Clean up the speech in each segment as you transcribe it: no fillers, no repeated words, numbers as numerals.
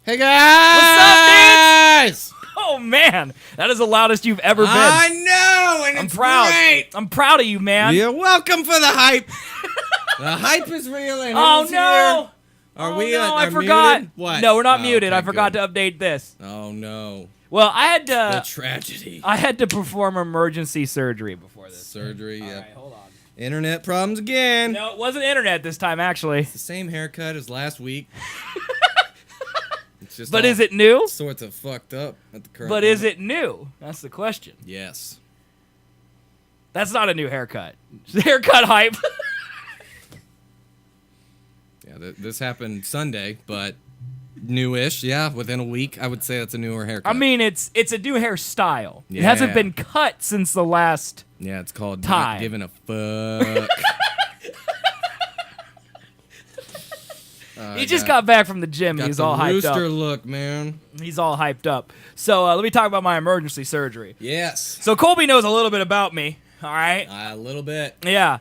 Hey guys! What's up, dudes? Oh man, that is the loudest you've ever been. I know, and I'm it's proud. great. I'm proud of you, man. You're welcome for the hype. The hype is real, and Oh it's no! here. Are oh we? no, I are forgot. Muted? What? No, we're not Oh, muted. okay, I forgot good. to update this. Oh no! Well, I had The to. tragedy. I had to perform emergency surgery before this. Surgery. All Yeah. right, hold on. Internet problems again. No, it wasn't internet this time, actually. It's the same haircut as last week. It's just But all is it new? sorts of fucked up at the current But is moment. it new? That's the question. Yes. That's not a new haircut. It's haircut hype. Yeah, this happened Sunday, but newish. Yeah, within a week, I would say that's a newer haircut. I mean, it's a new hairstyle. It Yeah. hasn't been cut since the last. yeah, it's called Time. not giving a fuck. He just got back from the gym. got He's the all hyped rooster up. look, man. He's all hyped up. So let me talk about my emergency surgery. Yes. So Colby knows a little bit about me. All right. A little bit. Yeah.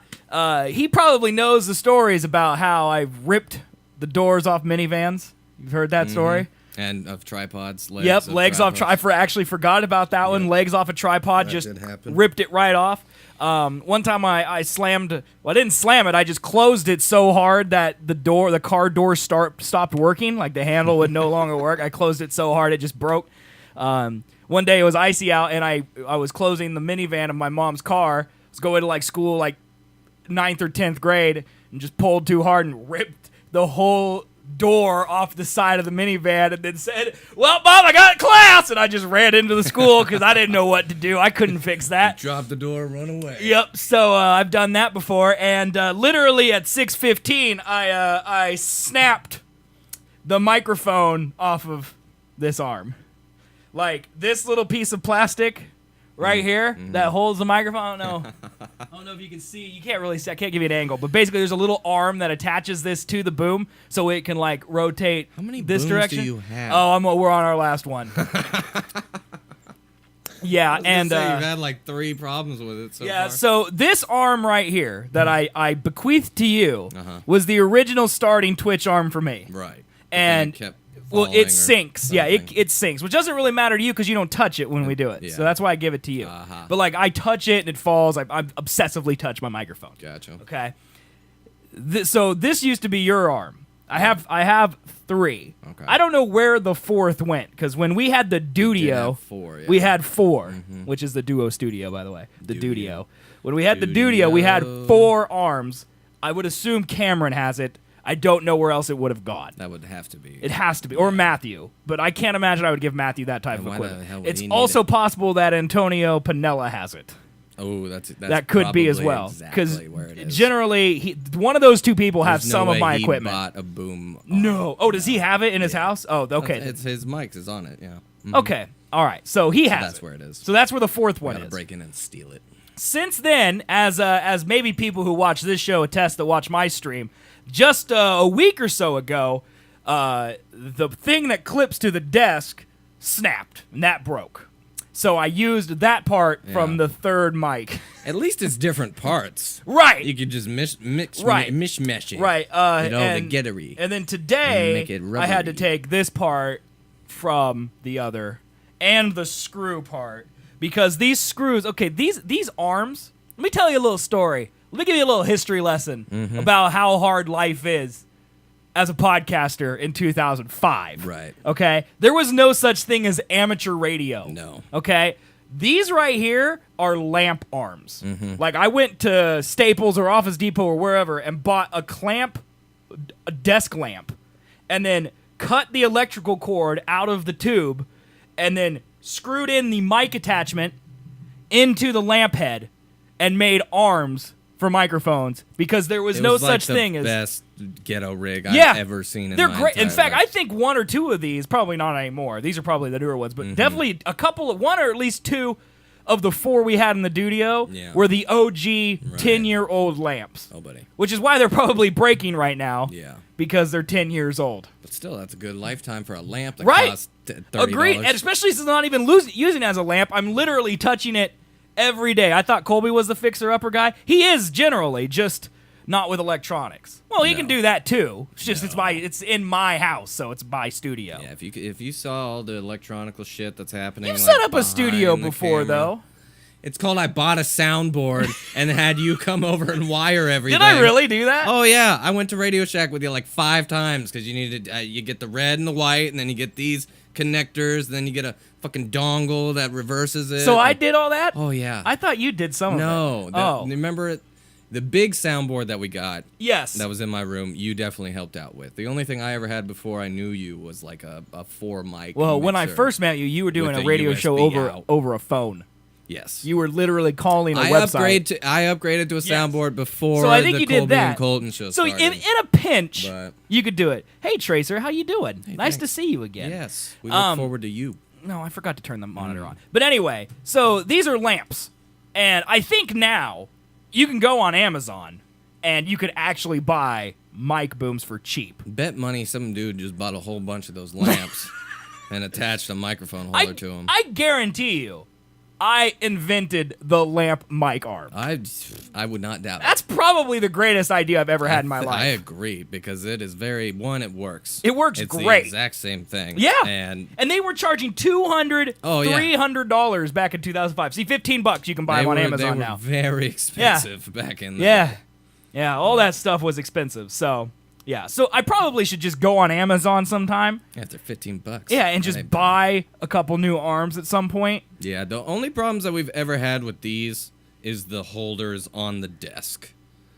He probably knows the stories about how I ripped the doors off minivans. You've heard that story? And of tripods, legs. Yep, of legs off. tripods. I actually forgot about that one. Legs off a tripod, That just did happen. ripped it right off. One time I slammed. Well, I didn't slam it. I just closed it so hard that the car door stopped working. Like the handle would no longer work. I closed it so hard it just broke. One day it was icy out, and I was closing the minivan of my mom's car. I was going to like school, like 9th or 10th grade, and just pulled too hard and ripped the whole door off the side of the minivan, and then said, "Well, Mom, I got class," and I just ran into the school because I didn't know what to do. I couldn't fix that. Drop the door, run away. Yep. So I've done that before, and literally at 6:15, I snapped the microphone off of this arm, like this little piece of plastic right here that holds the microphone. I don't know if you can see. You can't really see. I can't give you an angle, but basically, there's a little arm that attaches this to the boom, so it can like rotate. How many this booms direction. do you have? Oh, we're on our last one. Yeah, and you've had like 3 problems with it so far. so this arm right here that I bequeathed to you was the original starting Twitch arm for me. Right. And But then it kept well, falling it or sinks. Yeah, something. it sinks, which doesn't really matter to you because you don't touch it when we do it. Yeah. So that's why I give it to you. Uh-huh. But like I touch it and it falls. I obsessively touch my microphone. Gotcha. Okay. So this used to be your arm. I have 3. Okay. I don't know where the 4th went because when we had the Dudio, have 4, yeah. we had 4, which is the Duo Studio, by the way. The Dudio. When we had the Dudio. Dudio, we had 4 arms. I would assume Cameron has it. I don't know where else it would have gone. That would have to be. It has to be, or Matthew. But I can't imagine I would give Matthew that type of why the equipment. hell would It's he need also it? possible that Antonio Pinella has it. Oh, that's That could be as probably well, Exactly where it is. generally one of those 2 people have There's some no of way my he equipment. Bought a boom. No. Oh, does he have it in his house? Oh, okay. It's his mic is on it. Yeah. Mhm. Okay. All right. So he has That's it. where it is. So that's where the 4th one Gotta is. break in and steal it. Since then, as maybe people who watch this show attest that watch my stream, just a week or so ago, the thing that clips to the desk snapped, and that broke. So I used that part from Yeah. the 3rd mic. At least it's different parts. Right. You could just mishmash it. Right. And, togethery. And then today, Make it I had to rubbery. take this part from the other and the screw part because these screws. Okay, these arms. Let me tell you a little story. Let me give you a little history lesson about how hard life is as a podcaster in 2005. Right. Okay? There was no such thing as amateur radio. No. Okay? These right here are lamp arms. Like I went to Staples or Office Depot or wherever and bought a desk lamp, and then cut the electrical cord out of the tube, and then screwed in the mic attachment into the lamp head, and made arms for microphones because there was It no was like such the thing as best ghetto rig Yeah. I've ever seen in they're my great. In entire fact, life. I think 1 or 2 of these, probably not anymore. These are probably the newer ones, but definitely a couple of 1 or at least 2 of the 4 we had in the Dudio Yeah. were the OG 10-year-old lamps. Oh, buddy. Which is why they're probably breaking right now. Yeah. Because they're 10 years old. But still, that's a good lifetime for a lamp that Right. costs $30. Agreed. And especially since I'm not even using it as a lamp, I'm literally touching it every day. I thought Colby was the fixer-upper guy. He is generally, just not with electronics. Well, you can No. do that too. It's just it's in my house, so it's my studio. Yeah, if you saw all the electronical shit that's happening, You've like, set up a studio behind the before, camera. though. It's called I bought a soundboard and had you come over and wire everything. Did I really do that? Oh yeah, I went to Radio Shack with you like 5 times because you needed you get the red and the white, and then you get these connectors, then you get a fucking dongle that reverses it. So I did all that? Oh yeah. I thought you did some of No. it. Remember it? The big soundboard that we got. Yes. That was in my room. You definitely helped out with. The only thing I ever had before I knew you was like a 4 mic. Well, when I mixer first met you, you were doing with a a radio USB show out. over a phone. Yes. You were literally calling a I website. upgraded to a soundboard before So I think the you did Colby that. and Colton show So started. in a pinch, But- you could do it. Hey Tracer, how you doing? Nice to thanks. see you again. Yes. We look forward to you. No, I forgot to turn the monitor on. But anyway, so these are lamps. And I think now you can go on Amazon and you could actually buy mic booms for cheap. Bet money some dude just bought a whole bunch of those lamps and attached a microphone holder to them. I guarantee you, I invented the lamp mic arm. I would not doubt it. That's probably the greatest idea I've ever had in my I life. agree because it is it works. It works it's great. the exact same thing. Yeah, And they were charging $200, Oh, yeah. $300 back in 2005. See, $15 you can buy them on Amazon they now. were very expensive back in the Yeah, day. yeah, all that stuff was expensive. So yeah, so I probably should just go on Amazon sometime. Yeah, they're $15. Yeah, and That just ain't bad. buy a couple new arms at some point. Yeah, the only problems that we've ever had with these is the holders on the desk.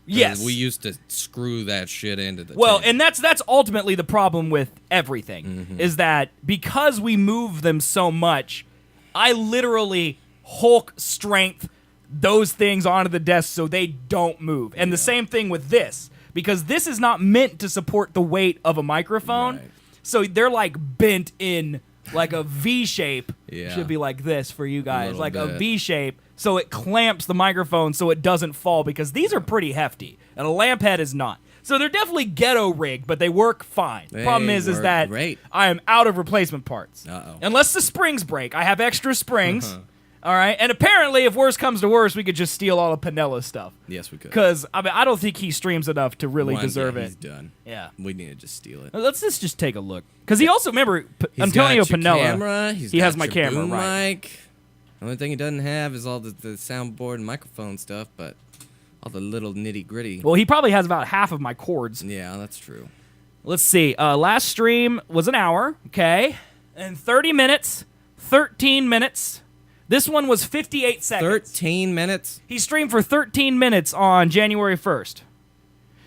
'Cause Yes, we used to screw that shit into the Well, table. and that's ultimately the problem with everything is that because we move them so much, I literally Hulk strength those things onto the desk so they don't move. And the same thing with this because this is not meant to support the weight of a microphone. Right. So they're like bent in like a V shape. Yeah. Should be like this for you guys, little like a bit. V shape. So it clamps the microphone so it doesn't fall because these are pretty hefty and a lamp head is not. So they're definitely ghetto rigged, but they work fine. They Problem is work that great. I am out of replacement parts. Uh-oh. Unless the springs break, I have extra springs. All right, and apparently, if worse comes to worse, we could just steal all of Pinella's stuff. Yes, we could. Because I don't think he streams enough to really deserve He's it. done. Yeah. We need to just steal it. Let's just take a look. Because he also, remember, He's Antonio got your Pinella. Camera, He has got my your camera, boom right. mic. The only thing he doesn't have is all the soundboard and microphone stuff, but all the little nitty gritty. Well, he probably has about half of my cords. Yeah, that's true. Let's see. Last stream was an hour, okay? And 30 minutes, 13 minutes. This one was 58 seconds. 13 minutes? He streamed for 13 minutes on January 1st.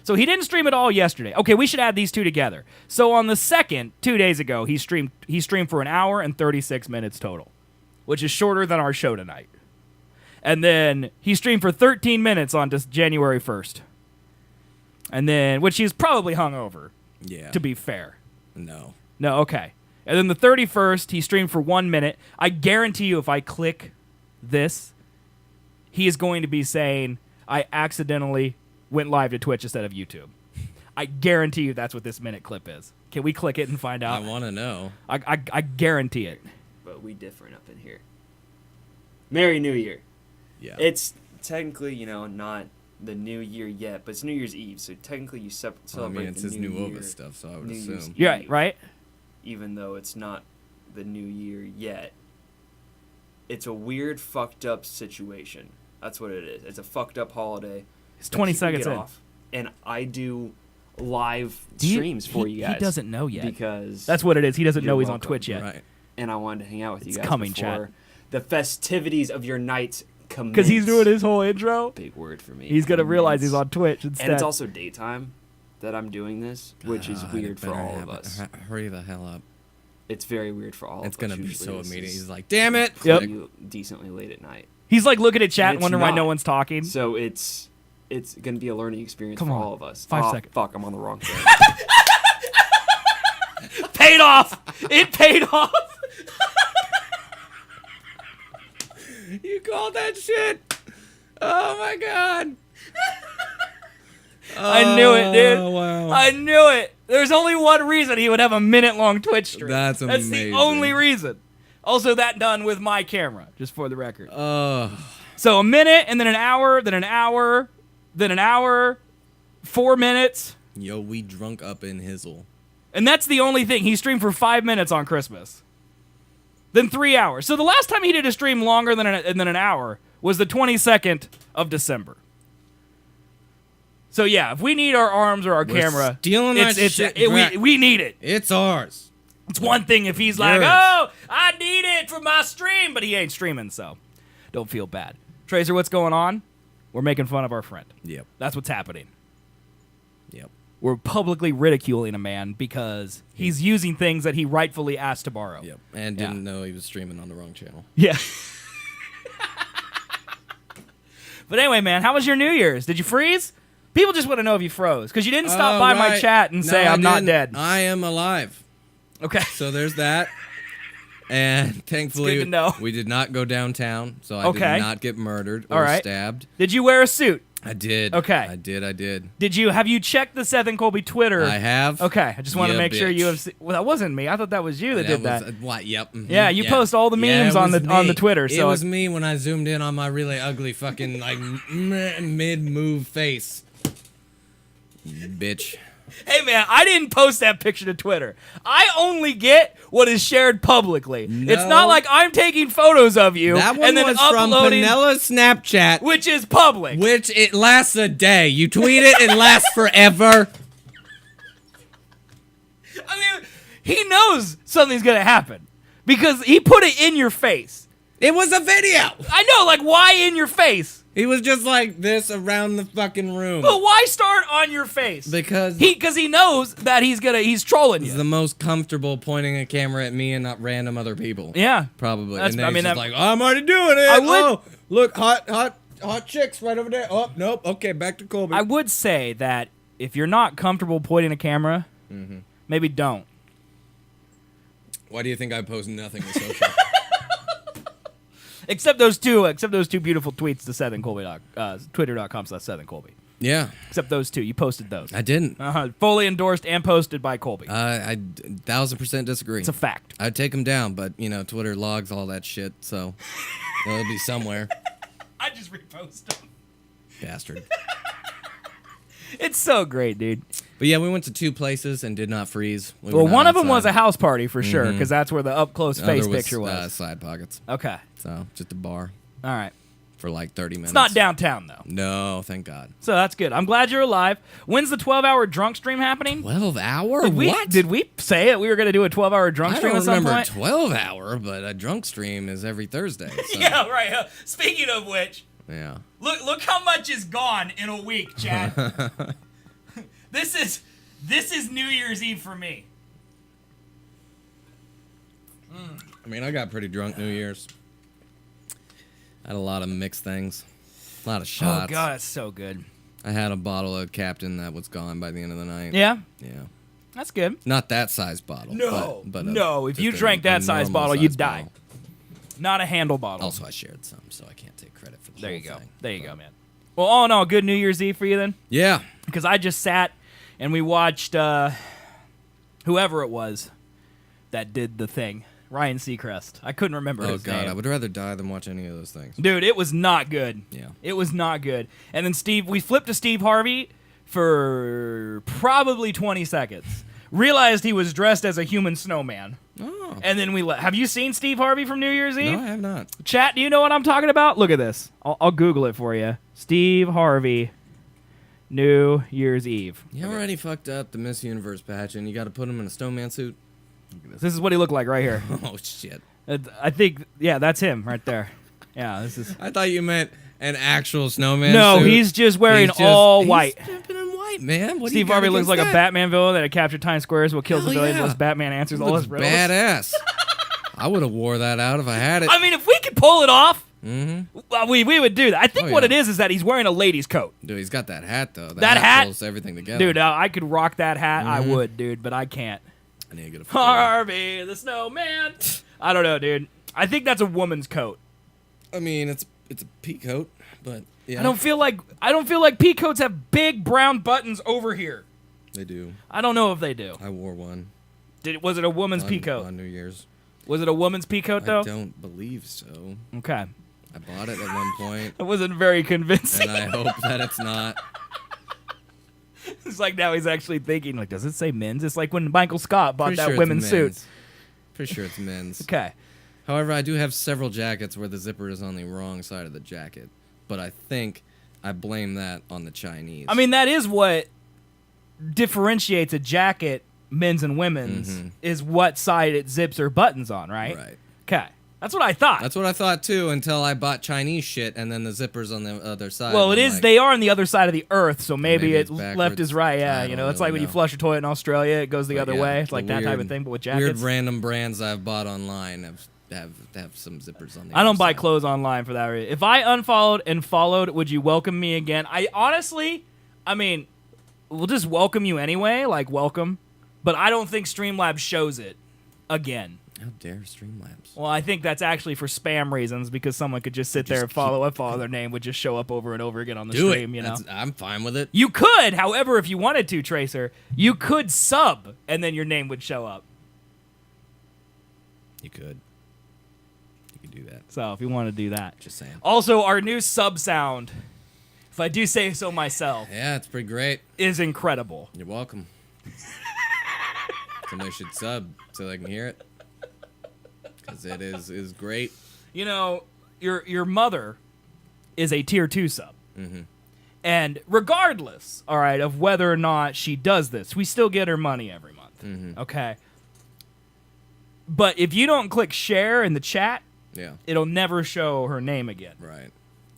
So he didn't stream at all yesterday. Okay, we should add these two together. So on the 2nd, 2 days ago, he streamed for an hour and 36 minutes total, which is shorter than our show tonight. And then he streamed for 13 minutes on just January 1st. And then, which he's probably hungover, Yeah. to be fair. No. No, okay. And then the 31st, he streamed for 1 minute. I guarantee you if I click this, he is going to be saying, I accidentally went live to Twitch instead of YouTube. I guarantee you that's what this minute clip is. Can we click it and find I out? want to know. I guarantee it. But we different up in here. Merry New Year. Yeah. It's technically, not the New Year yet, but it's New Year's Eve, so technically you Well, I celebrate mean, it's the his New new Year, Ova stuff, so I would New Year's assume. Yeah, Eve, right? even though it's not the New Year yet. It's a weird, fucked up situation. That's what it is. It's a fucked up holiday. It's that 20 people seconds get in. off, and I do live Do you- streams for he- you guys. He doesn't know yet. because That's what it is. He doesn't You're know he's on welcome. Twitch yet. Right. and I wanted to hang out with It's you guys coming, before chat. the festivities of your night commence. Because he's doing his whole intro. Big word for me. He's going to realize Commence. he's on Twitch instead. And it's also daytime that I'm doing this, which is God, weird it for better all of happen. us. Hurry the hell up. It's very weird for all It's of us. going to be Usually so this immediate. is He's like, damn it. Yep. pretty decently late at night. He's like looking at chat And and it's wondering why not. no one's talking. So it's going to be a learning experience Come for on. all of us. 5 Oh, seconds. Fuck, I'm on the wrong thing. Paid off. It paid off. You called that shit? Oh, my God. I knew it, dude. Oh, wow. I knew it. There's only one reason he would have a minute-long Twitch stream. That's the amazing. only reason. Also, that done with my camera, just for the record. Oh. So a minute, and then an hour, then an hour, then an hour, 4 minutes. Yo, we drunk up in Hizzle. And that's the only thing. He streamed for 5 minutes on Christmas. Then 3 hours. So the last time he did a stream longer than an hour was the 22nd of December. So yeah, if we need our arms or our camera, stealing that shit. We need it. It's ours. It's one thing if he's like, oh, I need it for my stream, but he ain't streaming, so don't feel bad. Tracer, what's going on? We're making fun of our friend. Yep. That's what's happening. Yep. We're publicly ridiculing a man because he's using things that he rightfully asked to borrow. Yep. And didn't know he was streaming on the wrong channel. Yeah. But anyway, man, how was your New Year's? Did you freeze? People just want to know if you froze because you didn't stop by my chat and say I'm not dead. I am alive. Okay. So there's that. And thankfully, good to know. we did not go downtown, so I did not get murdered or stabbed. Did you wear a suit? I did. Okay. I did. Have you checked the Seth and Colby Twitter? I have. Okay. I just want to make sure you have well, that wasn't me. I thought that was you that did that. What? Yep. Mm-hmm. Yeah, you post all the memes on the Twitter. So it was me when I zoomed in on my really ugly fucking like mid-move face. Bitch. Hey man, I didn't post that picture to Twitter. I only get what is shared publicly. No. It's not like I'm taking photos of you That one and then was uploading, from Penella's Snapchat, which is public. which it lasts a day. You tweet it, it lasts forever. I mean, he knows something's gonna happen because he put it in your face. It was a video. I know, like why in your face? He was just like this around the fucking room. But why start on your face? Because he knows that he's trolling he's you. the most comfortable pointing a camera at me and not random other people. Yeah, Probably. That's- And then I mean, he's just that- like, oh, I'm already doing it. I would- Oh, look, hot chicks right over there. Oh, nope. Okay, back to Colby. I would say that if you're not comfortable pointing a camera, maybe don't. Why do you think I post nothing to social? Except those two beautiful tweets to Seth and Colby Twitter.com/Seth and Colby. Yeah. Except those two, you posted those. I didn't. Fully endorsed and posted by Colby. I 1000% disagree. It's a fact. I'd take them down, but Twitter logs all that shit, so it'll be somewhere. I just repost them. Bastard. It's so great, dude. But yeah, we went to 2 places and did not freeze. Well, one of them was a house party for sure, because that's where the up close face picture was. Side pockets. Okay. So just a bar All right. for like 30 minutes. It's not downtown though. No, thank God. So that's good. I'm glad you're alive. When's the 12-hour drunk stream happening? 12-hour? What? Did we say it? We were going to do a 12-hour drunk stream at some I don't point? remember 12-hour, but a drunk stream is every Thursday. So. Yeah, right. Speaking of which, Yeah. look how much is gone in a week, Chad. This is New Year's Eve for me. I mean, I got pretty drunk New Year's. I had a lot of mixed things. A lot of shots. Oh god, it's so good. I had a bottle of Captain that was gone by the end of the night. Yeah? Yeah. That's good. Not that size bottle. No. But No, if you just drank that a size normal bottle, size you'd die. bottle. Not a handle bottle. Also, I shared some, so I can't take credit for the There whole you go. thing. There you go, man. Well, all in all, good New Year's Eve for you then? Yeah. Because I just sat and we watched whoever it was that did the thing. Ryan Seacrest. I couldn't remember his God, name. I would rather die than watch any of those things. Dude, it was not good. Yeah. It was not good. And then we flipped to Steve Harvey for probably 20 seconds. Realized he was dressed as a human snowman. Oh. And then have you seen Steve Harvey from New Year's Eve? No, I have not. Chat, do you know what I'm talking about? Look at this. I'll Google it for you. Steve Harvey, New Year's Eve. You already fucked up the Miss Universe patch, and you got to put him in a snowman suit? This is what he looked like right here. Oh, shit. I think, yeah, that's him right there. Yeah, this is. I thought you meant an actual snowman No, suit. he's just wearing all white. He's pimping in white, man. What do Steve you got Harvey looks against like a that? Batman villain that had captured Times Square is what kills Hell the billions yeah. unless Batman answers all Looks his riddles. badass. I would have wore that out if I had it. I mean, if we could pull it off, Mm-hmm. we would do that. I think Oh, what yeah. it is that he's wearing a lady's coat. Dude, he's got that hat, though. That hat pulls everything together. Dude, I could rock that hat. I Mm-hmm. would, dude, but I can't. I need to get a Harvey the Snowman. I don't know, dude. I think that's a woman's coat. I mean, it's a pea coat, but yeah. I don't feel like pea coats have big brown buttons over here. They do. I don't know if they do. I wore one. Was it a woman's pea coat? On New Year's. Was it a woman's pea coat though? I don't believe so. Okay. I bought it at one point, That wasn't very convincing. and I hope that it's not. It's like now he's actually thinking, like, does it say men's? It's like when Michael Scott bought Pretty that sure it's women's suit. men's. Pretty sure it's men's. Okay. However, I do have several jackets where the zipper is on the wrong side of the jacket, but I think I blame that on the Chinese. I mean, that is what differentiates a jacket, men's and women's, is what side it zips or buttons on, right? Right. Okay. That's what I thought. That's what I thought too until I bought Chinese shit and then the zipper's on the other side. Well, it I'm is. like, They are on the other side of the earth, so maybe it's left backwards. is right. Yeah, I you know, don't it's like really when you know. flush a toilet in Australia, it goes the but other yeah, way. It's like that type of weird- thing, but with Weird jackets. random brands I've bought online have some zippers on the I don't other buy side. clothes online for that reason. If I unfollowed and followed, would you welcome me again? I mean, we'll just welcome you anyway, like welcome. But I don't think Streamlabs shows it again. How dare Streamlabs? Well, I think that's actually for spam reasons because someone could just sit there and follow their name would just show up over and over again on the Do stream, it. you know. I'm fine with it. You could, however, if you wanted to, Tracer, you could sub and then your name would show up. You could do that. So if you want to do that. Just saying. Also, our new sub sound, if I do say so myself, Yeah, it's pretty great. is incredible. You're welcome. Somebody should sub so they can hear it. Because it is great. You know, your mother is a tier 2 sub. Mm-hmm. And regardless, all right, of whether or not she does this, we still get her money every month. Mm-hmm. Okay? But if you don't click share in the chat, Yeah, it'll never show her name again. right.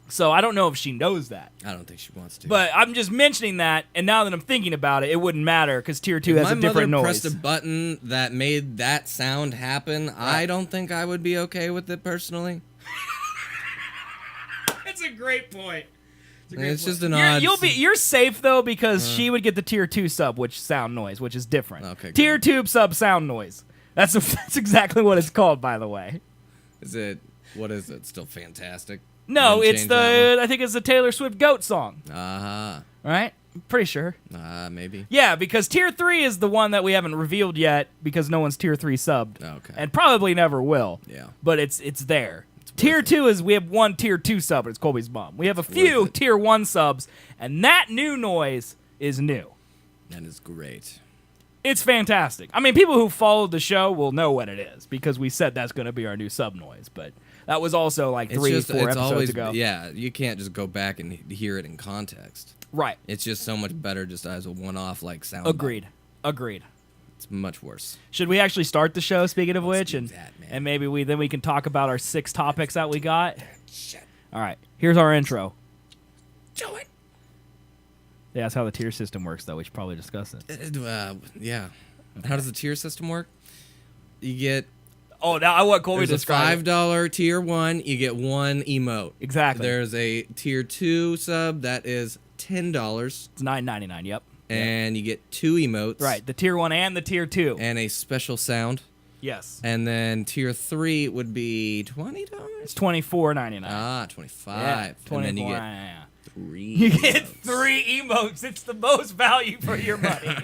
So I don't know if she knows that. I don't think she wants to. But I'm just mentioning that, and now that I'm thinking about it, it wouldn't matter because tier 2 has my a different mother noise. pressed a button that made that sound happen, I don't think I would be okay with it personally. That's a great point. It's just an odd. You're safe though because she would get the tier 2 sub, which sound noise, which is different. Okay, good. Tier 2 sub sound noise. That's exactly what it's called, by the way. Is it? What is it? Still fantastic? No, Didn't it's change that I think it's the Taylor Swift Goat song, one? Uh-huh. right? I'm pretty sure. Maybe. Yeah, because tier 3 is the one that we haven't revealed yet because no one's tier 3 subbed. Okay. And probably never will. Yeah. But it's there. Tier 2 is we have one tier 2 sub, and it's Colby's mom. We have a few worth it. tier 1 subs, and that new noise is new. That is great. It's fantastic. I mean, people who followed the show will know what it is because we said that's going to be our new sub noise, but that was also like 4 episodes always, ago. Yeah, you can't just go back and hear it in context. Right. It's just so much better just as a one-off like sound. Agreed. It's much worse. Should we actually start the show, speaking of which? do And, that, man. and maybe we can talk about our 6 topics that we got. Shit. All right. Here's our intro. Do it. Yeah, that's how the tier system works, though. We should probably discuss it. Yeah. How does the tier system work? You get Oh, now I want Colby to there's a describe it. $5 tier 1. You get 1 emote. Exactly. There's a tier 2 sub that is $10, It's $9.99. Yep. and you get 2 emotes. Right. The tier 1 and the tier 2. And a special sound. Yes. And then tier 3 would be $20. It's $24.99. Ah, 25. Yeah, And then you get $24.99. 3. You get emotes. 3 emotes. It's the most value for your money.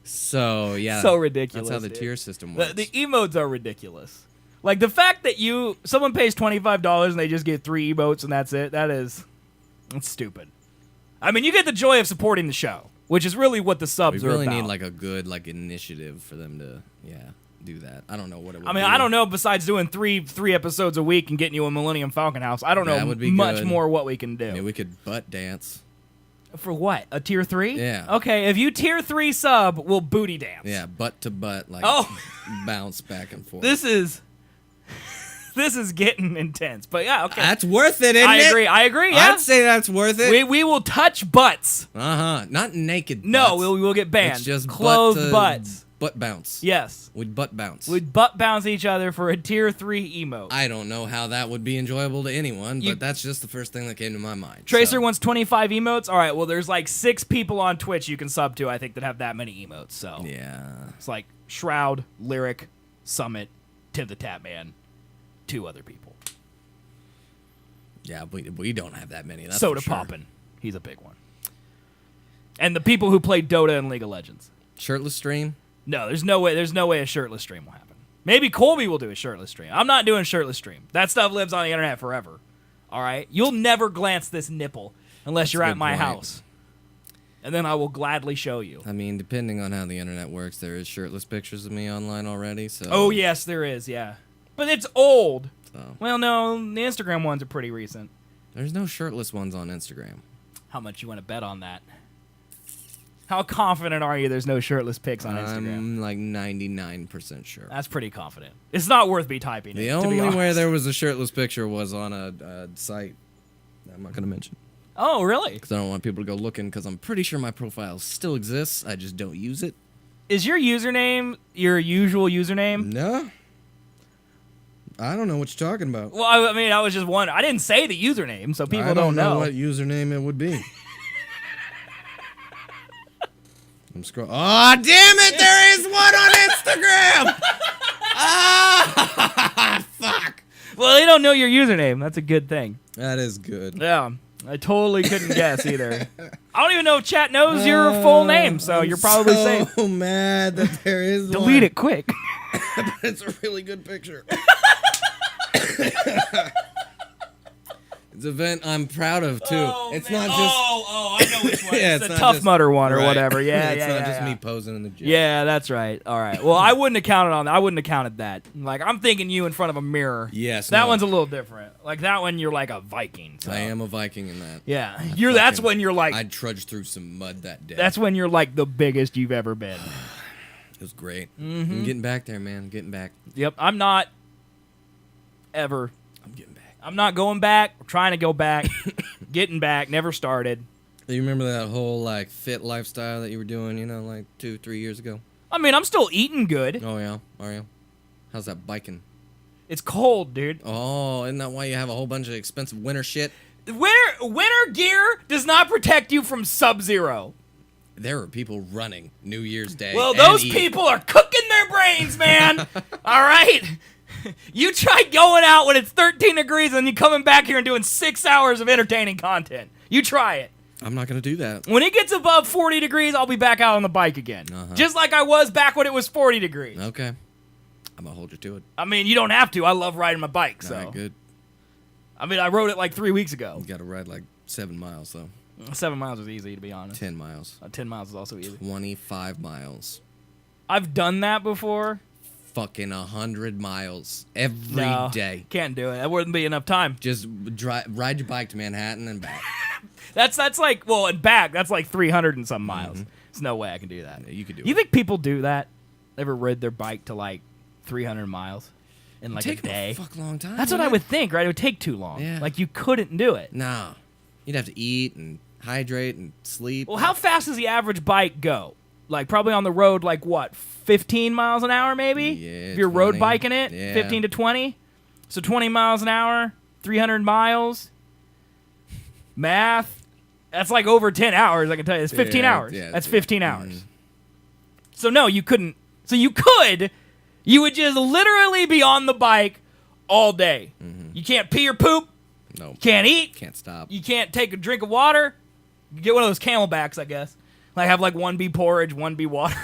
So yeah, So ridiculous, That's how the dude. tier system works. The emotes are ridiculous. Like the fact that someone pays $25 and they just get 3 emotes and that's it. That's stupid. I mean, you get the joy of supporting the show, which is really what the subs we really are about. need like a good initiative for them to do that. I don't know what it would I mean, be. I don't know. Besides doing three episodes a week and getting you a Millennium Falcon house, I don't That know would be much good. more what we can do. I mean, we could butt dance. For what? A tier 3? Yeah. Okay, if you tier 3 sub, we'll booty dance. Yeah, butt to butt, Oh. bounce back and forth. This is getting intense. But yeah, okay. That's worth it, isn't I it? agree. I agree. Yeah. I'd say that's worth it. We will touch butts. Not naked. No, butts. we will get banned. It's just clothed butts. Butt bounce. Yes. We'd butt bounce. We'd butt bounce each other for a tier 3 emote. I don't know how that would be enjoyable to anyone, You- but that's just the first thing that came to my mind. Tracer so. wants 25 emotes. All right, well, there's like 6 people on Twitch you can sub to, I think, that have that many emotes. So Yeah. it's like Shroud, Lyric, Summit, Tim the Tapman, 2 other people. Yeah, we don't have that many. That's Soda for sure. Poppin'. He's a big one. And the people who play Dota and League of Legends. Shirtless stream? No, there's no way a shirtless stream will happen. Maybe Colby will do a shirtless stream. I'm not doing shirtless stream. That stuff lives on the internet forever. All right? You'll never glance this nipple unless you're a at good my point. house. and then I will gladly show you. I mean, depending on how the internet works, there is shirtless pictures of me online already. So. Oh yes, there is. Yeah, but it's old. So. Well, no, the Instagram ones are pretty recent. There's no shirtless ones on Instagram. How much you want to bet on that? How confident are you there's no shirtless pics on Instagram? I'm like 99% sure. That's pretty confident. It's not worth me typing The it, only to be where honest. there was a shirtless picture was on a site that I'm not going to mention. Oh, really? Because I don't want people to go looking, because I'm pretty sure my profile still exists. I just don't use it. Is your username your usual username? No. I don't know what you're talking about. Well, I mean, I was just wondering. I didn't say the username, so people I don't know. what username it would be. I'm scrolling. Oh, damn it! There is one on Instagram! Ah, fuck. Well, they don't know your username. That's a good thing. That is good. Yeah, I totally couldn't guess either. I don't even know if chat knows your full name, so you're probably safe. So mad that there is one. Delete it quick. But it's a really good picture. It's an event I'm proud of, too. It's not just... I know which one. Yeah, it's it's the not Tough just- Mudder one or right. whatever. Yeah, It's yeah, not yeah, just yeah. me posing in the gym. Yeah, that's right. All right. Well, I wouldn't have counted on that. I wouldn't have counted that. Like, I'm thinking you in front of a mirror. Yes, That no. one's a little different. Like, that one, you're like a Viking. So. I am a Viking in that. Yeah. That's fucking- when you're like... I trudged through some mud that day. That's when you're like the biggest you've ever been. It was great. I'm getting back there, man. I'm getting back. Yep. I'm not ever. I'm getting back. I'm not going back. We're trying to go back. Getting back. Never started. You remember that whole, like, fit lifestyle that you were doing, you know, like 2-3 years ago? I mean, I'm still eating good. Oh, yeah? Are you? How's that biking? It's cold, dude. Oh, isn't that why you have a whole bunch of expensive winter shit? Winter gear does not protect you from Sub-Zero. There are people running New Year's Day. Well, and those eating. people are cooking their brains, man. All right? You try going out when it's 13 degrees and you coming back here and doing 6 hours of entertaining content. You try it. I'm not going to do that. When it gets above 40 degrees, I'll be back out on the bike again. Just like I was back when it was 40 degrees. Okay. I'm going to hold you to it. I mean, you don't have to. I love riding my bike, so. All right, good. I mean, I rode it like 3 weeks ago. You got to ride like 7 miles, though. 7 miles was easy, to be honest. 10 miles. 10 miles is also easy. 25 miles. I've done that before. Fucking 100 miles every day. No, can't do it. That wouldn't be enough time. Just ride your bike to Manhattan and back. That's like, well, and back, that's like 300 and some miles. There's no way I can do that. Yeah, you could do You it. think people do that? Ever rode their bike to like 300 miles in like Take a day? a fuck long time. That's what I would think, right? It would take too long. Yeah. Like you couldn't do it. No. You'd have to eat and hydrate and sleep. Well, how fast does the average bike go? Like probably on the road, like what, 15 miles an hour maybe? Yeah, if you're road 20. biking it, Yeah. 15 to 20. So 20 miles an hour, 300 miles. Math. That's like over 10 hours, I can tell you. It's 15 Yeah, hours. yeah, That's yeah. 15 hours. So no, you couldn't. So you could. You would just literally be on the bike all day. You can't pee or poop. No. Can't eat. Can't stop. You can't take a drink of water. You get one of those Camelbacks, I guess. Like have like one be porridge, one be water.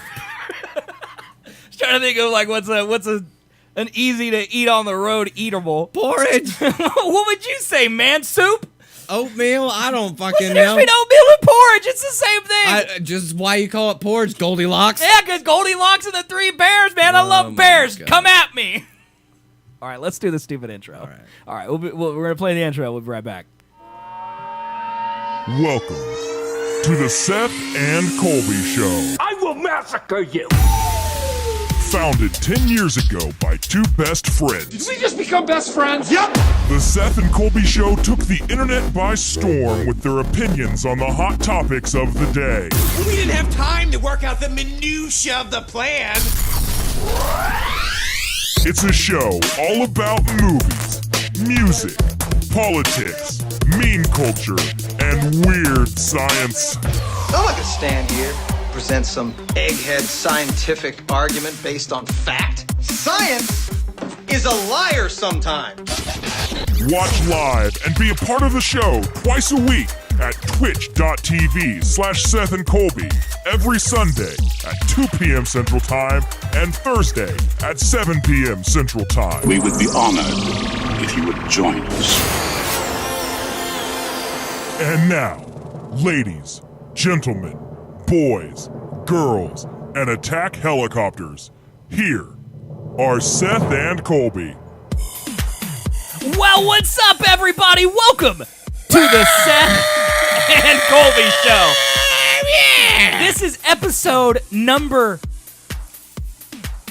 Just trying to think of like what's an easy to eat on the road eatable. Porridge. What would you say, man? Soup? Oatmeal. I don't fucking There's know. been oatmeal and porridge. It's the same thing. Just why you call it porridge, Goldilocks? Yeah, because Goldilocks and the Three Bears, man. I Oh love my bears. God. Come at me. All right, let's do the stupid intro. All right. We're going to play the intro. We'll be right back. Welcome to the Seth and Colby Show. I will massacre you! Founded 10 years ago by two best friends. We just become best friends? Yep! The Seth and Colby Show took the internet by storm with their opinions on the hot topics of the day. We didn't have time to work out the minutia of the plan. It's a show all about movies, music, politics, meme culture, and weird science. I'm not gonna stand here, present some egghead scientific argument based on fact. Science is a liar sometimes. Watch live and be a part of the show twice a week at twitch.tv/Seth and Colby every Sunday at 2 p.m. Central Time and Thursday at 7 p.m. Central Time. We would be honored if you would join us. And now, ladies, gentlemen, boys, girls, and attack helicopters. Here are Seth and Colby. Well, what's up, everybody? Welcome to the Seth and Colby Show. Yeah! This is episode number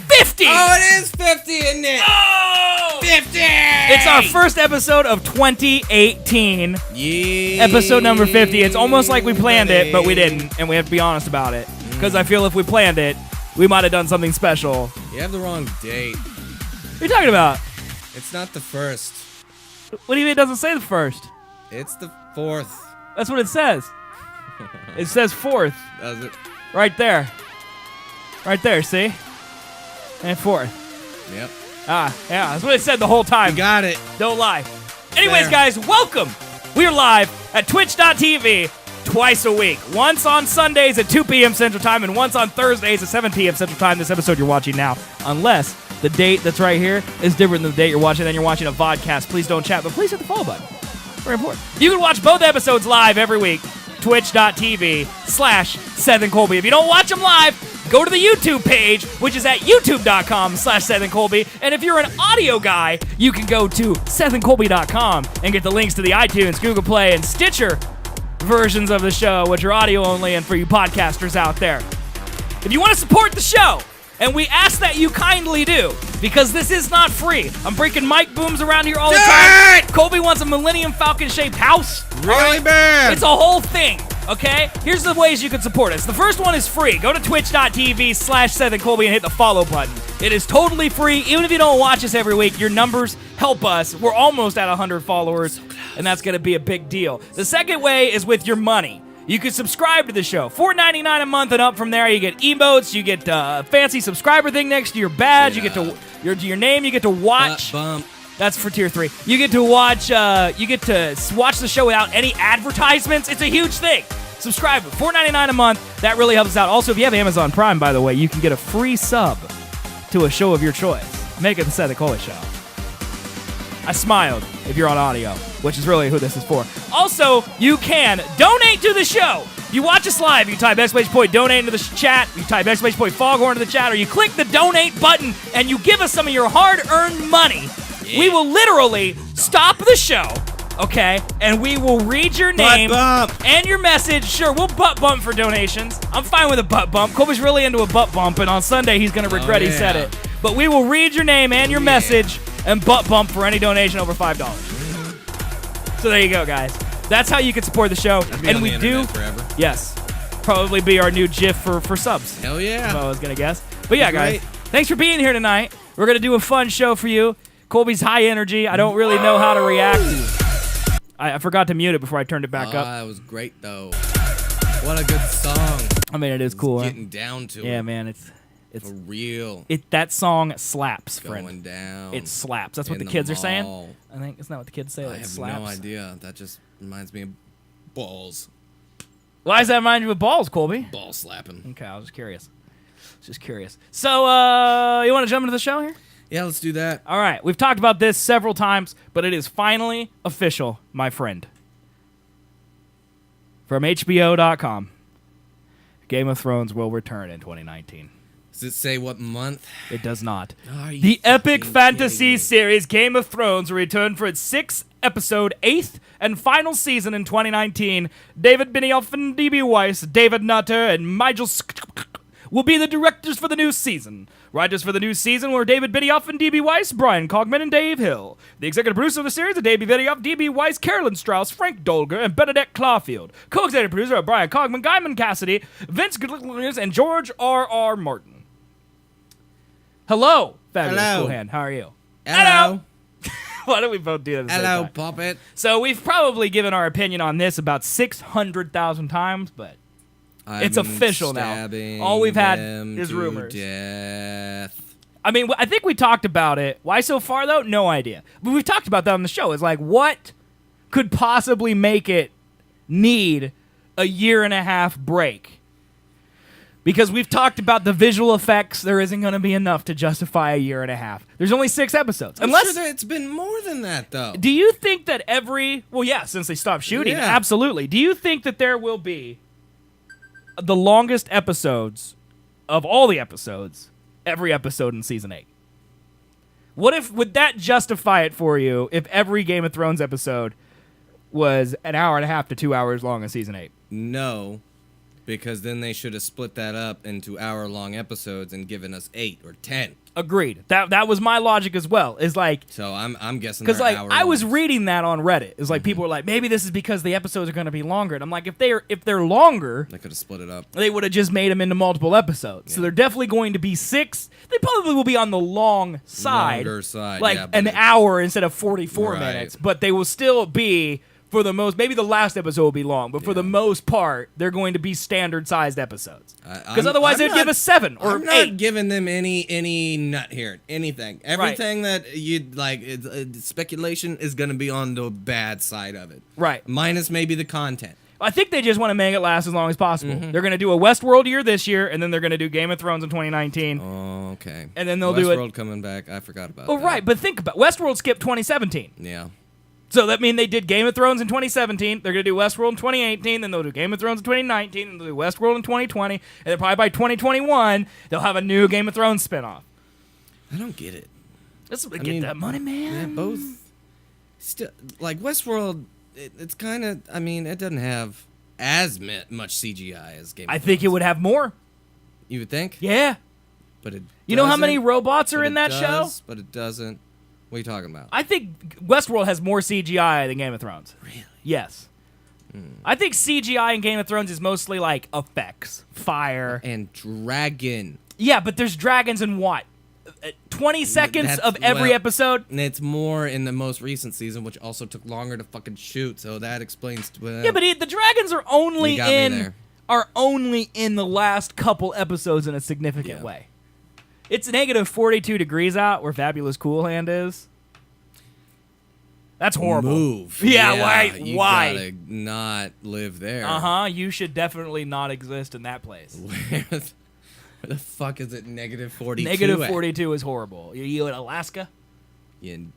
50. Oh, it is 50, isn't it? Oh! 50! It's our first episode of 2018. Yeah. Episode number 50. It's almost like we planned it, but we didn't, and we have to be honest about it. Because I feel if we planned it, we might have done something special. You have the wrong date. What are you talking about? It's not the first. What do you mean it doesn't say the first? It's the 4th. That's what it says. It says 4th. Does it? Right there. Right there, see? And 4th. Yep. Ah, yeah, that's what it said the whole time. You got it. Don't lie. Anyways, There. guys, welcome. We are live at twitch.tv twice a week. Once on Sundays at 2 p.m. Central Time and once on Thursdays at 7 p.m. Central Time, this episode you're watching now. Unless the date that's right here is different than the date you're watching, then you're watching a vodcast. Please don't chat, but please hit the follow button. Very important. You can watch both episodes live every week. Twitch.tv/Seth and Colby. If you don't watch them live, go to the YouTube page, which is at youtube.com/Seth and Colby. And if you're an audio guy, you can go to SethandColby.com and get the links to the iTunes, Google Play, and Stitcher versions of the show, which are audio only and for you podcasters out there. If you want to support the show, and we ask that you kindly do, because this is not free. I'm breaking mic booms around here all the time. Colby wants a Millennium Falcon-shaped house. Really bad. It's a whole thing, okay? Here's the ways you can support us. The first one is free. Go to twitch.tv/Seth and Colby and hit the follow button. It is totally free. Even if you don't watch us every week, your numbers help us. We're almost at 100 followers, and that's going to be a big deal. The second way is with your money. You can subscribe to the show. $4.99 a month and up from there. You get emotes. You get a fancy subscriber thing next to your badge. Yeah. You get to your name. You get to watch. Bump. That's for tier 3. You get to watch. You get to watch the show without any advertisements. It's a huge thing. Subscribe. $4.99 a month. That really helps us out. Also, if you have Amazon Prime, by the way, you can get a free sub to a show of your choice. Make it the Seth and Colby Show. I smiled if you're on audio, which is really who this is for. Also, you can donate to the show. If you watch us live, you type !donate into the chat, you type !foghorn into the chat, or you click the donate button and you give us some of your hard-earned money. Yeah. We will literally stop the show, okay, and we will read your name and your message. Sure, we'll butt bump for donations. I'm fine with a butt bump. Colby's really into a butt bump, and on Sunday he's going to regret he said it. But we will read your name and your message and butt bump for any donation over $5. So there you go, guys. That's how you can support the show. And we do, forever. yes, probably be our new GIF for subs. Hell yeah. That's what I was going to guess. But yeah, guys, Great. thanks for being here tonight. We're going to do a fun show for you. Colby's high energy. I don't really know how to react. I forgot to mute it before I turned it back up. That was great, though. What a good song. I mean, it is cool. Huh? Getting down to it. Yeah, man, it's For real. that song slaps, friend. Going down. It slaps. That's what the in kids are mall. saying. I think isn't that what the kids say? I It have slaps. no idea. That just reminds me of balls. Why does that remind you of balls, Colby? Ball slapping. Okay, I was just curious. So, you want to jump into the show here? Yeah, let's do that. All right. We've talked about this several times, but it is finally official, my friend. From HBO.com, Game of Thrones will return in 2019. Does it say what month? It does not. Are you The epic fucking fantasy kidding me? series Game of Thrones will return for its 6-episode, 8th and final season in 2019. David Benioff and D.B. Weiss, David Nutter, and Nigel will be the directors for the new season. Writers for the new season were David Benioff and D.B. Weiss, Brian Cogman, and Dave Hill. The executive producer of the series are David Benioff, D.B. Weiss, Carolyn Strauss, Frank Dolger, and Benedict Clawfield. Co-executive producer are Brian Cogman, Guyman Cassidy, Vince Gilligan, and George R.R. Martin. Hello, fabulous Hello. cool hand. How are you? Hello. Why don't we both do that at the same Hello, time? puppet. So we've probably given our opinion on this about 600,000 times, but it's I'm official now. stabbing All we've had them is to rumors. Death. I mean, I think we talked about it. Why so far, though? No idea. But we've talked about that on the show. It's like, what could possibly make it need a 1.5-year break? Because we've talked about the visual effects. There isn't going to be enough to justify a 1.5 years. There's only 6 episodes. I'm Unless sure that it's been more than that, though. Do you think that every... Well, yeah, since they stopped shooting, Yeah. absolutely. Do you think that there will be the longest episodes of all the episodes, every episode in season 8. Would that justify it for you if every Game of Thrones episode was an hour and a half to 2 hours long in season 8? No, because then they should have split that up into hour-long episodes and given us 8 or 10. Agreed. That was my logic as well. Is like, So I'm guessing because they're like I was hour-longs. reading that on Reddit. It's like people were like, maybe this is because the episodes are going to be longer. And I'm like, if they're longer, They could have split it up. they would have just made them into multiple episodes. So they're definitely going to be 6. They probably will be on the long side, Longer side, like yeah, but an hour instead of 44 Right. minutes. But they will still be, for the most, maybe the last episode will be long, but for the most part, they're going to be standard sized episodes. Because otherwise, they'd give us 7 or I'm not 8. giving them any nut here, anything. Everything that you'd like, speculation is going to be on the bad side of it. Right. Minus maybe the content. I think they just want to make it last as long as possible. They're going to do a Westworld year this year, and then they're going to do Game of Thrones in 2019. Oh, okay. And then they'll do it. Westworld coming back. I forgot about Oh, that. right, but think about Westworld skipped 2017. Yeah. So that means they did Game of Thrones in 2017. They're going to do Westworld in 2018. Then they'll do Game of Thrones in 2019. And they'll do Westworld in 2020. And then probably by 2021, they'll have a new Game of Thrones spinoff. I don't get it. Let's get mean, that money, man. Yeah, both. Still, like Westworld, it's kind of. I mean, it doesn't have as much CGI as Game of I Thrones. think it would have more. You would think? Yeah. But it. You know how many doesn't, robots are but in it that does, show? But it doesn't. What are you talking about? I think Westworld has more CGI than Game of Thrones. Really? Yes. I think CGI in Game of Thrones is mostly like effects, fire. And dragon. Yeah, but there's dragons in what? 20 seconds That's- of every well, episode? And it's more in the most recent season, which also took longer to fucking shoot. So that explains. Yeah, but the dragons are only You got me in there. the last couple episodes in a significant Yeah. way. It's negative 42 degrees out where Fabulous Cool Hand is. That's horrible. Move. Yeah, why? You Why? gotta not live there. Uh-huh. You should definitely not exist in that place. Where the fuck is it? Negative 42. Negative at? 42 is horrible. You in Alaska? In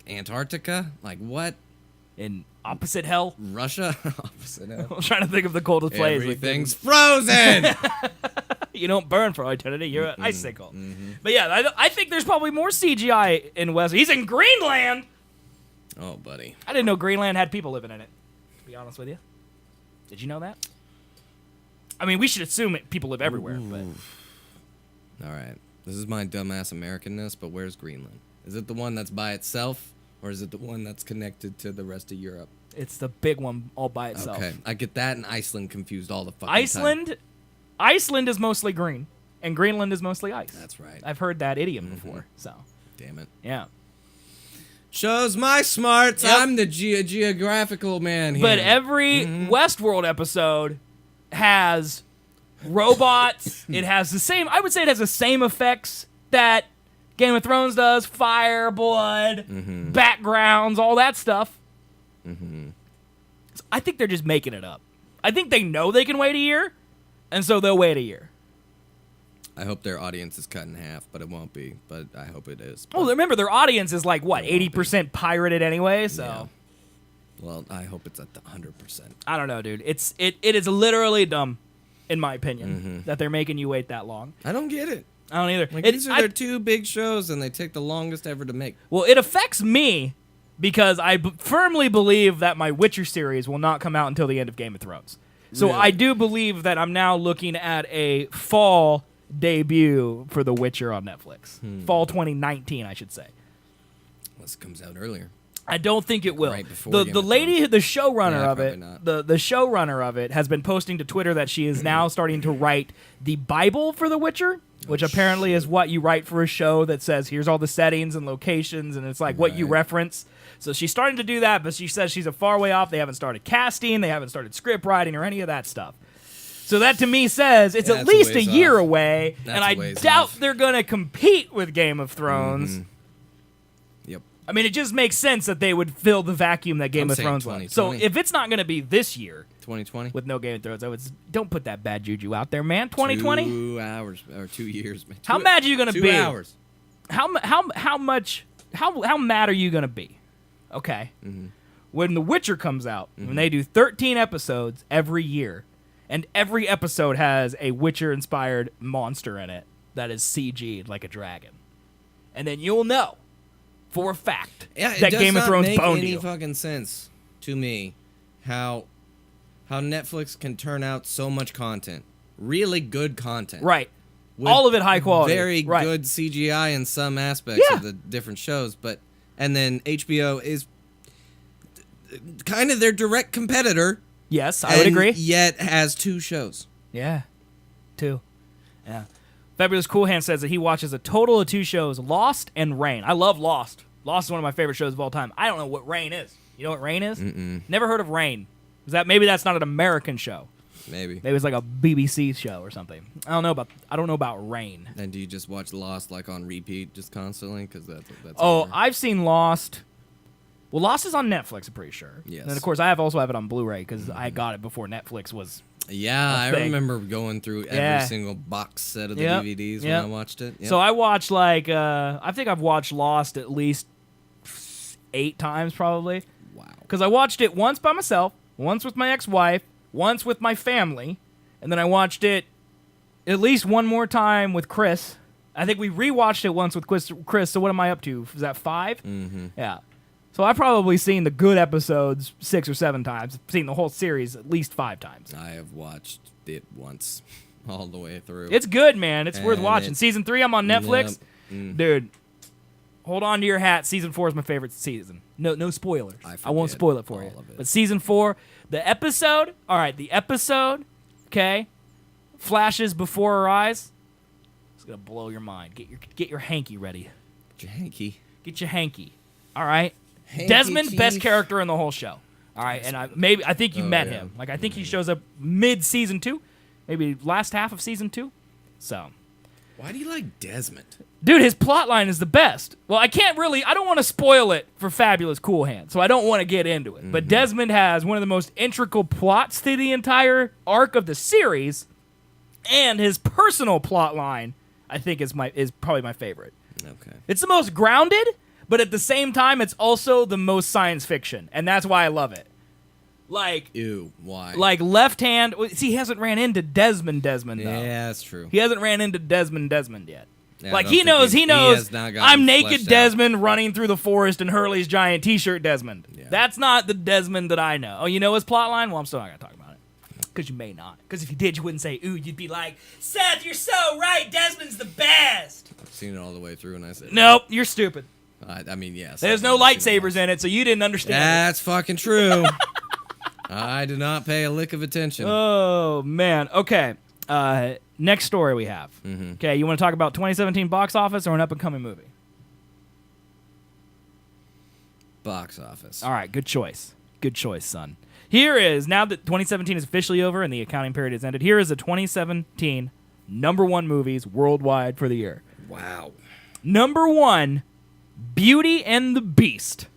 Antarctica? Like what? In opposite hell? Russia? Opposite of. I'm trying to think of the coldest place. Everything's frozen. You don't burn for eternity. You're an icicle. But yeah, I think there's probably more CGI in West. He's in Greenland. Oh, buddy. I didn't know Greenland had people living in it, to be honest with you. Did you know that? I mean, we should assume people live everywhere, but All right. This is my dumbass Americanness, but where's Greenland? Is it the one that's by itself, or is it the one that's connected to the rest of Europe? it's the big one all by itself. Okay. I get that and Iceland confused all the fucking time. Iceland is mostly green, and Greenland is mostly ice. That's right. I've heard that idiom before, so Damn it. yeah. Shows my smarts. Yep. I'm the geographical man here. But every Westworld episode has robots. It has the same. I would say it has the same effects that Game of Thrones does: fire, blood, backgrounds, all that stuff. So I think they're just making it up. I think they know they can wait a year, and so they'll wait a year. I hope their audience is cut in half, but it won't be. But I hope it is. Oh, remember their audience is like what, It won't be. 80% pirated anyway. So Yeah. Well, I hope it's at the 100%. I don't know, dude. It is literally dumb, in my opinion, that they're making you wait that long. I don't get it. I don't either. Like, these are their two big shows, and they take the longest ever to make. Well, it affects me because I firmly believe that my Witcher series will not come out until the end of Game of Thrones. So Really? I do believe that I'm now looking at a fall debut for The Witcher on Netflix. Fall 2019, I should say. Unless it comes out earlier. I don't think it will. Right before the Game the of lady, Thrones. the showrunner Yeah, of it, probably not. the showrunner of it has been posting to Twitter that she is now starting to write the Bible for The Witcher, which apparently is what you write for a show that says here's all the settings and locations, and it's like what you Right. reference. So she's starting to do that, but she says she's a far way off. They haven't started casting, they haven't started script writing or any of that stuff. So that to me says it's Yeah, at that's a least a ways year off. away, That's and a I ways doubt off. they're going to compete with Game of Thrones. Yep. I mean, it just makes sense that they would fill the vacuum that Game I'm of saying Thrones was. So 2020. if it's not going to be this year 2020. with no Game of Thrones, I would don't put that bad juju out there, man. 2020. 2 hours or 2 years. Man. How mad are you going to 2 be? hours. How mad are you going to be? Okay. When The Witcher comes out, when they do 13 episodes every year, And every episode has a Witcher-inspired monster in it that is CG'd like a dragon. And then you'll know for a fact that Game of Thrones boned you. It does not make any fucking sense to me how Netflix can turn out so much content. Really good content. Right. All of it high quality. Very good CGI in some aspects of the different shows, and then HBO is kind of their direct competitor. Yes, I would agree. Yet has 2 shows. Yeah. 2. Yeah. Fabulous Cool Hand says that he watches a total of 2 shows, Lost and Reign. I love Lost. Lost is one of my favorite shows of all time. I don't know what Reign is. You know what Reign is? Never heard of Reign. Maybe that's not an American show. Maybe it's like a BBC show or something. I don't know about Reign. And do you just watch Lost like on repeat just constantly? Because that's I've seen Lost. Well, Lost is on Netflix, I'm pretty sure. Yes. And of course, I also have it on Blu-ray because I got it before Netflix was. Yeah, I remember going through every single box set of the DVDs when I watched it. Yep. So I watched I think I've watched Lost at least 8 times probably. Wow. Because I watched it once by myself, once with my ex-wife, once with my family, and then I watched it at least one more time with Chris. I think we rewatched it once with Chris. So what am I up to? Is that 5? Mm-hmm. Yeah. So I've probably seen the good episodes 6 or 7 times. I've seen the whole series at least 5 times. I have watched it once, all the way through. It's good, man. It's worth watching. Season 3, I'm on Netflix. Yep. Dude, hold on to your hat. Season 4 is my favorite season. No spoilers. I won't spoil it for you. But season 4, the episode, okay, flashes before our eyes. It's gonna blow your mind. Get your hanky ready. Get your hanky. All right. Desmond, chief. best character in the whole show. All right, and I think you met him. Like I think he shows up mid season 2, maybe last half of season 2. So. Why do you like Desmond? Dude, his plotline is the best. Well, I don't want to spoil it for Fabulous Cool Hand, so I don't want to get into it. But Desmond has one of the most integral plots to the entire arc of the series, and his personal plotline, I think, is probably my favorite. Okay. It's the most grounded, but at the same time, it's also the most science fiction, and that's why I love it. Like, ew, why? Like Left Hand. See, he hasn't ran into Desmond though. Yeah, that's true. He hasn't ran into Desmond yet. Yeah, like he knows. I'm I'm naked Desmond running through the forest in Hurley's giant T-shirt Desmond. Yeah. That's not the Desmond that I know. Oh, you know his plotline? Well, I'm still not gonna talk about it because you may not. Because if you did, you wouldn't say ooh. You'd be like, Seth, you're so right. Desmond's the best. I've seen it all the way through, and I said, nope, you're stupid. I mean, yes. There's no lightsabers in it, so you didn't understand. That's fucking true. I did not pay a lick of attention. Oh, man. Okay. Next story we have. Okay, you want to talk about 2017 box office or an up-and-coming movie? Box office. All right, good choice. Good choice, son. Here is, now that 2017 is officially over and the accounting period has ended, here is the 2017 number 1 movies worldwide for the year. Wow. Number 1, Beauty and the Beast.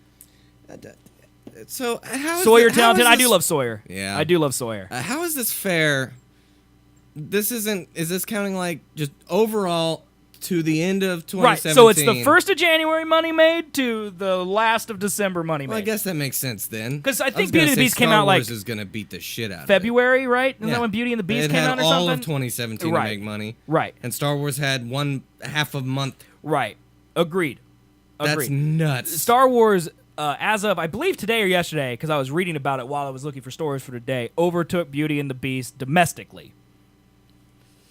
So how is Sawyer Talented. I do love Sawyer. Yeah, I do love Sawyer. How is this fair? Is this counting like just overall to the end of 2017? Right. So it's the 1st of January money made to the last of December money made. Well, I guess that makes sense then. Because I think Beauty and the Beast came out like Star Wars is gonna beat the shit out February, of it. right? Isn't that when Beauty and the Beast came out or something? It had all something? of 2017 to make money. Right. And Star Wars had one half a month. Right. Agreed. That's nuts. Star Wars, as of, I believe today or yesterday, because I was reading about it while I was looking for stories for today, overtook Beauty and the Beast domestically.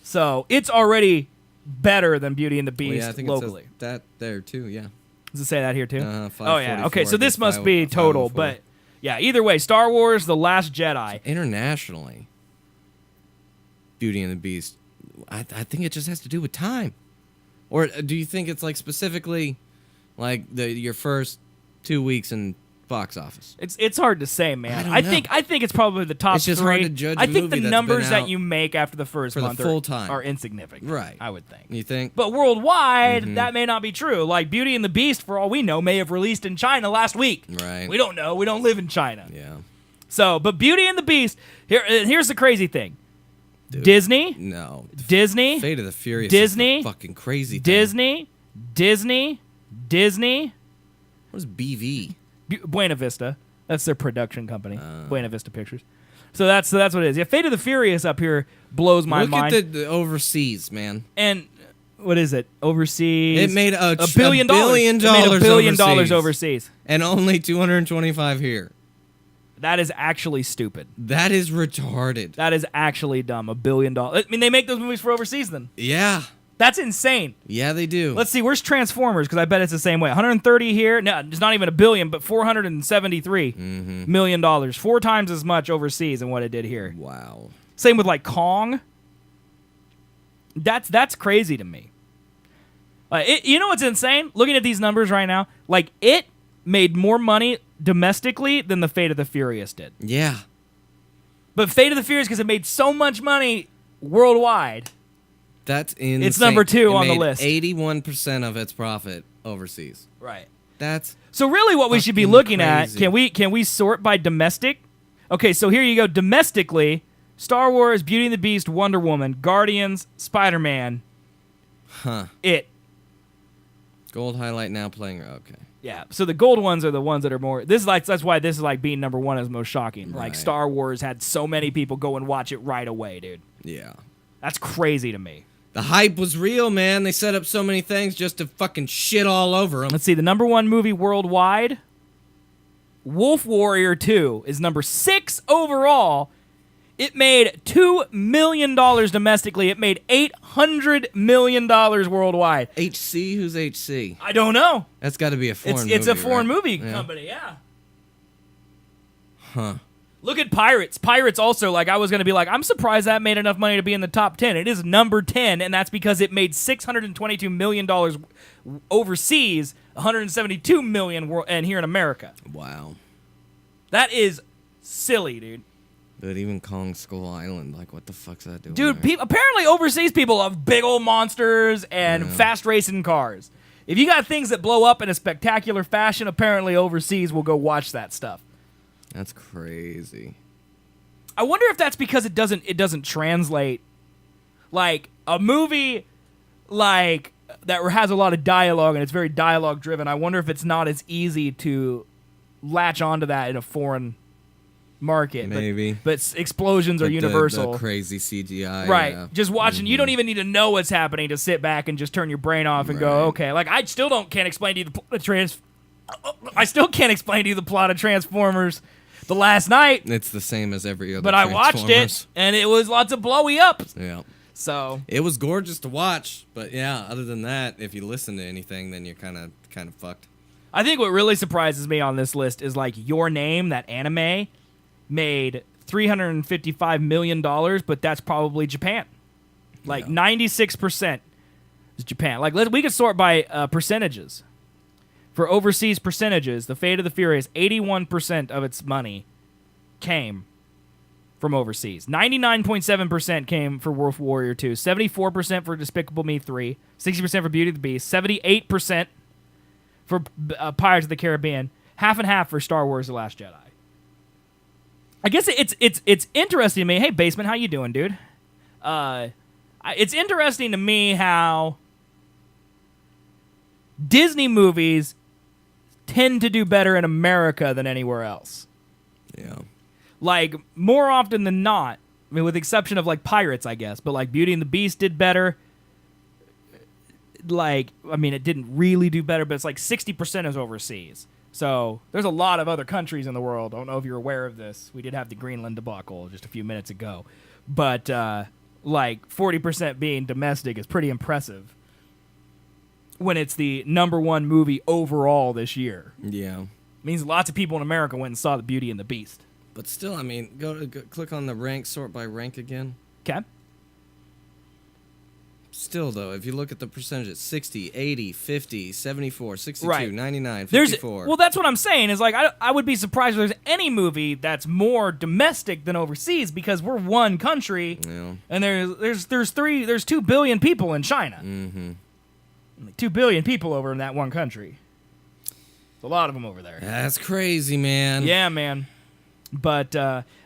So it's already better than Beauty and the Beast I think locally. It says that there too, yeah. Does it say that here too? Oh, yeah. Okay, so this must be total, but yeah, either way, Star Wars, The Last Jedi. Internationally, Beauty and the Beast, I think it just has to do with time. Or do you think it's like specifically like your first 2 weeks in box office? It's hard to say, man. I don't know. I think it's probably the top 3. It's just hard to judge a I think movie the that's numbers been that out you make after the first for the month full time are insignificant. Right. I would think. You think? But worldwide, that may not be true. Like Beauty and the Beast, for all we know, may have released in China last week. Right. We don't know. We don't live in China. Yeah. So, but Beauty and the Beast, here's the crazy thing. Dude, Disney. No. Disney. Fate of the Furious. Disney. Is the fucking crazy thing. Disney. What is BV? Buena Vista. That's their production company. Buena Vista Pictures. So that's what it is. Yeah, Fate of the Furious up here blows my mind. Look at the overseas, man. And what is it? Overseas. It made a billion dollars. It made $1 billion overseas. And only 225 here. That is actually stupid. That is retarded. That is actually dumb. $1 billion. I mean, they make those movies for overseas then. Yeah. That's insane. Yeah, they do. Let's see. Where's Transformers? Because I bet it's the same way. 130 here. No, it's not even $1 billion, but $473 million. 4 times as much overseas than what it did here. Wow. Same with like Kong. That's crazy to me. You know what's insane? Looking at these numbers right now, like it made more money domestically than the Fate of the Furious did. Yeah. But Fate of the Furious, because it made so much money worldwide. That's insane. It's number 2 on the made list. 81% of its profit overseas. Right. That's So really what we should be fucking looking crazy. at, can we sort by domestic? Okay, so here you go. Domestically, Star Wars, Beauty and the Beast, Wonder Woman, Guardians, Spider-Man. It. Gold highlight now playing. Okay. Yeah. So the gold ones are the ones that are more. That's why this is like being number 1 is most shocking. Like Right. Star Wars had so many people go and watch it right away, dude. Yeah. That's crazy to me. The hype was real, man. They set up so many things just to fucking shit all over them. Let's see. The number 1 movie worldwide, Wolf Warrior 2, is number 6 overall. It made $2 million domestically. It made $800 million worldwide. HC? Who's HC? I don't know. That's got to be a foreign movie. It's a foreign right? movie Yeah. company, yeah. Huh. Look at Pirates. Pirates also, like, I was going to be like, I'm surprised that made enough money to be in the top 10. It is number 10, and that's because it made $622 million overseas, $172 million and here in America. Wow. That is silly, dude. But even Kong Skull Island, like, what the fuck's that doing? Dude, there? apparently overseas people love big old monsters and fast racing cars. If you got things that blow up in a spectacular fashion, apparently overseas will go watch that stuff. That's crazy. I wonder if that's because it doesn't translate. Like a movie like that has a lot of dialogue and it's very dialogue driven. I wonder if it's not as easy to latch onto that in a foreign market. Maybe. But explosions are But universal. The crazy CGI. Right. Yeah. Just watching, you don't even need to know what's happening to sit back and just turn your brain off and go, Right. okay. Like I still can't explain to you the plot of I still can't explain to you the plot of Transformers the last night, It's the same as every other but I watched it Transformers. and it was lots of blowy up. Yeah. So It was gorgeous to watch, but yeah, other than that, if you listen to anything, then you're kind of fucked. I think what really surprises me on this list is like Your Name, that anime, made $355 million, but that's probably Japan. Like 96% is Japan. Like we could sort by percentages. For overseas percentages, The Fate of the Furious, 81% of its money came from overseas. 99.7% came for Wolf Warrior 2, 74% for Despicable Me 3, 60% for Beauty and the Beast, 78% for Pirates of the Caribbean, half and half for Star Wars: The Last Jedi. I guess it's interesting to me. Hey, Basement, how you doing, dude? It's interesting to me how Disney movies tend to do better in America than anywhere else. Yeah. Like, more often than not, I mean, with the exception of, like, Pirates, I guess, but, like, Beauty and the Beast did better. Like, I mean, it didn't really do better, but it's like 60% is overseas. So there's a lot of other countries in the world. I don't know if you're aware of this. We did have the Greenland debacle just a few minutes ago. But, like, 40% being domestic is pretty impressive when it's the number 1 movie overall this year. Yeah. Means lots of people in America went and saw the Beauty and the Beast. But still, I mean, go click on the rank, sort by rank again. Okay. Still, though, if you look at the percentages, 60, 80, 50, 74, 62, Right. 99, There's 54. well, that's what I'm saying. Is like I would be surprised if there's any movie that's more domestic than overseas because we're one country, Yeah. and there's 2 billion people in China. Mm-hmm. 2 billion people over in that one country. There's a lot of them over there. That's crazy, man. Yeah, man. But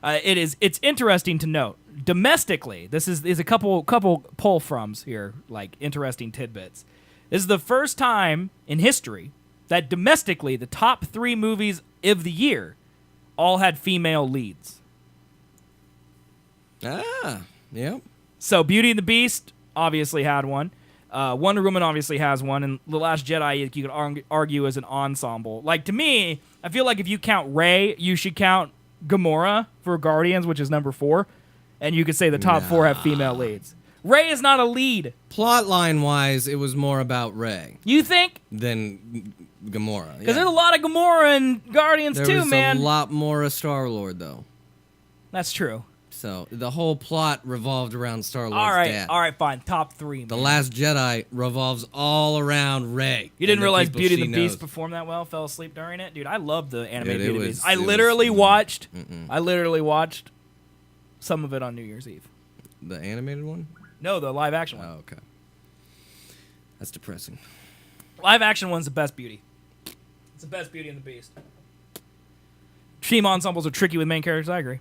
it's interesting to note domestically. This is a couple poll froms here, like interesting tidbits. This is the first time in history that domestically the top 3 movies of the year all had female leads. Yeah. So Beauty and the Beast obviously had one. Wonder Woman obviously has one, and The Last Jedi you could argue as an ensemble. Like, to me, I feel like if you count Rey, you should count Gamora for Guardians, which is number 4, and you could say the top 4 have female leads. Rey is not a lead. Plot line wise, it was more about Rey You think? than Gamora. Because there's a lot of Gamora and Guardians there too, was man. a lot more of Star-Lord, though. That's true. So the whole plot revolved around Star-Lord's dad. All right, fine. Top 3. Man. The Last Jedi revolves all around Rey. You didn't and the realize people Beauty she and the Beast knows. performed that well? Fell asleep during it? Dude, I love the animated Dude, it Beauty and the was- Beast. I it was- literally watched some of it on New Year's Eve. The animated one? No, the live action one. Oh, okay. That's depressing. Live action one's the best Beauty. It's the best Beauty and the Beast. Team ensembles are tricky with main characters, I agree.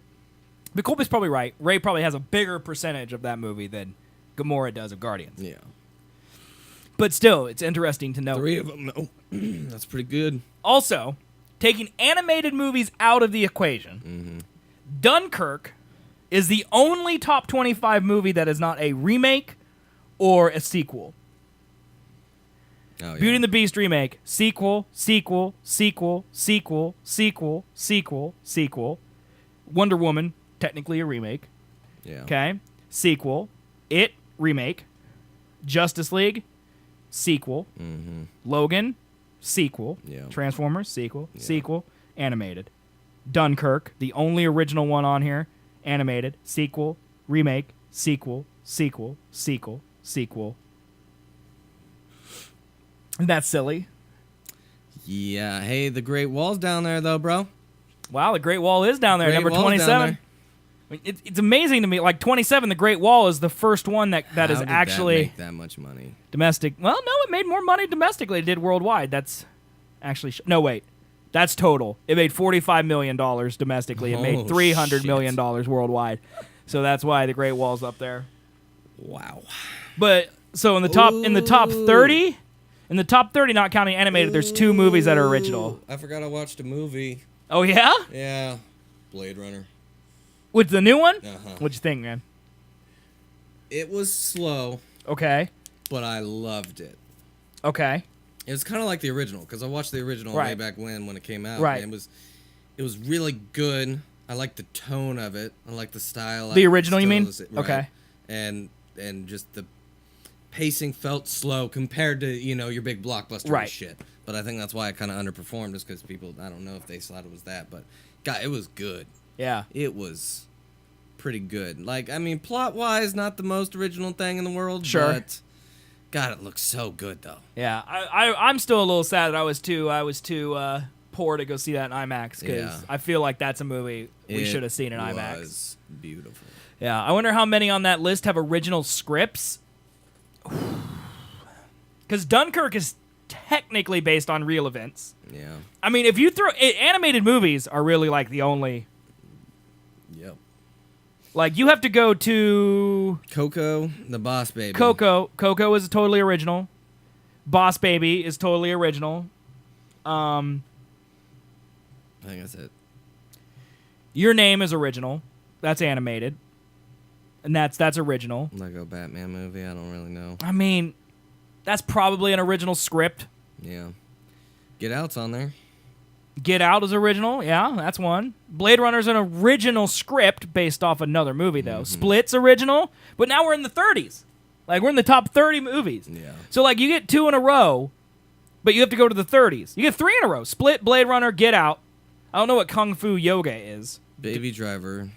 But Colby's probably right. Rey probably has a bigger percentage of that movie than Gamora does of Guardians. Yeah. But still, it's interesting to know. 3 of them, no. That's pretty good. Also, taking animated movies out of the equation, Dunkirk is the only top 25 movie that is not a remake or a sequel. Oh, yeah. Beauty and the Beast remake, sequel, sequel, sequel, sequel, sequel, sequel, sequel. Wonder Woman, technically a remake. Yeah. Okay. Sequel. It, remake. Justice League, sequel. Logan, sequel. Yeah. Transformers, sequel. Sequel. Animated. Dunkirk, the only original one on here. Animated. Sequel. Remake. Sequel. Sequel. Sequel. Sequel. Isn't that silly? Yeah. Hey, the Great Wall's down there, though, bro. Wow, the Great Wall is down there, Great number Wall's 27. down It's amazing to me. Like 27, the Great Wall is the first one that How is did actually that make that much money? domestic. Well, no, it made more money domestically than it did worldwide. That's actually no, wait. That's total. It made $45 million domestically. It Oh, made $300 shit. million worldwide. So that's why the Great Wall's up there. Wow. But so in the top 30, not counting animated, there's 2 movies that are original. I forgot I watched a movie. Oh yeah? Yeah. Blade Runner. With the new one? Uh-huh. What'd you think, man? It was slow, Okay. but I loved it. Okay. It was kind of like the original, because I watched the original way Right. back when it came out. Right. And it was really good. I liked the tone of it. I liked the style. The original, you mean? Right. Okay. And just the pacing felt slow compared to, your big blockbuster Right. shit. But I think that's why it kind of underperformed, just because people, I don't know if they thought it was that, but God, it was good. Yeah. It was pretty good. Like, I mean, plot-wise, not the most original thing in the world, Sure. but God, it looks so good, though. Yeah. I'm still a little sad that I was too poor to go see that in IMAX, because Yeah. I feel like that's a movie we It should have seen in IMAX. was beautiful. Yeah. I wonder how many on that list have original scripts. Because Dunkirk is technically based on real events. Yeah. I mean, if you animated movies are really like the only. Yep. Like, you have to go to Coco, the Boss Baby. Coco. Coco is totally original. Boss Baby is totally original. I think that's it. Your Name is original. That's animated. And that's original. Lego Batman movie, I don't really know. I mean, that's probably an original script. Yeah. Get Out's on there. Get Out is original. Yeah, that's one. Blade Runner's an original script based off another movie, though. Split's original, but now we're in the 30s. Like, we're in the top 30 movies. Yeah. So, like, you get 2 in a row, but you have to go to the 30s. You get 3 in a row. Split, Blade Runner, Get Out. I don't know what Kung Fu Yoga is. Baby Driver.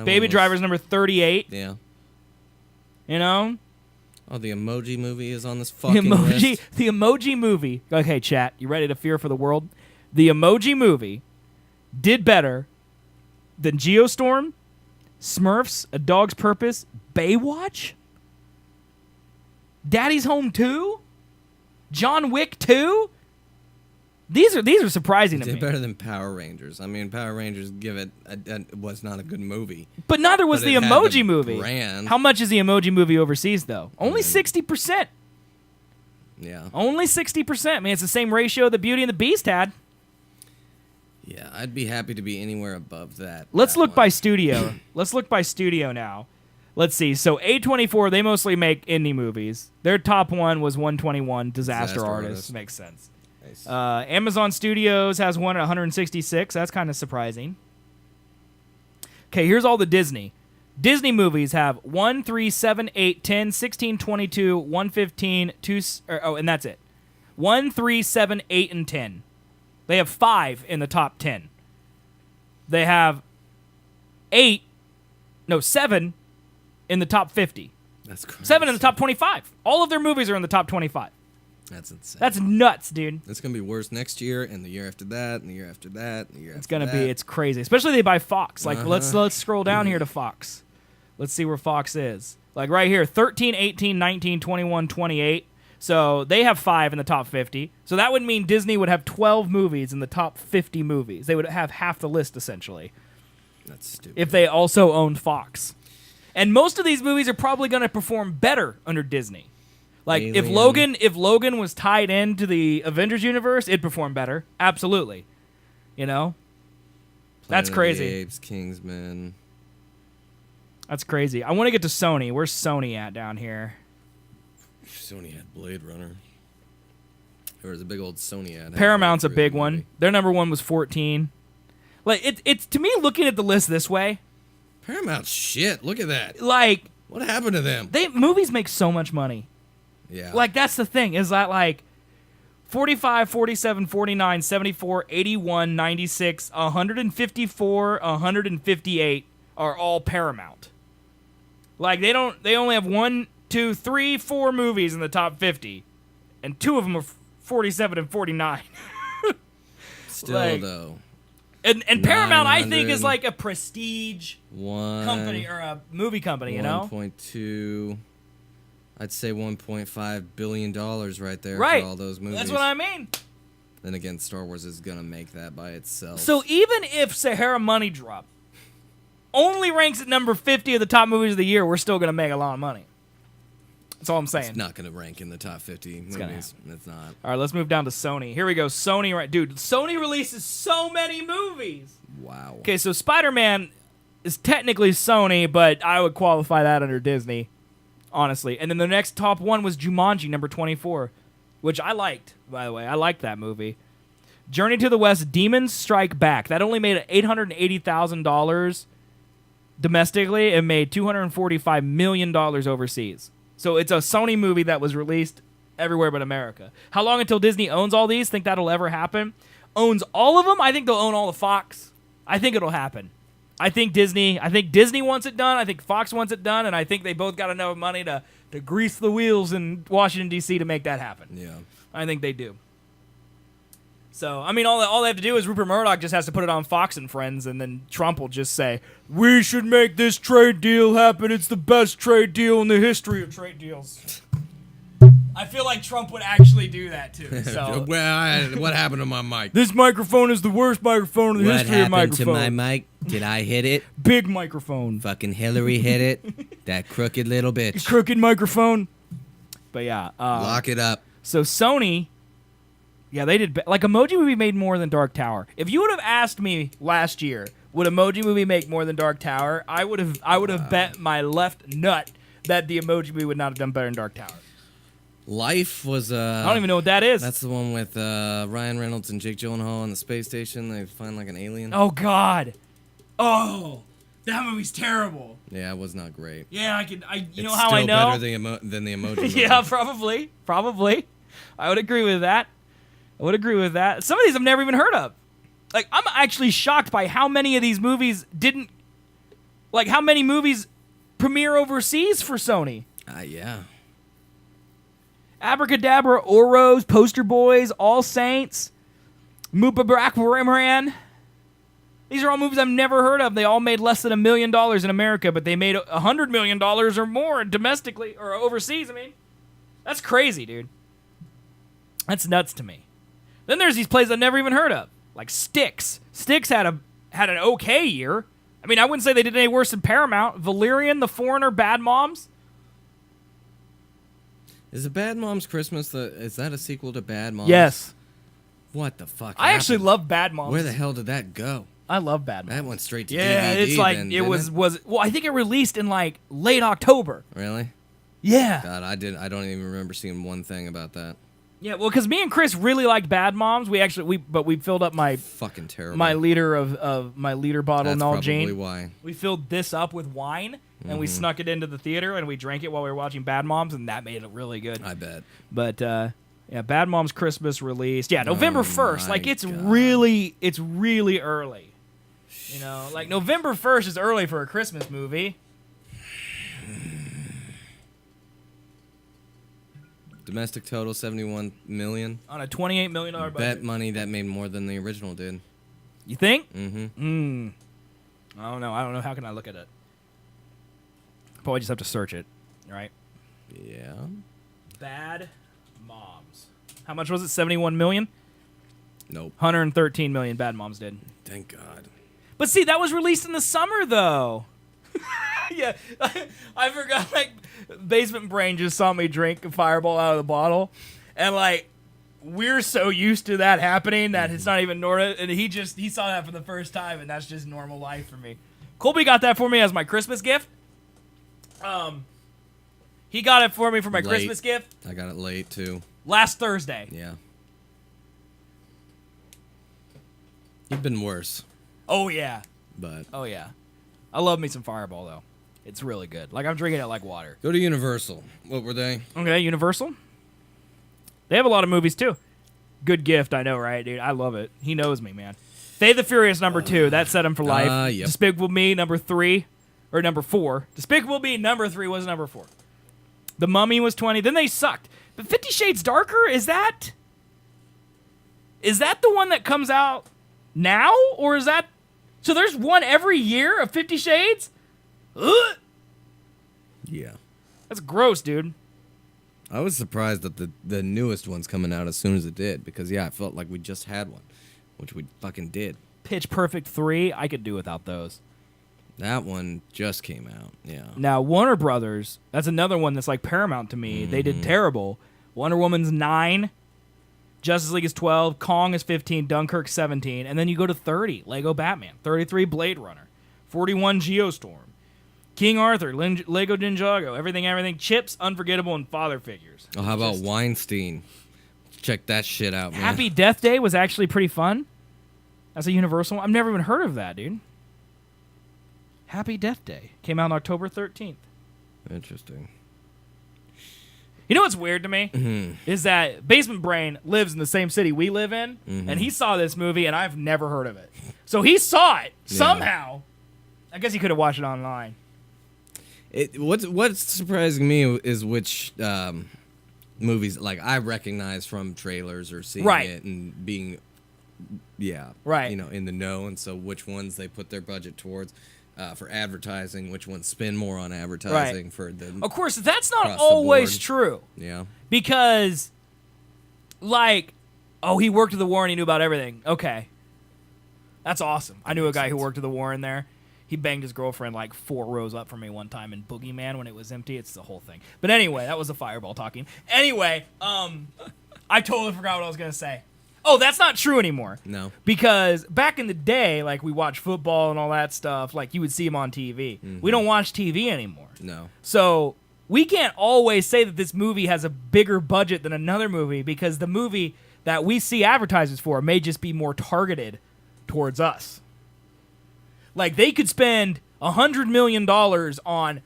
Baby Driver's number 38. Yeah. You know? Oh, the Emoji movie is on this The fucking list. Emoji movie. Okay, chat, you ready to fear for the world? The Emoji movie did better than Geostorm, Smurfs, A Dog's Purpose, Baywatch, Daddy's Home 2, John Wick 2. These are surprising to Did me. better than Power Rangers. I mean, Power Rangers was not a good movie. But neither was But the it had Emoji the movie. brand. How much is the Emoji movie overseas, though? Only 60%. Yeah. Only 60%. I mean, it's the same ratio that Beauty and the Beast had. Yeah, I'd be happy to be anywhere above that. Let's that look by much. studio. Let's look by studio now. Let's see. So A24, they mostly make indie movies. Their top one was 121, Disaster Artist. Makes sense. Nice. Amazon Studios has one at 166. That's kind of surprising. Okay, here's all the Disney. Disney movies have 1, 3, 7, 8, 10, 16, 22, 115, 2, and that's it. 1, 3, 7, 8, and 10. They have 5 in the top 10. They have 7 in the top 50. That's crazy. 7 in the top 25. All of their movies are in the top 25. That's insane. That's nuts, dude. It's gonna be worse next year, and the year after that, and the year after that, and the year It's after gonna that. be. It's crazy, especially they buy Fox. Like let's scroll down here to Fox. Let's see where Fox is. Like right here, 13, 18, 19, 21, 28. So they have 5 in the top 50. So that would mean Disney would have 12 movies in the top 50 movies. They would have half the list essentially. That's stupid. If they also owned Fox. And most of these movies are probably going to perform better under Disney. Like Alien. if Logan was tied into the Avengers universe, it'd perform better. Absolutely. You know? That's Planet of the crazy. Apes, Kingsman. That's crazy. I want to get to Sony. Where's Sony at down here? Sony had Blade Runner. There was a big old Sony ad. Paramount's a Halfway big through the one. movie. Their number one was 14. Like it's to me looking at the list this way, Paramount shit. Look at that. like What happened to them? movies make so much money. Yeah. Like that's the thing is that like 45, 47, 49, 74, 81, 96, 154, 158 are all Paramount. Like they only have 1, 2, 3, 4 movies in the top 50, and 2 of them are 47 and 49. Still like- though. And Paramount, I think, 900. is like a prestige company or a movie company, you know? 1.2. I'd say $1.5 billion right there Right. for all those movies. That's what I mean. Then again, Star Wars is gonna make that by itself. So even if Sahara Money Drop only ranks at number 50 of the top movies of the year, we're still going to make a lot of money. That's all I'm saying. it's not gonna rank in the top 50 gonna movies. It's not. All right, let's move down to Sony. Here we go. Sony, right? Dude, Sony releases so many movies. Wow. Okay, so Spider-Man is technically Sony, but I would qualify that under Disney, honestly. And then the next top one was Jumanji, number 24, which I liked, by the way. I liked that movie. Journey to the West, Demons Strike Back. That only made $880,000 domestically and made $245 million overseas. So it's a Sony movie that was released everywhere but America. How long until Disney owns all these? Think that'll ever happen? Owns all of them? I think they'll own all the Fox. I think it'll happen. I think Disney wants it done. I think Fox wants it done. And I think they both got enough money to grease the wheels in Washington, D.C. to make that happen. Yeah. I think they do. So, I mean, all they have to do is Rupert Murdoch just has to put it on Fox and Friends, and then Trump will just say, we should make this trade deal happen. It's the best trade deal in the history of trade deals. I feel like Trump would actually do that, too. So, Well, what happened to my mic? this microphone is the worst microphone in the history of microphone. mic? Did I hit it? Big microphone. Fucking Hillary hit it. That crooked little bitch. Crooked microphone. But yeah. Lock it up. So Sony, yeah, they did. Like Emoji Movie made more than Dark Tower. If you would have asked me last year, would Emoji Movie make more than Dark Tower? I would have bet my left nut that the Emoji Movie would not have done better than Dark Tower. Life was. I don't even know what that is. That's the one with Ryan Reynolds and Jake Gyllenhaal on the space station. They find like an alien. Oh God. Oh, that movie's terrible. Yeah, it was not great. Yeah, you know It's how I still know? better than the Emoji Movie. Yeah, probably. I would agree with that. Some of these I've never even heard of. Like, I'm actually shocked by how many of these movies didn't. Like, how many movies premiere overseas for Sony? Yeah. Abracadabra, Oros, Poster Boys, All Saints, Mubarak. These are all movies I've never heard of. They all made less than $1 million in America, but they made $100 million or more domestically or overseas. I mean, that's crazy, dude. That's nuts to me. Then there's these plays I've never even heard of, like Styx. Styx had an okay year. I mean, I wouldn't say they did any worse than Paramount. Valerian, The Foreigner, Bad Moms. Is it Bad Moms Christmas? Is that a sequel to Bad Moms? Yes. What the fuck? I actually happened? love Bad Moms. Where the hell did that go? I love Bad Moms. That went straight to Yeah, DVD. it's like then, it didn't was. Well, I think it released in like late October. Really? Yeah. God, I don't even remember seeing one thing about that. Yeah. Well, because me and Chris really liked Bad Moms. We filled up my Fucking terrible. liter of my liter bottle That's Nalgene. probably why. We filled this up with wine and we snuck it into the theater and we drank it while we were watching Bad Moms, and that made it really good. I bet. But yeah, Bad Moms Christmas released. Yeah, November 1st. Like my it's God. really early. You know, like November 1st is early for a Christmas movie. Domestic total 71 million. On a $28 million budget. Bet money that made more than the original did. You think? Mm-hmm. I don't know. How can I look at it? Probably just have to search it, right? Yeah. Bad Moms. How much was it? 71 million? Nope. 113 million Bad Moms did. Thank God. But see, that was released in the summer, though. Yeah, I forgot. Like, Basement Brain just saw me drink a Fireball out of the bottle, and like, we're so used to that happening that it's not even normal. And he saw that for the first time, and that's just normal life for me. Colby got that for me as my Christmas gift. He got it for me for my Late. Christmas gift I got it late too. last Thursday. Yeah. You've been worse, Oh yeah, but oh yeah. I love me some Fireball though. It's really good. Like, I'm drinking it like water. go to Universal. What were they? Okay, Universal. They have a lot of movies too. Good gift, I know, right, dude? I love it. He knows me, man. Fade the Furious #2. That set him for life. Yep. Despicable Me #3 or #4. Despicable Me #3 was #4. The Mummy was 20. Then they sucked. But 50 Shades Darker, is that the one that comes out now, or is that? So there's one every year of 50 Shades? Ugh! Yeah. That's gross, dude. I was surprised that the newest one's coming out as soon as it did, because yeah, I felt like we just had one, which we fucking did. Pitch Perfect 3, I could do without those. That one just came out. Yeah. Now, Warner Brothers, that's another one that's like Paramount to me. They did terrible. Wonder Woman's 9, Justice League is 12, Kong is 15, Dunkirk 17, and then you go to 30, Lego Batman, 33, Blade Runner, 41, Geostorm, King Arthur, Lego Ninjago, Everything, Chips, Unforgettable, and Father Figures. Oh, how about Weinstein? Check that shit out, man. Happy Death Day was actually pretty fun. That's a Universal one. I've never even heard of that, dude. Happy Death Day came out on October 13th. Interesting. You know what's weird to me? Is that Basement Brain lives in the same city we live in, and he saw this movie, and I've never heard of it. So he saw it somehow. I guess he could have watched it online. What's surprising me is which movies like I recognize from trailers or seeing it and being, in the know, and so which ones they put their budget towards for advertising, which ones spend more on advertising for the. Of course, that's not across the always board. true. Yeah. Because, like, he worked at the War and he knew about everything. Okay. That's awesome. I knew a guy who worked at the War in there. He banged his girlfriend like 4 rows up from me one time in Boogeyman when it was empty. It's the whole thing. But anyway, that was a Fireball talking. Anyway, I totally forgot what I was going to say. Oh, that's not true anymore. No. Because back in the day, like, we watched football and all that stuff. Like, you would see him on TV. We don't watch TV anymore. No. So we can't always say that this movie has a bigger budget than another movie, because the movie that we see advertisements for may just be more targeted towards us. Like, they could spend $100 million on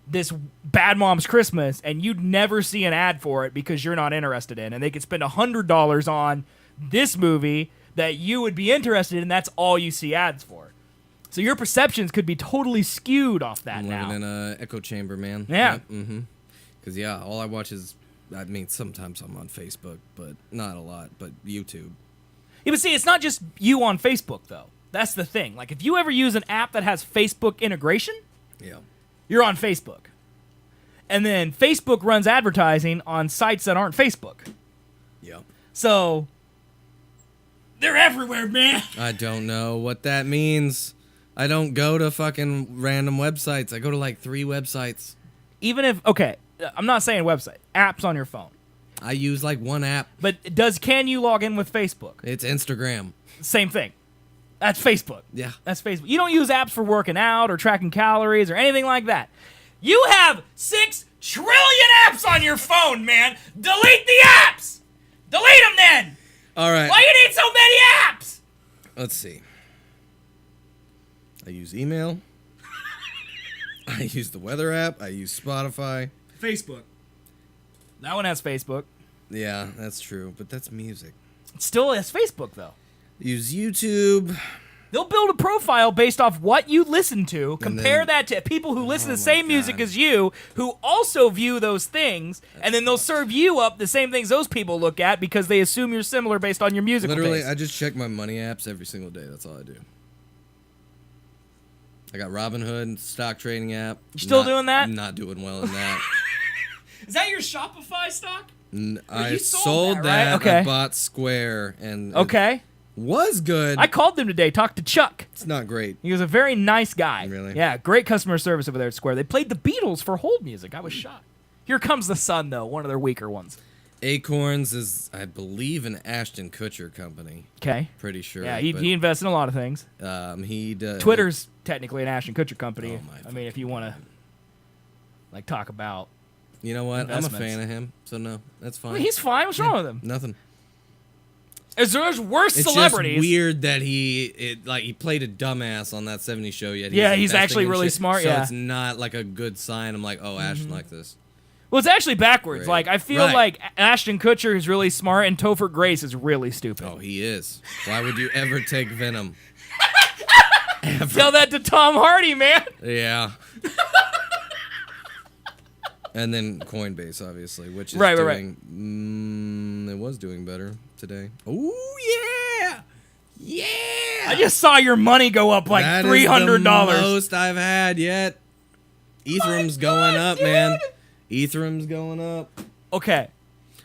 this Bad Moms Christmas, and you'd never see an ad for it because you're not interested in. And they could spend $100 on this movie that you would be interested in. That's all you see ads for. So your perceptions could be totally skewed off that I'm now. living in an echo chamber, man. Yeah. Because all I watch is, I mean, sometimes I'm on Facebook, but not a lot. But YouTube. Yeah, but see, it's not just you on Facebook, though. That's the thing. Like, if you ever use an app that has Facebook integration, you're on Facebook. And then Facebook runs advertising on sites that aren't Facebook. Yeah. So, they're everywhere, man. I don't know what that means. I don't go to fucking random websites. I go to like 3 websites. Even if, okay, I'm not saying website. Apps on your phone. I use like one app. But can you log in with Facebook? It's Instagram. Same thing. That's Facebook. Yeah. That's Facebook. You don't use apps for working out or tracking calories or anything like that. You have 6 trillion apps on your phone, man. Delete the apps. Delete them then. All right. Why you need so many apps? Let's see. I use email. I use the weather app. I use Spotify. Facebook. That one has Facebook. Yeah, that's true. But that's music. It still has Facebook, though. Use YouTube. They'll build a profile based off what you listen to, compare then- that to people who listen to the my same music God. as you, who also view those things, and then they'll serve you up the same things those people look at because they assume you're similar based on your musical Literally, taste. I just check my money apps every single day. That's all I do. I got Robinhood, stock trading app. You still doing that? Not doing well in that. Is that your Shopify stock? I you sold sold that, that. right? Okay. I bought Square, and it Okay. was good. I called them today, talked to Chuck. It's not great. He was a very nice guy. Really? Yeah, great customer service over there at Square. They played the Beatles for hold music. I was shocked. Here Comes the Sun, though, one of their weaker ones. Acorns is, I believe, an Ashton Kutcher company. Okay. Pretty sure. Yeah, but, he invests in a lot of things. he does. Twitter's technically an Ashton Kutcher company. Oh, my I mean, if you want to, like, talk about. You know what? I'm a investments. fan of him, so no, that's fine. I mean, he's fine. What's wrong with him? Nothing. There's worse It's celebrities. just weird that he played a dumbass on that 70s show. Yet Yeah, he's investing actually in really shit, smart, So yeah. it's not like a good sign. I'm like, oh, Ashton like this. Well, it's actually backwards. Right. Like, I feel Right. like Ashton Kutcher is really smart and Topher Grace is really stupid. Oh, he is. Why would you ever take Venom? Tell that to Tom Hardy, man. Yeah. And then Coinbase, obviously, which is Right. doing. It was doing better today. Oh yeah, yeah. I just saw your money go up like That is $300. the most I've had yet. Ethereum's going up, man. Ethereum's going up. Okay,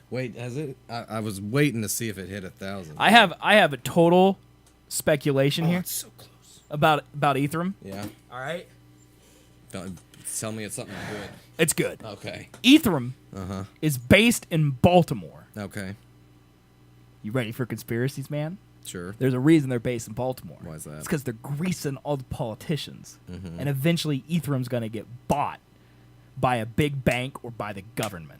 Wait, has it? I was waiting to see if it hit 1,000. I have a total speculation here It's so close. about Ethereum. Yeah. All right, Don't tell me it's something good. it's good. Okay. Ethereum Uh-huh. is based in Baltimore. Okay. You ready for conspiracies, man? Sure. There's a reason they're based in Baltimore. Why is that? It's because they're greasing all the politicians. And eventually Ethereum's going to get bought by a big bank or by the government.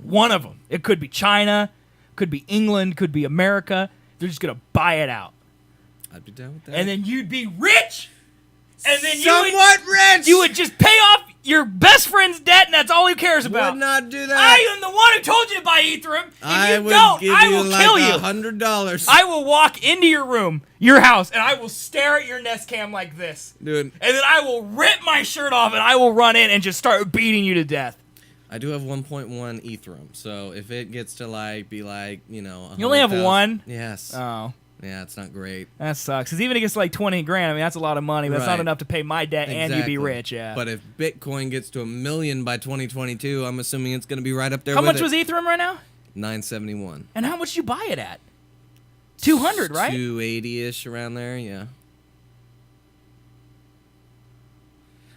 One of them. It could be China, could be England, could be America. They're just going to buy it out. I'd be down with that. And then you'd be rich. And then somewhat rich. you would just pay off your best friend's debt, and that's all he cares about. would not do that. I am the one who told you to buy Ethereum. If I you would don't, give I you will like kill you. $100. I will walk into your room, your house, and I will stare at your Nest Cam like this. Dude, And then I will rip my shirt off and I will run in and just start beating you to death. I do have 1.1 Ethereum, so if it gets to be like, you know, You only have 100,000 one? Yes. Oh, Yeah, it's not great. that sucks. Because even if it gets like 20 grand, I mean, that's a lot of money. But that's not Right. enough to pay my debt and you be rich, yeah. But if Bitcoin gets to 1 million by 2022, I'm assuming it's going to be right up there How with much it. was Ethereum right now? 971. And how much did you buy it at? 200, right? 280-ish around there, yeah.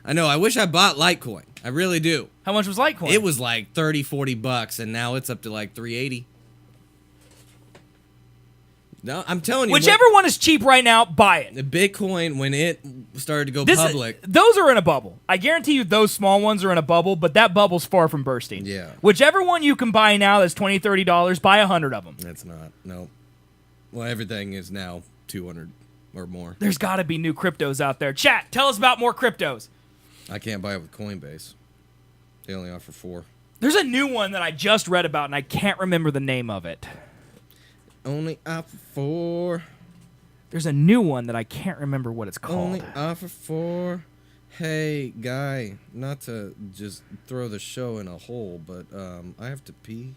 I know, I wish I bought Litecoin. I really do. How much was Litecoin? It was like 30, 40 bucks, and now it's up to like 380. No, I'm telling you. Whichever one is cheap right now, buy it. The Bitcoin, when it started to go This public, those are in a bubble. I guarantee you those small ones are in a bubble, but that bubble's far from bursting. Yeah. Whichever one you can buy now that's $20, $30, buy 100 of them. it's not. No. Well, everything is now 200 or more. There's got to be new cryptos out there. Chat, tell us about more cryptos. I can't buy it with Coinbase. They only offer 4. There's a new one that I just read about, and I can't remember the name of it. Only offer 4. There's a new one that I can't remember what it's called. Only offer 4. Hey, guy, not to just throw the show in a hole, but I have to pee.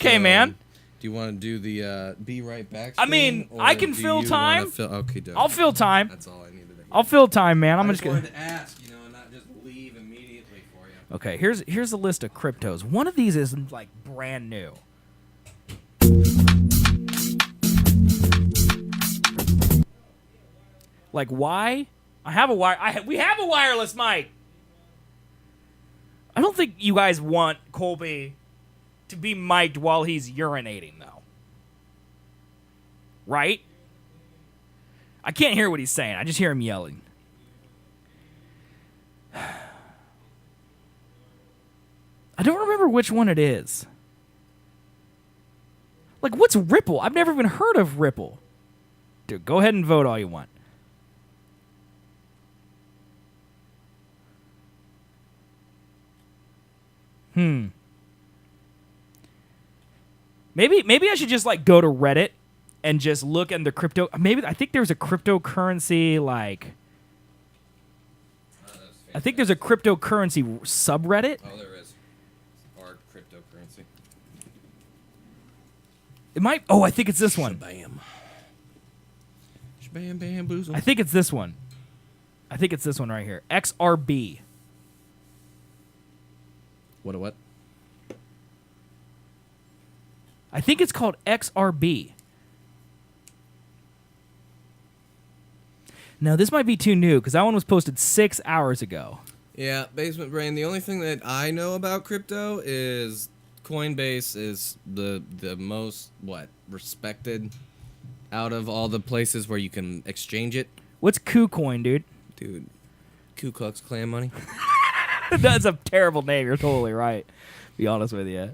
Okay, man. Do you want to do the be right back? I mean, screen, I or can do fill you time. wanna fill, okay, dope. I'll fill time. That's all I needed. I'll fill time, man. I'm I just just gonna. wanted to ask, you know, and not just leave immediately for you. Okay, here's a list of cryptos. One of these is like brand new. Like why? I have a wire. We have a wireless mic. I don't think you guys want Colby to be mic'd while he's urinating, though. right? I can't hear what he's saying. I just hear him yelling. I don't remember which one it is. Like, what's Ripple? I've never even heard of Ripple. Dude, go ahead and vote all you want. Maybe I should just like go to Reddit and just look at the crypto. Maybe I think there's a cryptocurrency like. I think there's a cryptocurrency subreddit. Oh, there is. Our cryptocurrency. It might. Oh, I think it's this one. Bam. Bam, bam, boozle. I think it's this one. I think it's this one right here. XRB. What? I think it's called XRB. Now, this might be too new because that one was posted 6 hours ago. Yeah, Basement Brain. The only thing that I know about crypto is Coinbase is the most, respected out of all the places where you can exchange it. What's KuCoin, dude? Dude, Ku Klux Klan money. That's a terrible name. You're totally right. Be honest with you.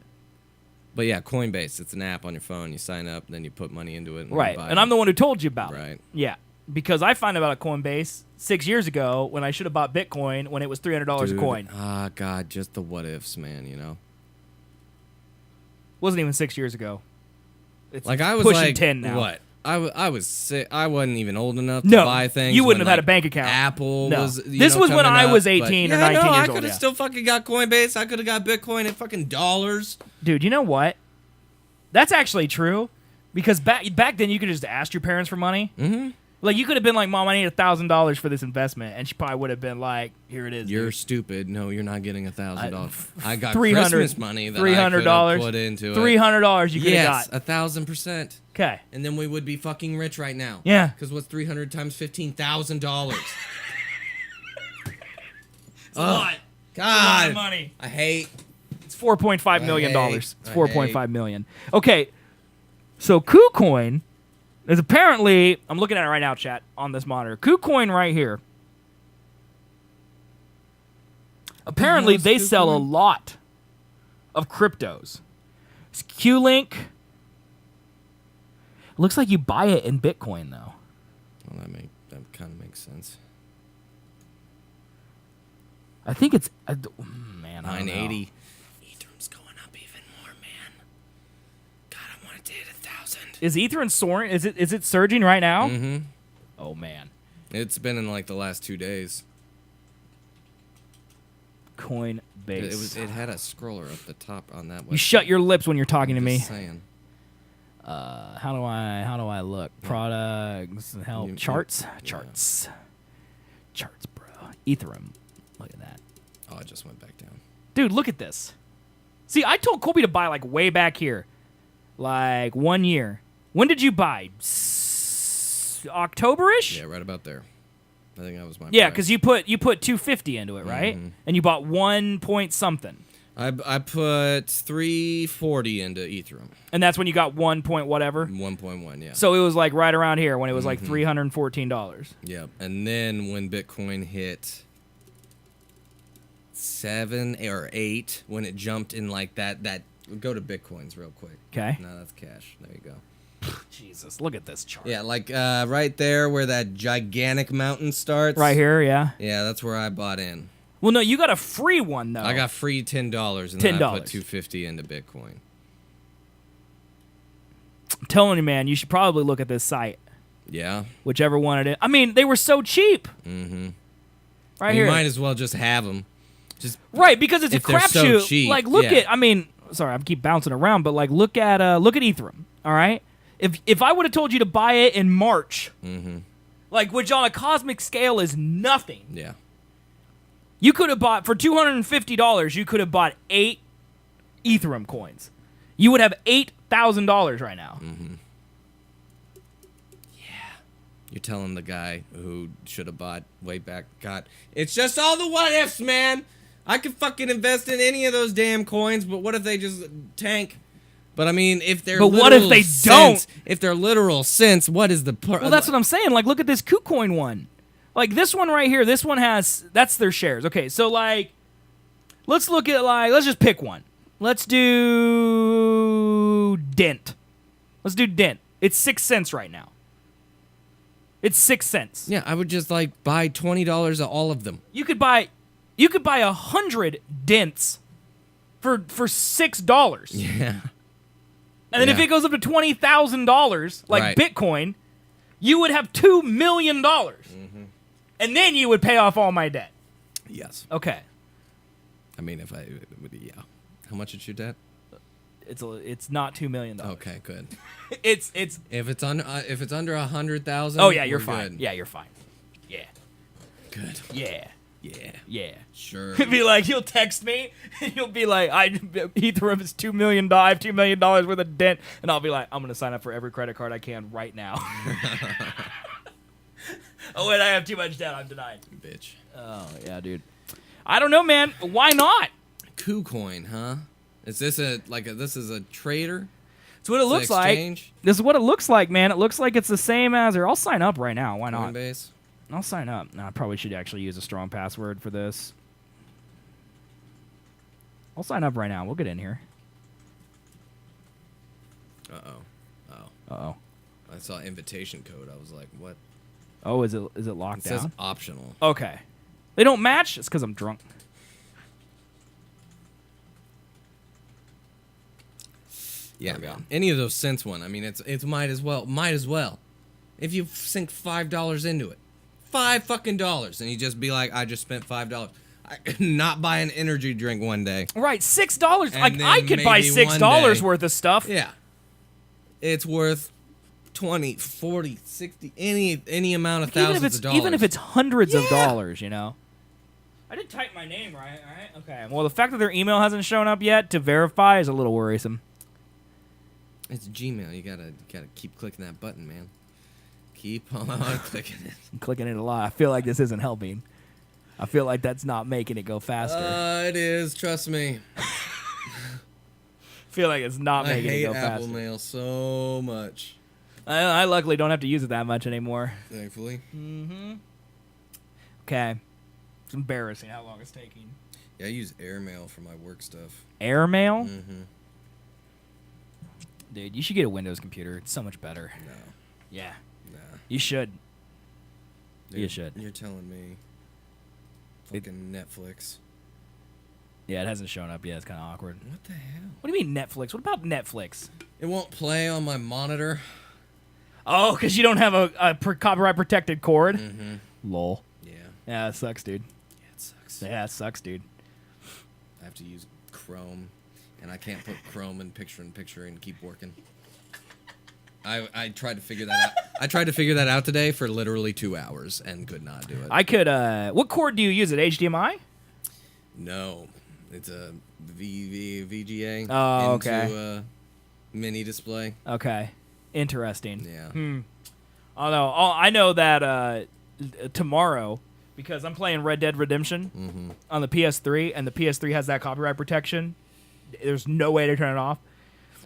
But yeah, Coinbase. It's an app on your phone. You sign up, then you put money into it. And Right. you buy And it. I'm the one who told you about it. Right. Yeah. Because I found out about Coinbase 6 years ago when I should have bought Bitcoin when it was $300 Dude, a coin. Ah, God, just the what ifs, man. You know. Wasn't even 6 years ago. It's Like I was pushing like 10 now. What? I was sick. I wasn't even old enough to No, buy things. you wouldn't when, have had like, a bank account. Apple No. was. This was when coming I up, was but- 18 or yeah, 19 no, years I old, could have yeah. still fucking got Coinbase. I could have got Bitcoin at fucking dollars. Dude, you know what? That's actually true. Because back then you could just ask your parents for money. Mm-hmm. Like you could have been like, "Mom, I need $1,000 for this investment," and she probably would have been like, "Here it is." You're dude. stupid. No, you're not getting $1,000. I got $300 Christmas money that I could $300 have put into it. $300 you could have Yes, got. 1,000%. Okay. And then we would be fucking rich right now. Yeah. Because what's 300 times $15,000? It's a lot. God. It's a lot of money. I hate. It's $4.5 million. I hate- It's I $4.5 million. Okay. So KuCoin is apparently, I'm looking at it right now, chat, on this monitor. KuCoin right here. Apparently hell's they sell a KuCoin? lot of cryptos. It's QLink. Looks like you buy it in Bitcoin though. Well, that kind of makes sense. I think it's man, I don't know. 980. Ethereum's going up even more, man. God, I want it to hit 1,000. Is Ethereum soaring? Is it surging right now? Mm-hmm. Oh man. It's been in like the last 2 days. Coinbase. It had a scroller up the top on that one. You shut your lips when you're talking to me. Just saying. How do I look? Products, help, charts, charts, bro. Ethereum. Look at that, Oh, it just went back down. dude. Look at this. See, I told Colby to buy like way back here, like 1 year. When did you buy? October-ish. Yeah, right about there. I think that was my. Yeah, price. because you put 250 into it, right? Mhm. And you bought 1 point something, I put 340 into Ethereum. and that's when you got 1 point whatever. 1.1, yeah. So it was like right around here when it was like $314. Yep. And then when Bitcoin hit 7 or 8, when it jumped in like that go to Bitcoins real quick. Okay. No, that's cash. There you go. Jesus, look at this chart. Yeah, like right there where that gigantic mountain starts. Right here, yeah. Yeah, that's where I bought in. Well, no, you got a free one though. I got free $10 and then I $10. put $250 into Bitcoin. I'm telling you, man, you should probably look at this site, Yeah. whichever one it is. I mean, they were so cheap. Mm-hmm. Right You here. might as well just have them. Just Right, because it's a if they're so crapshoot. cheap, Like, look yeah. at. I mean, sorry, I keep bouncing around, but like, look at Ethereum. All right, if I would have told you to buy it in March, like, which on a cosmic scale is nothing, yeah. you could have bought for $250. You could have bought 8 Ethereum coins. You would have $8,000 right now. You're telling the guy who should have bought way back. God, it's just all the what ifs, man. I could fucking invest in any of those damn coins, but what if they just tank? But I mean, if they're But what if literal they cents, don't? if they're literal cents, what is the Well, that's what I'm saying. Like, look at this KuCoin one. Like, this one right here, this one has, that's their shares. Okay, so, like, let's look at, like, let's just pick one. Let's do Dent. Let's do Dent. It's 6 cents right now. It's 6 cents. Yeah, I would just, like, buy $20 of all of them. You could buy 100 Dents for $6. Yeah. And then if Yeah. it goes up to $20,000, like Right. Bitcoin, you would have $2 million. Mm-hmm. And then you would pay off all my debt. Yes. Okay. I mean, if I would, yeah. How much is your debt? It's not $2 million. Okay, good. It's If it's under 100,000. Oh yeah, you're we're fine. good. Yeah, you're fine. Yeah. Good. Yeah. Yeah. Yeah. Sure. He'll be like, he'll text me, and he'll be like, Ethereum is $2 million. I have $2 million worth of Dent, and I'll be like, I'm gonna sign up for every credit card I can right now. Oh wait, I have too much debt. I'm denied. Bitch. Oh yeah, dude. I don't know, man. Why not? KuCoin, huh? Is this this is a trader? That's what it looks like. Exchange? This is what it looks like, man. It looks like it's the same as, or I'll sign up right now. Why not? Coinbase? I'll sign up. No, I probably should actually use a strong password for this. I'll sign up right now. We'll get in here. Uh-oh. Oh. Uh-oh. I saw invitation code. I was like, what? Oh, is it locked It says down? optional. Okay. They don't match? It's because I'm drunk. Yeah, man. Any of those cents one. I mean, it's might as well. If you sink $5 into it, $5 and you just be like, I just spent $5. I not buy an energy drink one day. Right, $6. And Like, then I could buy maybe $6 one day- worth of stuff. Yeah, it's worth 20, 40, 60, any amount of thousands of dollars. Even if it's hundreds of dollars, you know. I did type my name right. Okay. Well, the fact that their email hasn't shown up yet to verify is a little worrisome. It's Gmail. You gotta keep clicking that button, man. Keep on clicking it. I'm clicking it a lot. I feel like this isn't helping. I feel like that's not making it go faster. It is. Trust me. I feel like it's not I making it hate go Apple faster. Mail so much. I luckily don't have to use it that much anymore. Thankfully. Okay. It's embarrassing how long it's taking. Yeah, I use AirMail for my work stuff. Airmail? Mm-hmm. Dude, you should get a Windows computer. It's so much better. No. Yeah. Nah. You should. Dude, You should. You're telling me. Fucking Netflix. Yeah, it hasn't shown up yet. It's kind of awkward. What the hell? What do you mean Netflix? What about Netflix? It won't play on my monitor. Oh, because you don't have a copyright protected cord? Mm-hmm. Lol. Yeah. Yeah, it sucks, dude. Yeah, it sucks. Yeah, it sucks, dude. I have to use Chrome, and I can't put Chrome in picture and keep working. I tried to figure that out. I tried to figure that out today for literally 2 hours and could not do it. I could, what cord do you use? It HDMI? No, it's a VGA. Oh, into okay. a mini display. Okay. Interesting. Yeah. Although, I know that tomorrow, because I'm playing Red Dead Redemption on the PS3, and the PS3 has that copyright protection, there's no way to turn it off.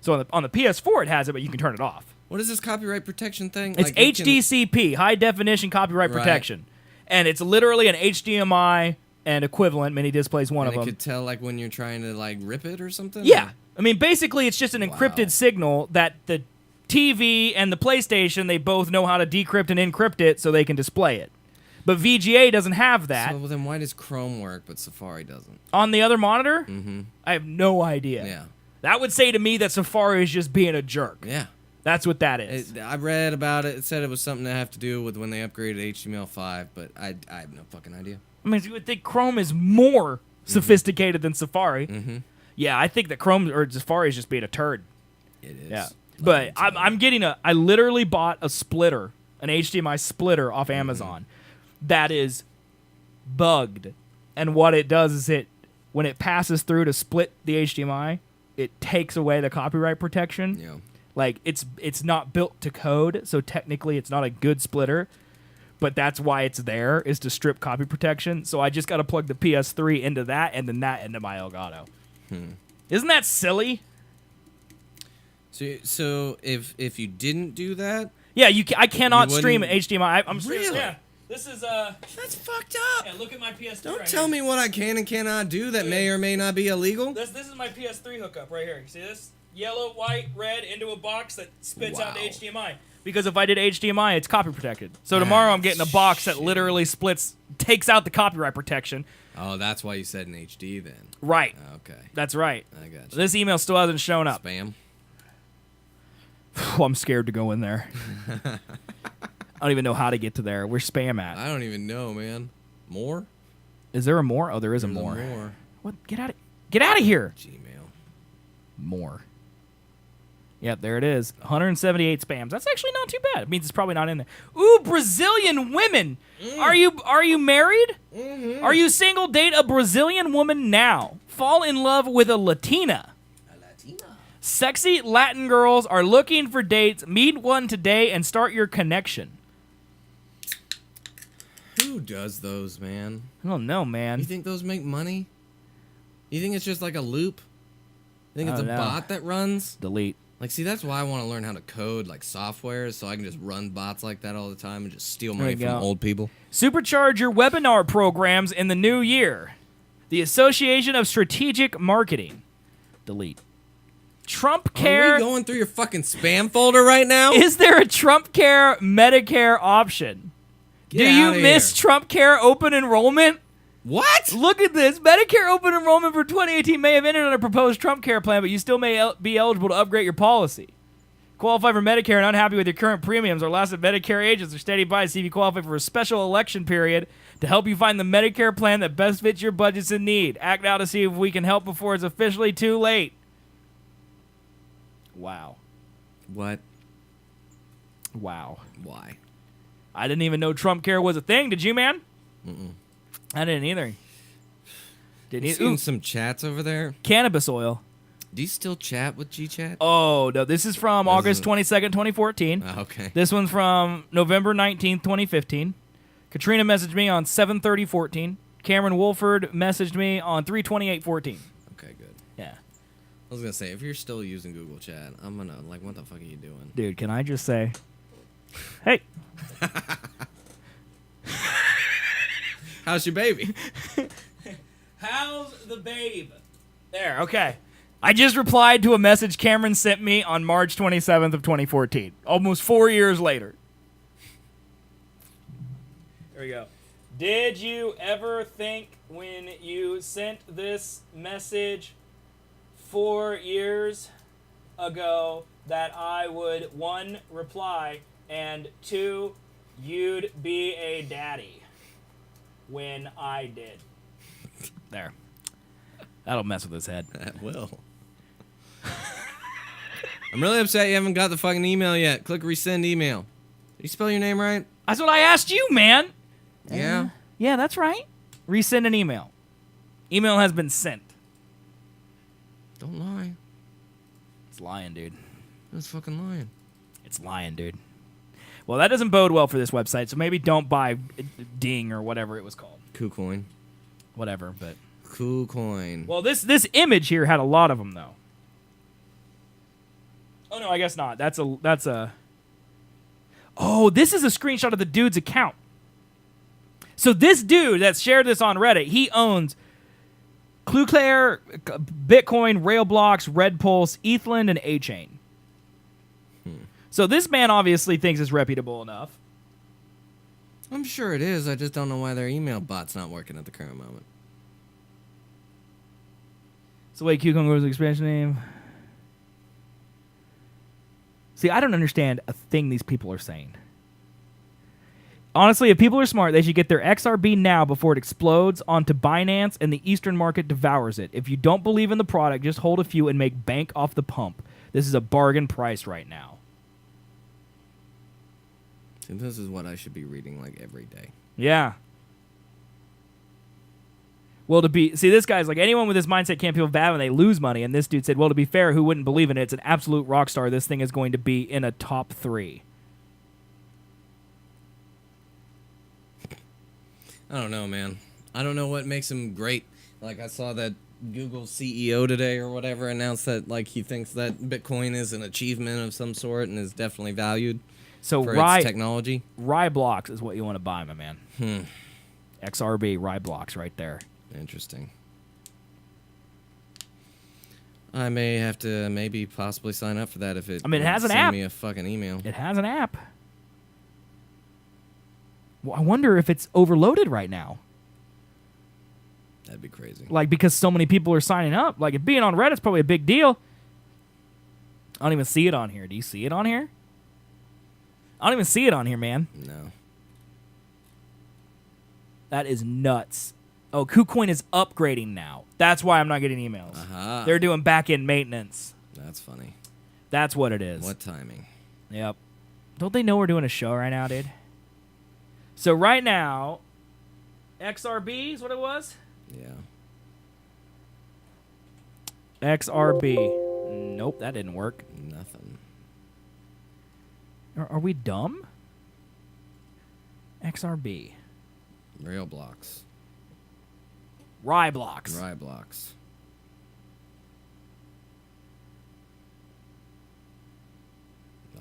So on the PS4 it has it, but you can turn it off. What is this copyright protection thing? It's Like, it can- HDCP, High Definition Copyright Right. Protection. And it's literally an HDMI and equivalent mini display's one and of it them. could tell like when you're trying to like rip it or something. Yeah. I mean, basically, it's just an Wow. encrypted signal that the TV and the PlayStation, they both know how to decrypt and encrypt it so they can display it. But VGA doesn't have that. So then why does Chrome work but Safari doesn't? On the other monitor, I have no idea. Yeah. That would say to me that Safari is just being a jerk. Yeah. That's what that is. I read about it. It said it was something to have to do with when they upgraded HTML5, but I have no fucking idea. I mean, you would think Chrome is more sophisticated than Safari. Yeah, I think that Chrome or Safari is just being a turd. It is. Yeah. But I'm getting I literally bought a splitter, an HDMI splitter off Amazon that is bugged. And what it does is when it passes through to split the HDMI, it takes away the copyright protection. Yeah. Like it's not built to code, so technically it's not a good splitter. But that's why it's there, is to strip copy protection. So I just got to plug the PS3 into that and then that into my Elgato. Isn't that silly? So if you didn't do that, Yeah, I cannot You stream wouldn't- HDMI. I'm streaming. Really? Yeah, this is that's fucked up. Yeah, look at my PS3. Don't right tell here. me what I can and cannot do that may or may not be illegal. This is my PS3 hookup right here. You see this? Yellow, white, red into a box that spits out to Wow. HDMI. Because if I did HDMI, it's copy protected. So tomorrow I'm getting a box that literally takes out the copyright protection. Oh, that's why you said in HD then. Right. Okay, That's right. I got you. This email still hasn't shown up. Spam. I'm scared to go in there. I don't even know how to get to there. Where's spam at? I don't even know, man. More? Is there a more? Oh, there is a There's more. more. What? Get out of here. Gmail. More. Yep, there it is. 178 spams. That's actually not too bad. It means it's probably not in there. Ooh, Brazilian women. Are you married? Are you single? Date a Brazilian woman now. Fall in love with a Latina. Sexy Latin girls are looking for dates. Meet one today and start your connection. Who does those, man? I don't know, man. You think those make money? You think it's just like a loop? You think I it's a don't know. bot that runs? Delete. Like, see, that's why I want to learn how to code like software, so I can just run bots like that all the time and just steal There money you from go. old people. Supercharge your webinar programs in the new year. The Association of Strategic Marketing. Delete. Trump Are Care. we going through your fucking spam folder right now? Is there a Trump Care Medicare option? Get Do you outta miss here. Trump Care open enrollment? What? Look at this. Medicare open enrollment for 2018 may have ended on a proposed Trump Care plan, but you still may be eligible to upgrade your policy. Qualify for Medicare and unhappy with your current premiums, our licensed Medicare agents are standing by to see if you qualify for a special election period to help you find the Medicare plan that best fits your budgets and need. Act now to see if we can help before it's officially too late. Wow. What? Wow. Why? I didn't even know Trump Care was a thing. Did you, man? I didn't either. Didn't You you? seen some chats over there? Cannabis oil. Do you still chat with GChat? Oh, no. This is from August 22nd, 2014. Okay. This one's from November 19th, 2015. Katrina messaged me on 7/30/14. Cameron Wolford messaged me on 3/28/14. Okay, good. Yeah. I was gonna say, if you're still using Google Chat, I'm gonna like, what the fuck are you doing? Dude, can I just say, hey, How's your baby? how's the babe? There, okay. I just replied to a message Cameron sent me on March 27th of 2014, almost 4 years later. There we go. Did you ever think when you sent this message 4 years ago that I would, 1, reply, and 2, you'd be a daddy when I did? There. That'll mess with his head. That will. I'm really upset you haven't got the fucking email yet. Click resend email. Did you spell your name right? That's what I asked you, man. Yeah. Yeah, that's right. Resend an email. Email has been sent. Don't lie. It's lying, dude. That's fucking lying. It's lying, dude. Well, that doesn't bode well for this website, so maybe don't buy Ding or whatever it was called. KuCoin. Whatever, but... KuCoin. Well, this image here had a lot of them, though. Oh, no, I guess not. That's a... Oh, this is a screenshot of the dude's account. So this dude that shared this on Reddit, he owns Cleopatra, Bitcoin, Railblocks, Red Pulse, Ethland, and A-Chain. So this man obviously thinks it's reputable enough. I'm sure it is. I just don't know why their email bot's not working at the current moment. So wait, Cucumber's expansion name. See, I don't understand a thing these people are saying. Honestly, if people are smart, they should get their XRB now before it explodes onto Binance and the Eastern market devours it. If you don't believe in the product, just hold a few and make bank off the pump. This is a bargain price right now. See, this is what I should be reading like every day. Yeah. Well, see, this guy's like, anyone with this mindset can't feel bad when they lose money. And this dude said, well, to be fair, who wouldn't believe in it? It's an absolute rock star. This thing is going to be in a top 3. I don't know, man. I don't know what makes him great. Like I saw that Google CEO today or whatever announced that like he thinks that Bitcoin is an achievement of some sort and is definitely valued So for its technology. Rye blocks is what you want to buy, my man. XRB Rye blocks right there. Interesting. I may have to maybe possibly sign up for that if it. I mean, it has an send app. me a fucking email. It has an app. Well, I wonder if it's overloaded right now. That'd be crazy. Like, because so many people are signing up. Like, it being on Reddit's probably a big deal. I don't even see it on here. Do you see it on here? I don't even see it on here, man. No. That is nuts. Oh, KuCoin is upgrading now. That's why I'm not getting emails. Uh-huh. They're doing back-end maintenance. That's funny. That's what it is. What timing? Yep. Don't they know we're doing a show right now, dude? So right now, XRB is what it was? Yeah. XRB. Nope, that didn't work. Nothing. Are we dumb? XRB. Rail blocks. Rye blocks. Rye blocks.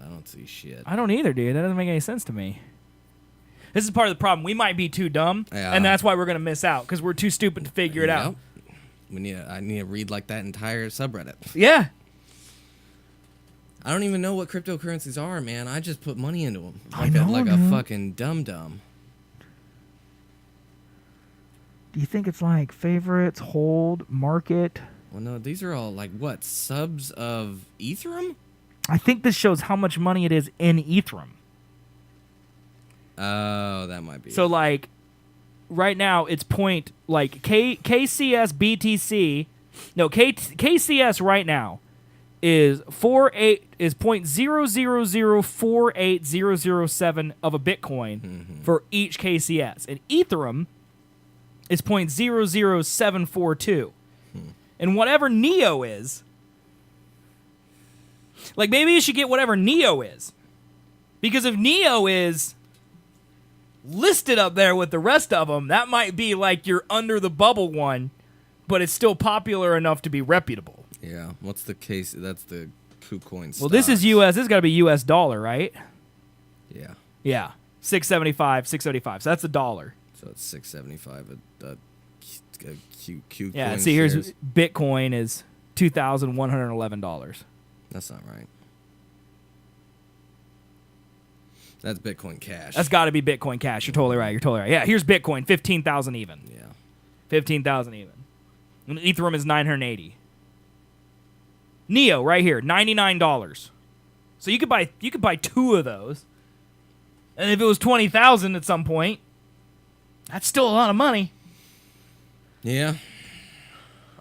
I don't see shit. I don't either, dude. That doesn't make any sense to me. This is part of the problem. We might be too dumb, and that's why we're going to miss out, because we're too stupid to figure it out. I need to read like that entire subreddit. Yeah. I don't even know what cryptocurrencies are, man. I just put money into them. I know, like man. a fucking dum-dum. Do you think it's like favorites, hold, market? Well, no, these are all like what? Subs of Ethereum? I think this shows how much money it is in Ethereum. Oh, that might be. So, like, right now, it's point, like, KCS BTC. No, KCS right now is 0.00048,007 of a Bitcoin for each KCS. And Ethereum is 0.00742. And whatever Neo is, like, maybe you should get whatever Neo is. Because if Neo is listed up there with the rest of them, that might be like your under the bubble one, but it's still popular enough to be reputable. Yeah. What's the case? That's the KuCoin. Well, this is U.S. This has got to be U.S. dollar, right? Yeah. Yeah. 675, 675. So that's a dollar. So it's 675 a KuCoin. Yeah. See, here's Bitcoin is $2,111. That's not right. That's Bitcoin Cash. That's got to be Bitcoin Cash. You're totally right. You're totally right. Yeah. Here's Bitcoin, 15,000 even. Yeah. 15,000 even. And Ethereum is 980. Neo right here, $99. So you could buy two of those. And if it was 20,000 at some point, that's still a lot of money. Yeah.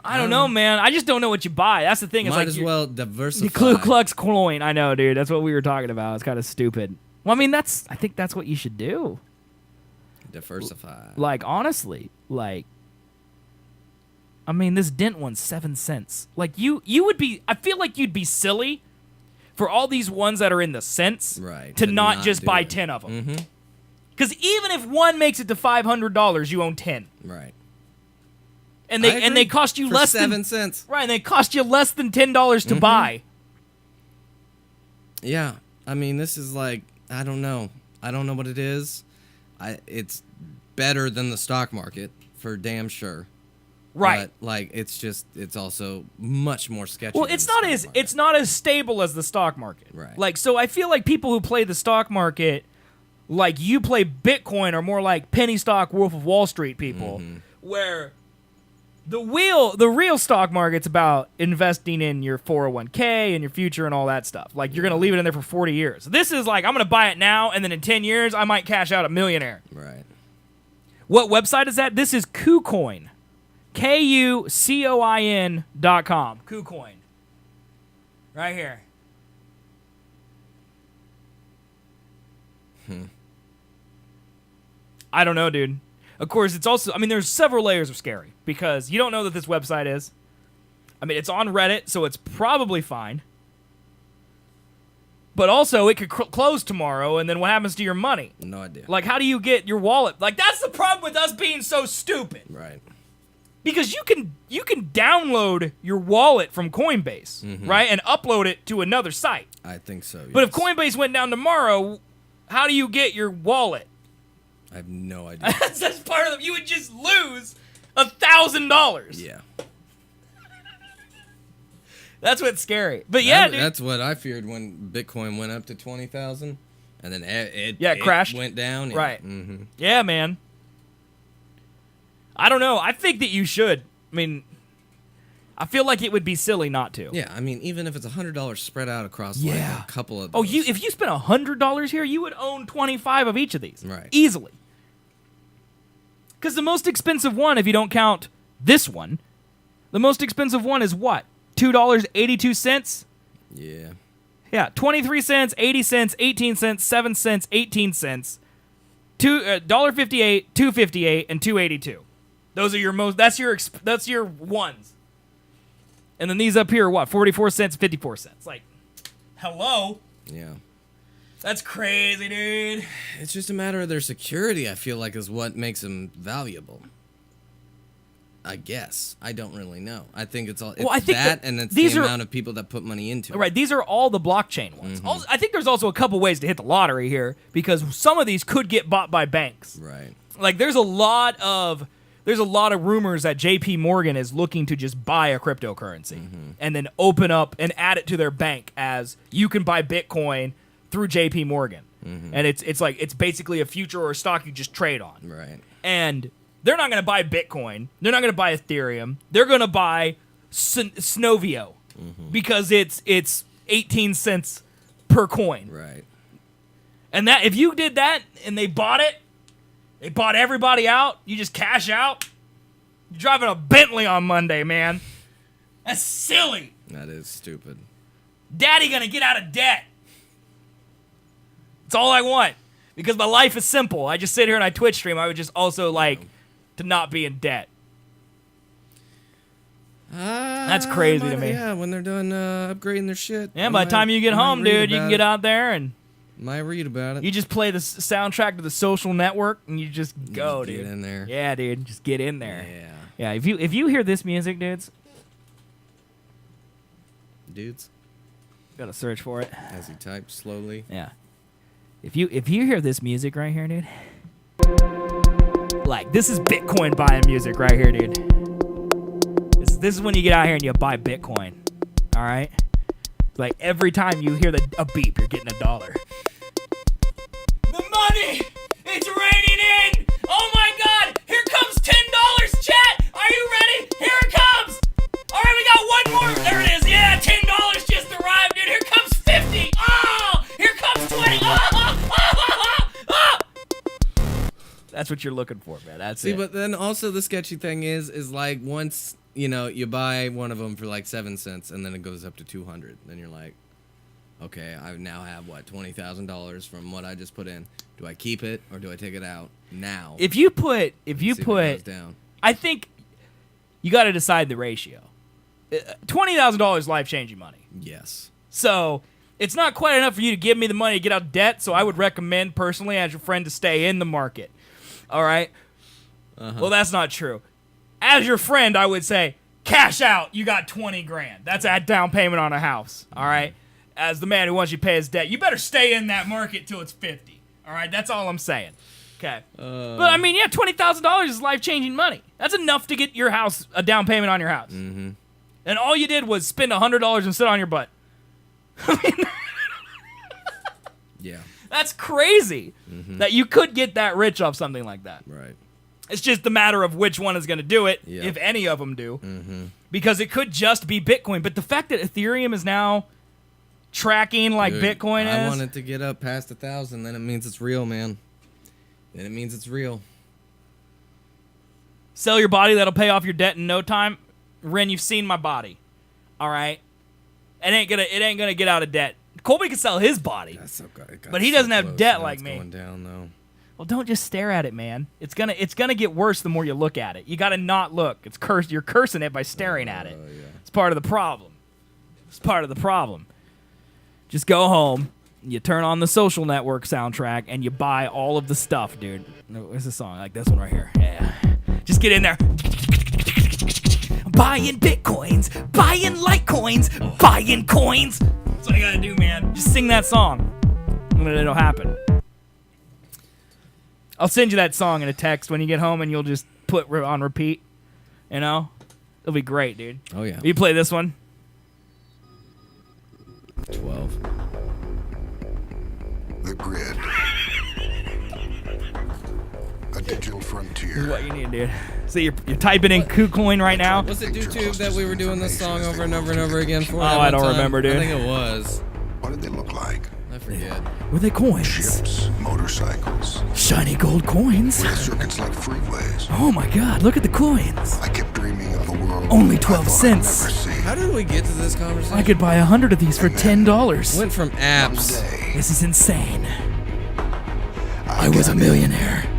I don't know, man. I just don't know what you buy. That's the thing. It's Might like as well diversify. the Ku Klux Klan. I know, dude. That's what we were talking about. It's kind of stupid. Well, I mean, I think that's what you should do. Diversify. Like, honestly, like, I mean, this Dent one's 7 cents. Like, you would be, I feel like you'd be silly for all these ones that are in the cents Right. to not just do buy it. 10 of them. Mm-hmm. Because even if one makes it to $500, you own 10. Right. And they cost you for less 7 cents. Right, and they cost you less than $10 to buy. Yeah. I mean, this is like, I don't know. I don't know what it is. It's better than the stock market for damn sure. Right. But like it's also much more sketchy. Well, than it's the not stock as market. it's not as stable as the stock market. Right. Like, so I feel like people who play the stock market, like you play Bitcoin, are more like penny stock Wolf of Wall Street people, where the real stock market's about investing in your 401k and your future and all that stuff. Like, you're gonna leave it in there for 40 years. This is like, I'm gonna buy it now, and then in 10 years I might cash out a millionaire. Right. What website is that? This is KuCoin. KuCoin.com. KuCoin. Right here. I don't know, dude. Of course, it's also, I mean, there's several layers of scary because you don't know that this website is. I mean, it's on Reddit, so it's probably fine. But also, it could close tomorrow, and then what happens to your money? No idea. Like, how do you get your wallet? Like, that's the problem with us being so stupid. Right. Because you can download your wallet from Coinbase, right, and upload it to another site. I think so. But if yes. Coinbase went down tomorrow, how do you get your wallet? I have no idea. That's part of it. You would just lose $1,000. Yeah. That's what's scary. But yeah, dude. That's what I feared when Bitcoin went up to 20,000, and then it crashed. Went down. Yeah. Right. Mm-hmm. Yeah, man. I don't know. I think that you should. I mean, I feel like it would be silly not to. Yeah, I mean, even if it's $100 spread out across like a couple of those. If you spent $100 here, you would own 25 of each of these. Right. Easily. Because the most expensive one, if you don't count this one, the most expensive one is what? $2.82? Yeah. Yeah, 23 cents, 80 cents, 18 cents, 7 cents, 18 cents, $1.58, $2.58, and $2.82. Those are your most. That's your ones. And then these up here are what? 44 cents, 54 cents. Like, hello. Yeah. That's crazy, dude. It's just a matter of their security, I feel like, is what makes them valuable. I guess. I don't really know. I think it's all I think that and it's the amount of people that put money into it. Right, these are all the blockchain ones. Also, I think there's also a couple ways to hit the lottery here because some of these could get bought by banks. Right. Like there's a lot of rumors that JP Morgan is looking to just buy a cryptocurrency and then open up and add it to their bank as you can buy Bitcoin through JP Morgan. And it's basically a future or a stock you just trade on. Right. And they're not going to buy Bitcoin. They're not going to buy Ethereum. They're going to buy Snovio because it's 18 cents per coin. Right. And that if you did that and they bought it, they bought everybody out, you just cash out. You're driving a Bentley on Monday, man. That's silly. That is stupid. Daddy going to get out of debt. That's all I want. Because my life is simple. I just sit here and I Twitch stream. I would just also like to not be in debt. That's crazy to me. Yeah, when they're done upgrading their shit. Yeah, by the time you get home, dude, you can get out there and might read about it. you just play the soundtrack to The Social Network and you just go, dude. Get in there. Yeah, dude, just get in there. Yeah. Yeah, if you hear this music, dudes, gotta search for it. As he types slowly. Yeah. If you hear this music right here, dude, like this is Bitcoin buying music right here, dude. This is when you get out here and you buy Bitcoin. All right. Like every time you hear a beep, you're getting $1. The money, it's raining in. Oh my God! Here comes $10, chat. Are you ready? Here it comes. All right, we got one more. There it is. Yeah, $10 just arrived, dude. Here comes 50. Oh, here comes 20. That's what you're looking for, man. That's it. See, but then also the sketchy thing is like once you buy one of them for like 7 cents and then it goes up to 200. Then you're like, okay, I now have what $20,000 from what I just put in. Do I keep it or do I take it out now? If you put, down. I think you got to decide the ratio. $20,000 is life-changing money. Yes. So it's not quite enough for you to give me the money to get out of debt. So I would recommend personally, as your friend, to stay in the market. All right. Well, that's not true. As your friend, I would say cash out. You got 20 grand. That's a down payment on a house. All right. As the man who wants you to pay his debt, you better stay in that market till it's 50. All right. That's all I'm saying. Okay. But I mean, yeah, $20,000 is life-changing money. That's enough to get your house a down payment on your house. Mm-hmm. And all you did was spend $100 and sit on your butt. I mean, yeah. That's crazy that you could get that rich off something like that. Right. It's just a matter of which one is going to do it, Yep. if any of them do. Mm-hmm. Because it could just be Bitcoin. But the fact that Ethereum is now tracking like Dude, Bitcoin is. I want it to get up past 1,000. Then it means it's real, man. Then it means it's real. Sell your body, that'll pay off your debt in no time. Ren, you've seen my body. All right? It ain't gonna get out of debt. Colby can sell his body. That's so good. But he doesn't have close. debt Now like it's me. Going down though. Well, don't just stare at it, man. It's gonna get worse the more you look at it. You gotta not look. It's cursed. You're cursing it by staring at it. Yeah. It's part of the problem. It's part of the problem. Just go home, you turn on the Social Network soundtrack, and you buy all of the stuff, dude. Where's the song? Like this one right here. Yeah. Just get in there. buying bitcoins, buying litecoins, buying coins. That's what I gotta do, man. Just sing that song, and then it'll happen. I'll send you that song in a text when you get home, and you'll just put on repeat. You know, it'll be great, dude. Oh yeah. You play this one. 12. The grid. A digital frontier. What you need, dude. So you're typing in KuCoin right now. Was it YouTube that we were doing this song over and over and over again for? Oh, I don't remember, dude. I think it was. What did they look like? I forget. Were they coins? Ships, motorcycles, Shiny gold coins. with circuits like freeways. Oh my god, look at the coins. I kept dreaming of a world Only I 12 thought cents. I'd never see. How did we get to this conversation? I could buy 100 of these for $10. Went from apps. One day, This is insane. I was a millionaire.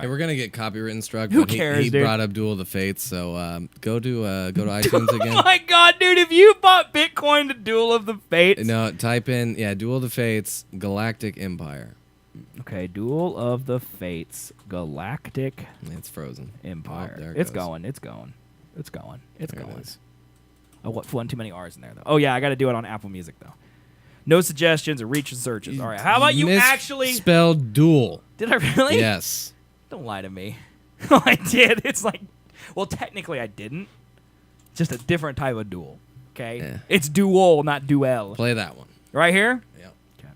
Hey, we're gonna get copywritten struck. Who but cares, he dude? brought up Duel of the Fates, so go to iTunes again. Oh my god, dude, if you bought Bitcoin to Duel of the Fates. No, type in Duel of the Fates, Galactic Empire. Okay, Duel of the Fates, Galactic It's frozen. Empire. Oh, there It's goes. going. It's going. It's going. It's There it going. is. Oh, what? One too many R's in there though. Oh yeah, I got to do it on Apple Music though. No suggestions or reach and searches. All right. How about you actually? spelled duel? Did I really? Yes. Don't lie to me. Oh, I did. It's like, well, technically I didn't. Just a different type of duel. Okay. Yeah. It's duel, not duel. Play that one. Right here. Yep. Okay.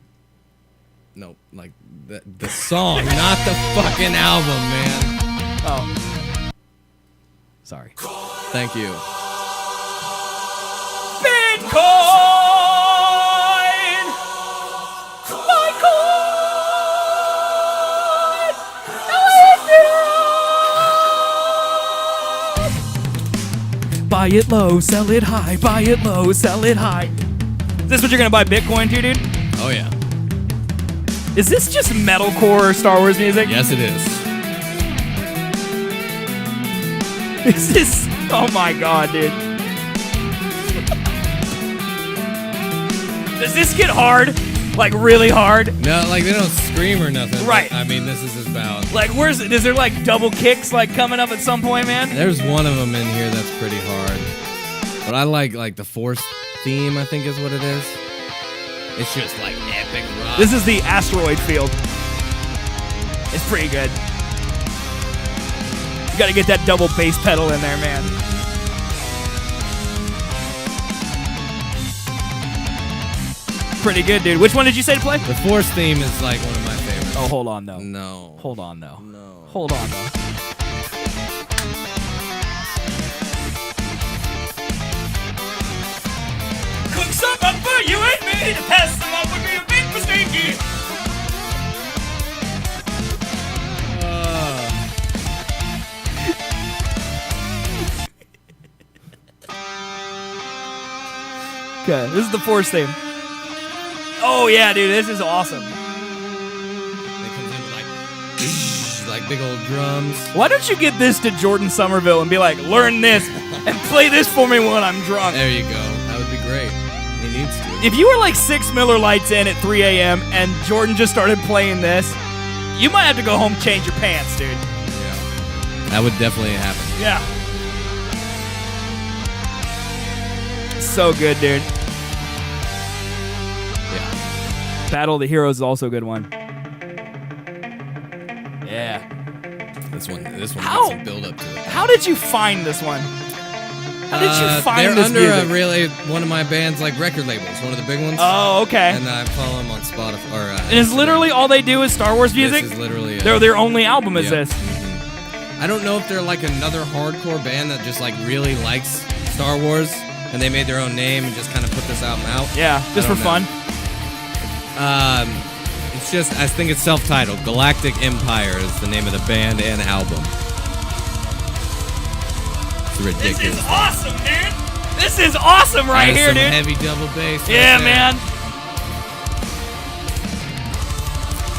No, like the song, not the fucking album, man. Oh. Sorry. Thank you. Bitcoin. My coin. Buy it low, sell it high. Buy it low, sell it high. Is this what you're gonna buy Bitcoin to, dude? Oh yeah. Is this just metalcore Star Wars music? Yes, it is. Is this? Oh my god, dude. Does this get hard? Like really hard? No, like they don't scream or nothing. Right. I mean, this is about. Like where's it? Is there like double kicks like coming up at some point, man? There's one of them in here that's pretty hard. But I like the Force theme, I think is what it is. It's just like epic rock. This is the asteroid field. It's pretty good. You gotta get that double bass pedal in there, man. Pretty good, dude. Which one did you say to play? The Force theme is like one of my favorites. Oh, hold on, though. No. Hold on, though. No. Hold on, though. Cook some up for you and me. To pass them up would be a big mistake. Okay, this is the Force theme. Oh yeah, dude, this is awesome. It comes in with like big old drums. Why don't you get this to Jordan Somerville and be like, learn this and play this for me when I'm drunk? There you go. That would be great. He needs to. If you were like 6 Miller Lights in at 3 a.m. and Jordan just started playing this, you might have to go home and change your pants, dude. Yeah. That would definitely happen. Yeah. So good, dude. Yeah. Battle of the Heroes is also a good one. Yeah. This one How- gets some build up to it. How did you find this one? How did you find they're this under music? one of my band's like record labels, one of the big ones. Oh, okay. And I follow them on Spotify. Or, And it's literally all they do is Star Wars music? This is literally it. Their only album is Yep. this. I don't know if they're like another hardcore band that just like really likes Star Wars and they made their own name and just kind of put this album out. Yeah, just for don't know. fun. It's just, I think it's self-titled. Galactic Empire is the name of the band and album. It's ridiculous. This is awesome, dude. This is awesome right Has here, some dude. heavy double bass. right Yeah, there. man.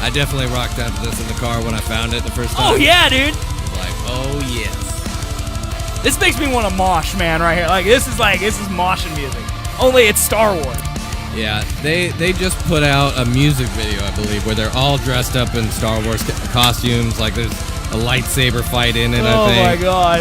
I definitely rocked out to this in the car when I found it the first time. Oh, yeah, dude. I was like, oh, yes. This makes me want to mosh, man, right here. Like, this is moshing music. Only it's Star Wars. Yeah, they just put out a music video, I believe, where they're all dressed up in Star Wars costumes. Like, there's a lightsaber fight in it, Oh I think. my god.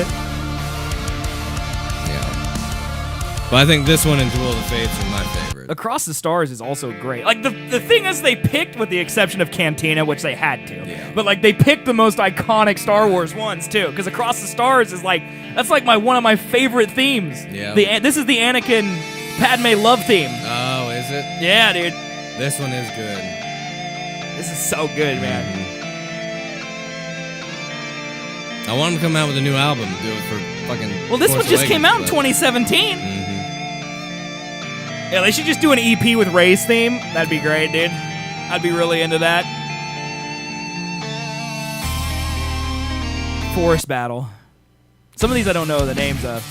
Yeah. But I think this one and Duel of the Fates are my favorite. Across the Stars is also great. Like, the thing is, they picked, with the exception of Cantina, which they had to. Yeah. But, like, they picked the most iconic Star Wars ones, too. Because Across the Stars is, like, that's, like, one of my favorite themes. Yeah. This is the Anakin Padme love theme. Oh, is it? Yeah, dude. This one is good. This is so good, man. I want them to come out with a new album. Do it for fucking. Well, this Force one just came out in Awakens, 2017. but- Yeah, they should just do an EP with Ray's theme. That'd be great, dude. I'd be really into that. Forest Battle. Some of these I don't know the names of.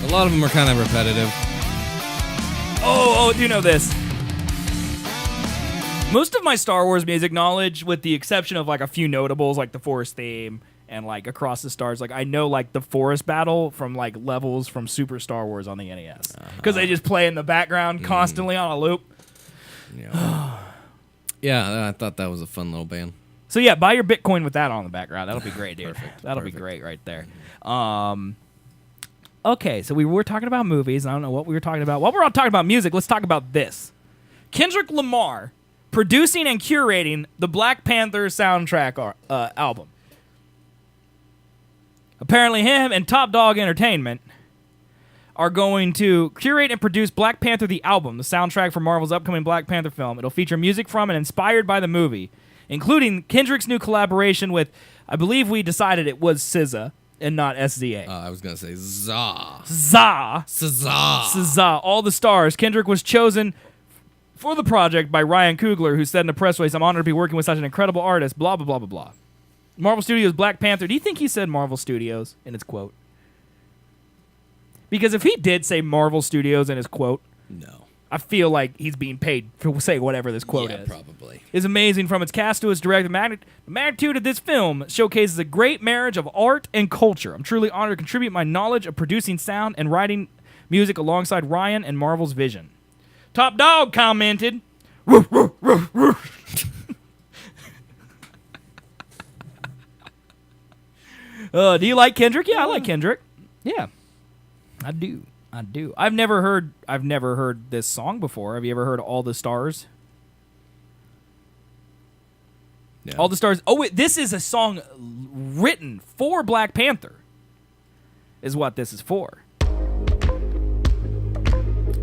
A lot of them are kind of repetitive. Oh, do you know this? Most of my Star Wars music knowledge, with the exception of like a few notables like the Forest theme and like Across the Stars, like I know like the Forest Battle from like levels from Super Star Wars on the NES because they just play in the background constantly on a loop. Yeah. Yeah, I thought that was a fun little band. So yeah, buy your Bitcoin with that on the background. That'll be great, dude. Perfect. That'll be great right there. Okay, so we were talking about movies. I don't know what we were talking about. While we're all talking about music, let's talk about this. Kendrick Lamar producing and curating the Black Panther soundtrack album. Apparently him and Top Dog Entertainment are going to curate and produce Black Panther the album, the soundtrack for Marvel's upcoming Black Panther film. It'll feature music from and inspired by the movie, including Kendrick's new collaboration with, I believe we decided it was SZA and not SZA. I was going to say Zah. Zah. Zah. SZA. All the stars. Kendrick was chosen for the project by Ryan Coogler, who said in a press release, "I'm honored to be working with such an incredible artist," blah, blah, blah, blah, blah. Marvel Studios Black Panther. Do you think he said Marvel Studios in his quote? Because if he did say Marvel Studios in his quote, No. I feel like he's being paid for saying whatever this quote is. Probably. Is amazing from its cast to its director. The magnitude of this film showcases a great marriage of art and culture. I'm truly honored to contribute my knowledge of producing sound and writing music alongside Ryan and Marvel's vision. Top Dog commented, "Roof, roof, roof, roof." Do you like Kendrick? Yeah, I like Kendrick. Yeah, I do. I've never heard this song before. Have you ever heard All the Stars? Yeah. All the Stars. Oh, wait, this is a song written for Black Panther. Is what this is for.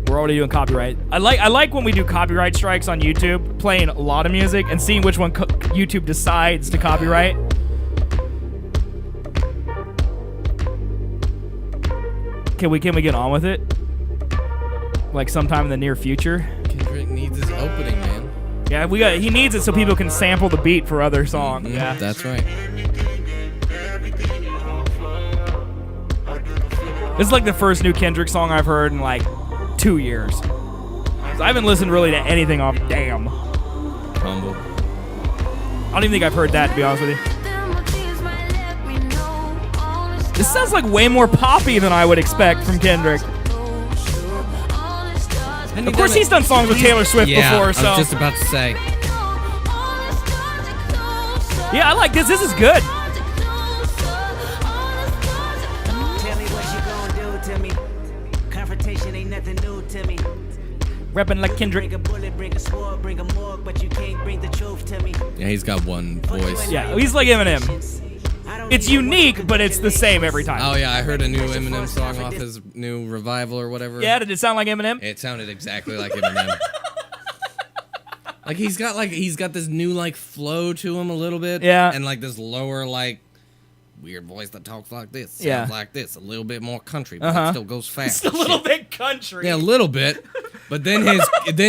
We're already doing copyright. I like when we do copyright strikes on YouTube, playing a lot of music and seeing which one YouTube decides to copyright. Can we get on with it? Like sometime in the near future? Kendrick needs his opening, man. Yeah, he needs it so people can sample the beat for other songs. Yeah. That's right. This is like the first new Kendrick song I've heard in like 2 years. I haven't listened really to anything off Damn. Humble. I don't even think I've heard that, to be honest with you. This sounds like way more poppy than I would expect from Kendrick. Of course, he's done songs with Taylor Swift before, so. I was just about to say. Yeah, I like this. This is good. Reppin' like Kendrick. Yeah, he's got one voice. Yeah, he's like Eminem. It's unique, but it's the same every time. Oh yeah, I heard a new Eminem song off his new revival or whatever. Yeah, did it sound like Eminem? It sounded exactly like Eminem. Like he's got this new like flow to him a little bit. Yeah. And like this lower like weird voice that talks like this, sounds Yeah. like this, a little bit more country, but it still goes fast. It's a little bit country. Yeah, a little bit. But then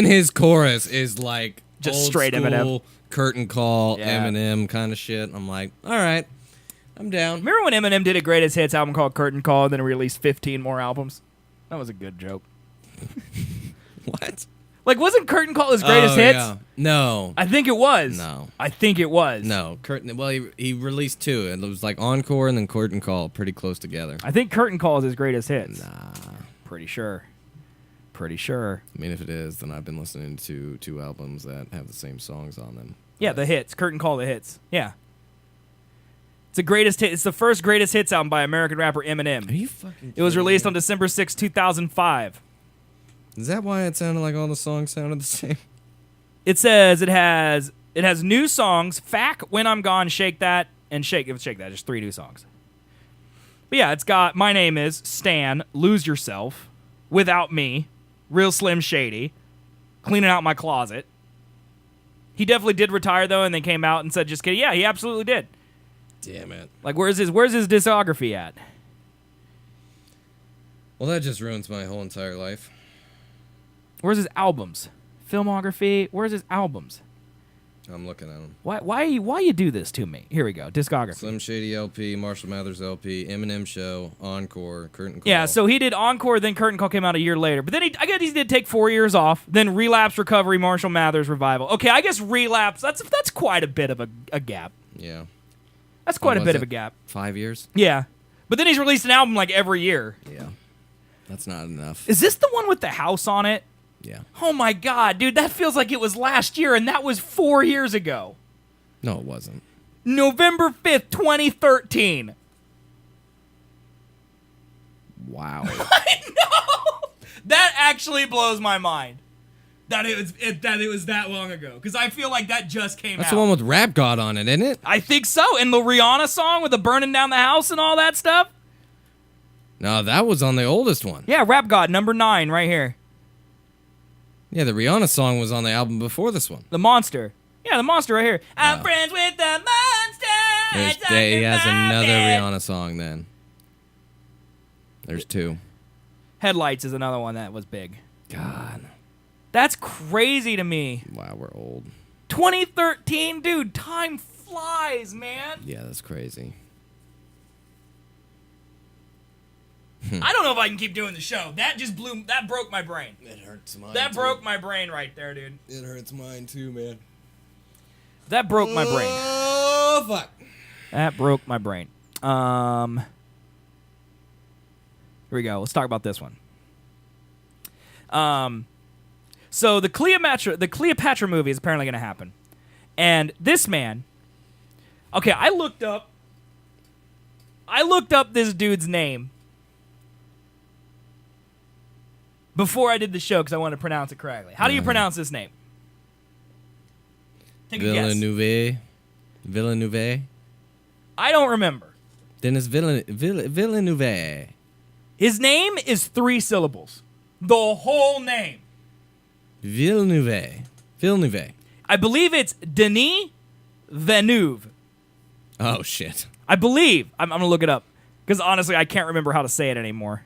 his chorus is like Just old straight school, Eminem. curtain call, Yeah. Eminem kind of shit. I'm like, all right, I'm down. Remember when Eminem did a greatest hits album called Curtain Call and then released 15 more albums? That was a good joke. What? Like, wasn't Curtain Call his greatest hits? Yeah. No. I think it was. No. I think it was. No. Curtain. Well, he released two. It was like Encore and then Curtain Call, pretty close together. I think Curtain Call is his greatest hits. Nah. Pretty sure. Pretty sure. I mean, if it is, then I've been listening to 2 albums that have the same songs on them. Yeah, the hits. Curtain Call the hits. Yeah. It's the greatest hit. It's the first greatest hits album by American rapper Eminem. Are you fucking It was kidding released me? on December 6, 2005. Is that why it sounded like all the songs sounded the same? It says it has new songs, Fack, When I'm Gone, Shake That, and Shake That. Just 3 new songs. But yeah, it's got My Name Is, Stan, Lose Yourself, Without Me, Real Slim Shady, Cleaning Out My Closet. He definitely did retire, though, and then came out and said, just kidding. Yeah, he absolutely did. Damn it. Like, where's his discography at? Well, that just ruins my whole entire life. Where's his albums? Filmography? Where's his albums? I'm looking at them. Why you do this to me? Here we go. Discography. Slim Shady LP, Marshall Mathers LP, Eminem Show, Encore, Curtain Call. Yeah, so he did Encore, then Curtain Call came out a year later. But then I guess he did take 4 years off. Then Relapse, Recovery, Marshall Mathers, Revival. Okay, I guess Relapse, that's quite a bit of a gap. Yeah. That's quite a was bit of it? a gap. 5 years? Yeah. But then he's released an album like every year. Yeah. That's not enough. Is this the one with the house on it? Yeah. Oh my god, dude, that feels like it was last year, and that was 4 years ago. No, it wasn't. November 5th, 2013. Wow. I know! That actually blows my mind. That it was that long ago. Because I feel like that just came That's out. the one with Rap God on it, isn't it? I think so. And the Rihanna song with the burning down the house and all that stuff. No, that was on the oldest one. Yeah, Rap God, number 9, right here. Yeah, the Rihanna song was on the album before this one. The Monster. Yeah, the Monster right here. I'm friends with the Monster. He has another Rihanna song then. There's 2. Headlights is another one that was big. God. That's crazy to me. Wow, we're old. 2013, dude, time flies, man. Yeah, that's crazy. I don't know if I can keep doing the show. That broke my brain. It hurts mine. That broke my brain right there, dude. It hurts mine too, man. That broke my brain. Oh, fuck. That broke my brain. Here we go. Let's talk about this one. So the Cleopatra movie is apparently going to happen. And this man, okay, I looked up this dude's name before I did the show because I wanted to pronounce it correctly. How do you pronounce this name? Take a guess. Villeneuve. I don't remember. Dennis Villeneuve. His name is 3 syllables. The whole name. Villeneuve. I believe it's Denis Villeneuve. Oh, shit. I believe. I'm going to look it up. Because honestly, I can't remember how to say it anymore.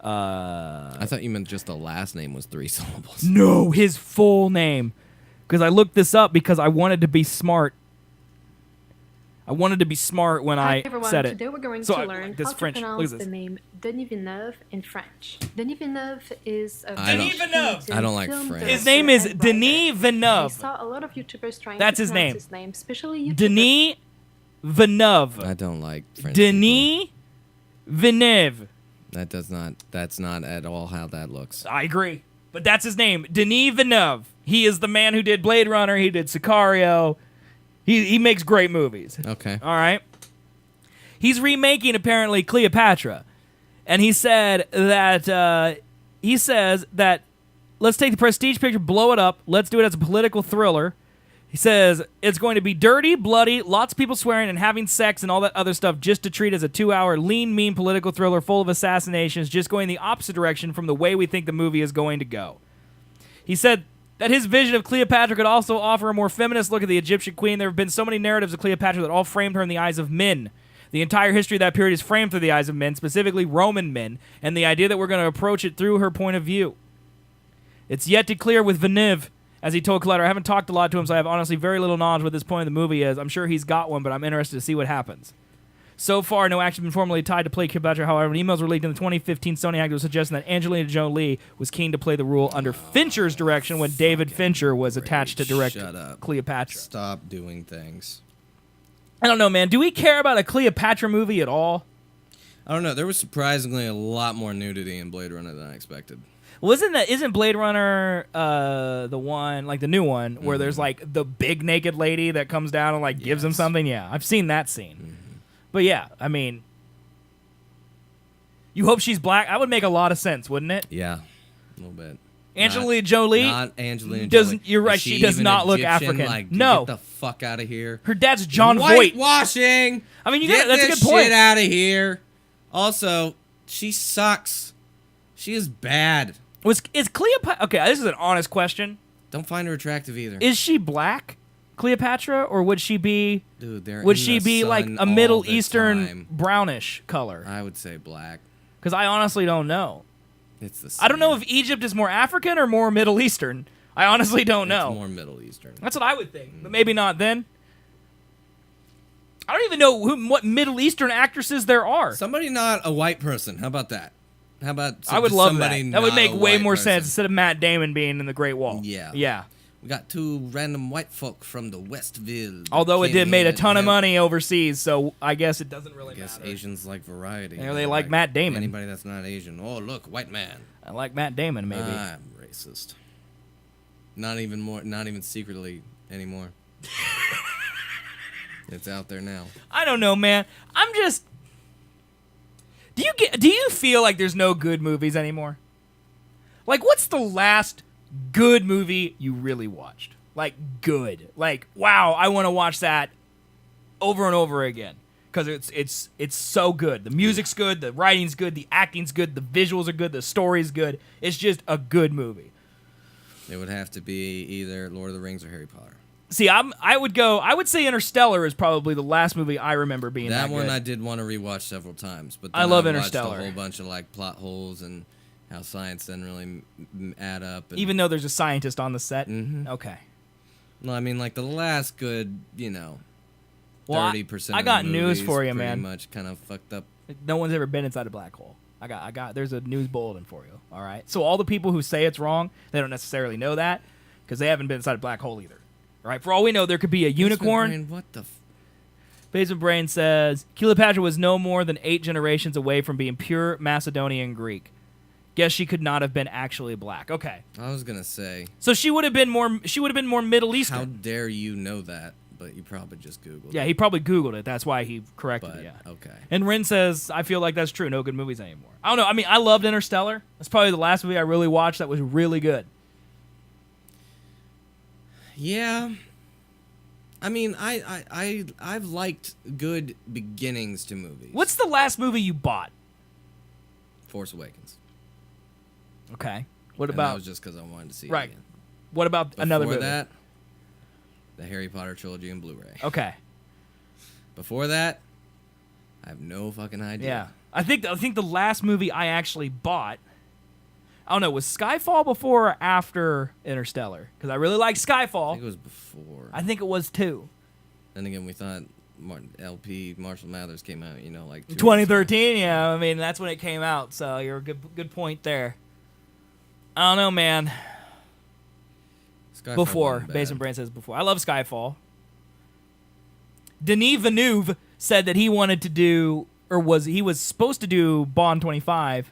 I thought you meant just the last name was 3 syllables. No, his full name. Because I looked this up because I wanted to be smart. I wanted to be smart when I everyone. said it. Today we're going So to I- learn this how French. to Look pronounce at this. the name Denis Villeneuve in French. Denis Villeneuve is a Denis Villeneuve. I don't like film French. His director name is and Denis writer. I Villeneuve. saw a lot of YouTubers trying That's to his pronounce name. his name, especially YouTubers. Denis Villeneuve. I don't like French. Denis Villeneuve. People. That's not at all how that looks. I agree. But that's his name. Denis Villeneuve. He is the man who did Blade Runner. He did Sicario. He makes great movies. Okay. All right. He's remaking apparently Cleopatra, and he says that let's take the prestige picture, blow it up. Let's do it as a political thriller. He says it's going to be dirty, bloody, lots of people swearing and having sex and all that other stuff just to treat as a 2-hour lean, mean political thriller full of assassinations, just going the opposite direction from the way we think the movie is going to go. He said that his vision of Cleopatra could also offer a more feminist look at the Egyptian queen. There have been so many narratives of Cleopatra that all framed her in the eyes of men. The entire history of that period is framed through the eyes of men, specifically Roman men, and the idea that we're going to approach it through her point of view. It's yet to clear with Villeneuve, as he told Collider. I haven't talked a lot to him, so I have honestly very little knowledge what this point of the movie is. I'm sure he's got one, but I'm interested to see what happens. So far, no action has been formally tied to play Cleopatra. However, emails were leaked in the 2015 Sony Act was suggesting that Angelina Jolie was keen to play the role under Fincher's direction when David Fincher was attached to direct Shut up. Cleopatra. Stop doing things. I don't know, man. Do we care about a Cleopatra movie at all? I don't know. There was surprisingly a lot more nudity in Blade Runner than I expected. Isn't Blade Runner the one, like the new one, where there's like the big naked lady that comes down and like gives him something? Yeah, I've seen that scene. But yeah, I mean, you hope she's black. That would make a lot of sense, wouldn't it? Yeah, a little bit. Angelina Jolie. Not Angelina doesn't. Jolie. You're right. Is She does even not look Egyptian? African. Like, no. Get the fuck out of here. Her dad's John Voight. Whitewashing. I mean, Get that's a this good point. shit out of here. Also, she sucks. She is bad. Is Cleopatra? Okay, this is an honest question. Don't find her attractive either. Is she black, Cleopatra, or would she be? Dude, they're would in she the be like sun a Middle all the Eastern time. brownish color? I would say black. Because I honestly don't know. It's the same. I don't know if Egypt is more African or more Middle Eastern. I honestly don't know. It's more Middle Eastern. That's what I would think, but maybe not then. I don't even know what Middle Eastern actresses there are. Somebody not a white person. How about that? How about I would love that. somebody That would not make a way white more person? sense instead of Matt Damon being in The Great Wall. Yeah. Yeah. We got two random white folk from the Westville. that Although it came did made a here ton of and money overseas, so I guess it doesn't really I guess matter. Asians like variety. Yeah, they like Matt Damon. Anybody that's not Asian. Oh, look, white man. I like Matt Damon, maybe. I'm racist. Not even secretly anymore. It's out there now. I don't know, man. I'm just. Do you feel like there's no good movies anymore? Like, what's the last good movie you really watched? Like, good. Like, wow, I want to watch that over and over again because it's so good. The music's good, the writing's good, the acting's good, the visuals are good, the story's good. It's just a good movie. It would have to be either Lord of the Rings or Harry Potter. See, I would say Interstellar is probably the last movie I remember being that one good. I did want to rewatch several times, but I then love watched Interstellar. a whole bunch of like plot holes and how science didn't really add up. And, Even though there's a scientist on the set. Okay. no, I mean like the last good, Well, 30%. I of got the news movies for you, pretty man. Much kind of fucked up. No one's ever been inside a black hole. I got. There's a news bulletin for you. All right. So all the people who say it's wrong, they don't necessarily know that because they haven't been inside a black hole either. All right. For all we know, there could be a unicorn. Brain, what the? Basement Brain says Cleopatra was no more than 8 generations away from being pure Macedonian Greek. Guess she could not have been actually black. Okay. I was gonna say. So she would have been more. She would have been more Middle Eastern. How dare you know that? But you probably just Googled. Yeah, it. he probably Googled it. That's why he corrected But, it. Yeah. okay. And Rin says, I feel like that's true. No good movies anymore. I don't know. I mean, I loved Interstellar. That's probably the last movie I really watched that was really good. Yeah. I mean, I've liked good beginnings to movies. What's the last movie you bought? Force Awakens. Okay. What And about? that was just because I wanted to see Right. it again. What about another Before movie? that, the Harry Potter trilogy and Blu-ray. Okay. Before that, I have no fucking idea. Yeah. I think the last movie I actually bought, I don't know, was Skyfall before or after Interstellar? Because I really like I Skyfall. think it was before. I think it was too. Then again, we thought Marshall Mathers came out, like 2 years 2013, yeah. I mean, that's when it came out. So you're a good point there. I don't know, man. Skyfall Before. wasn't bad. Basement Brain says before. I love Skyfall. Denis Villeneuve said that he wanted to do, he was supposed to do Bond 25,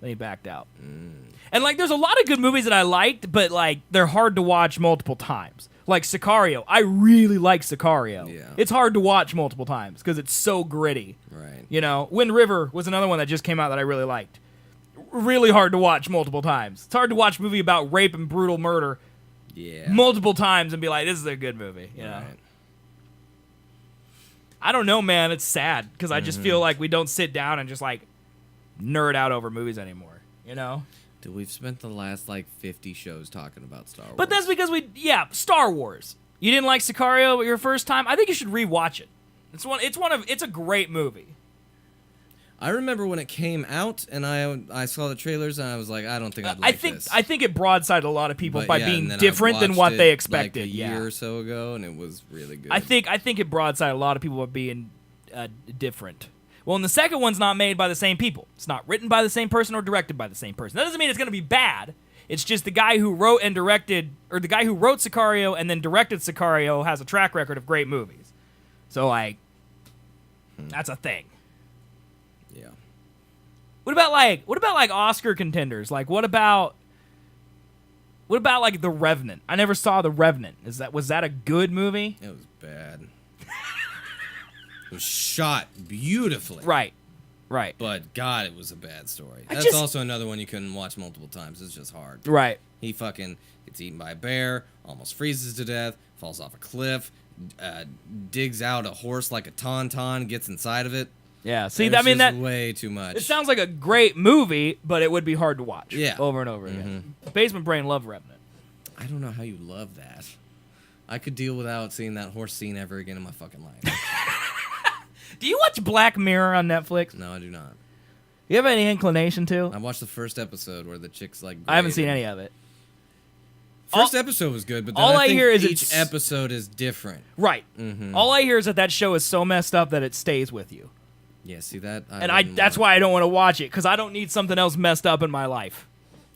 then he backed out. And, there's a lot of good movies that I liked, but, they're hard to watch multiple times. Like Sicario. I really like Sicario. Yeah. It's hard to watch multiple times because it's so gritty. Right. Wind River was another one that just came out that I really liked. Really hard to watch multiple times. It's hard to watch a movie about rape and brutal murder Yeah. multiple times and be like, this is a good movie. You know? Right. I don't know, man. It's sad because I just feel like we don't sit down and just nerd out over movies anymore. Dude, we've spent the last 50 shows talking about Star Wars. But that's because Star Wars. You didn't like Sicario your first time? I think you should rewatch it. It's a great movie. I remember when it came out, and I saw the trailers, and I was like, I don't think I'd like this. I think it broadsided a lot of people But by yeah, being and then I different than watched what it, they expected. a year or so ago, and it was really good. I think it broadsided a lot of people by being different. Well, and the second one's not made by the same people. It's not written by the same person or directed by the same person. That doesn't mean it's going to be bad. It's just the guy who wrote and directed, or the guy who wrote Sicario and then directed Sicario has a track record of great movies. So, that's a thing. Yeah. What about like Oscar contenders? Like what about like The Revenant? I never saw The Revenant. Was that a good movie? It was bad. It was shot beautifully. Right. But God, it was a bad story. I That's just- also another one you couldn't watch multiple times. It's just hard. Right. He fucking gets eaten by a bear, almost freezes to death, falls off a cliff, digs out a horse like a tauntaun, gets inside of it. Yeah. See, There's I mean just that way too much. it sounds like a great movie, but it would be hard to watch. Yeah. Over and over again. Basement Brain loved Revenant. I don't know how you love that. I could deal without seeing that horse scene ever again in my fucking life. Do you watch Black Mirror on Netflix? No, I do not. You have any inclination to? I watched the first episode where the chick's like. I haven't seen graded. any of it. First episode was good, but then all I I think hear is each it's- episode is different. Right. Mm-hmm. All I hear is that show is so messed up that it stays with you. Yeah, see that? That's why I don't want to watch it, because I don't need something else messed up in my life.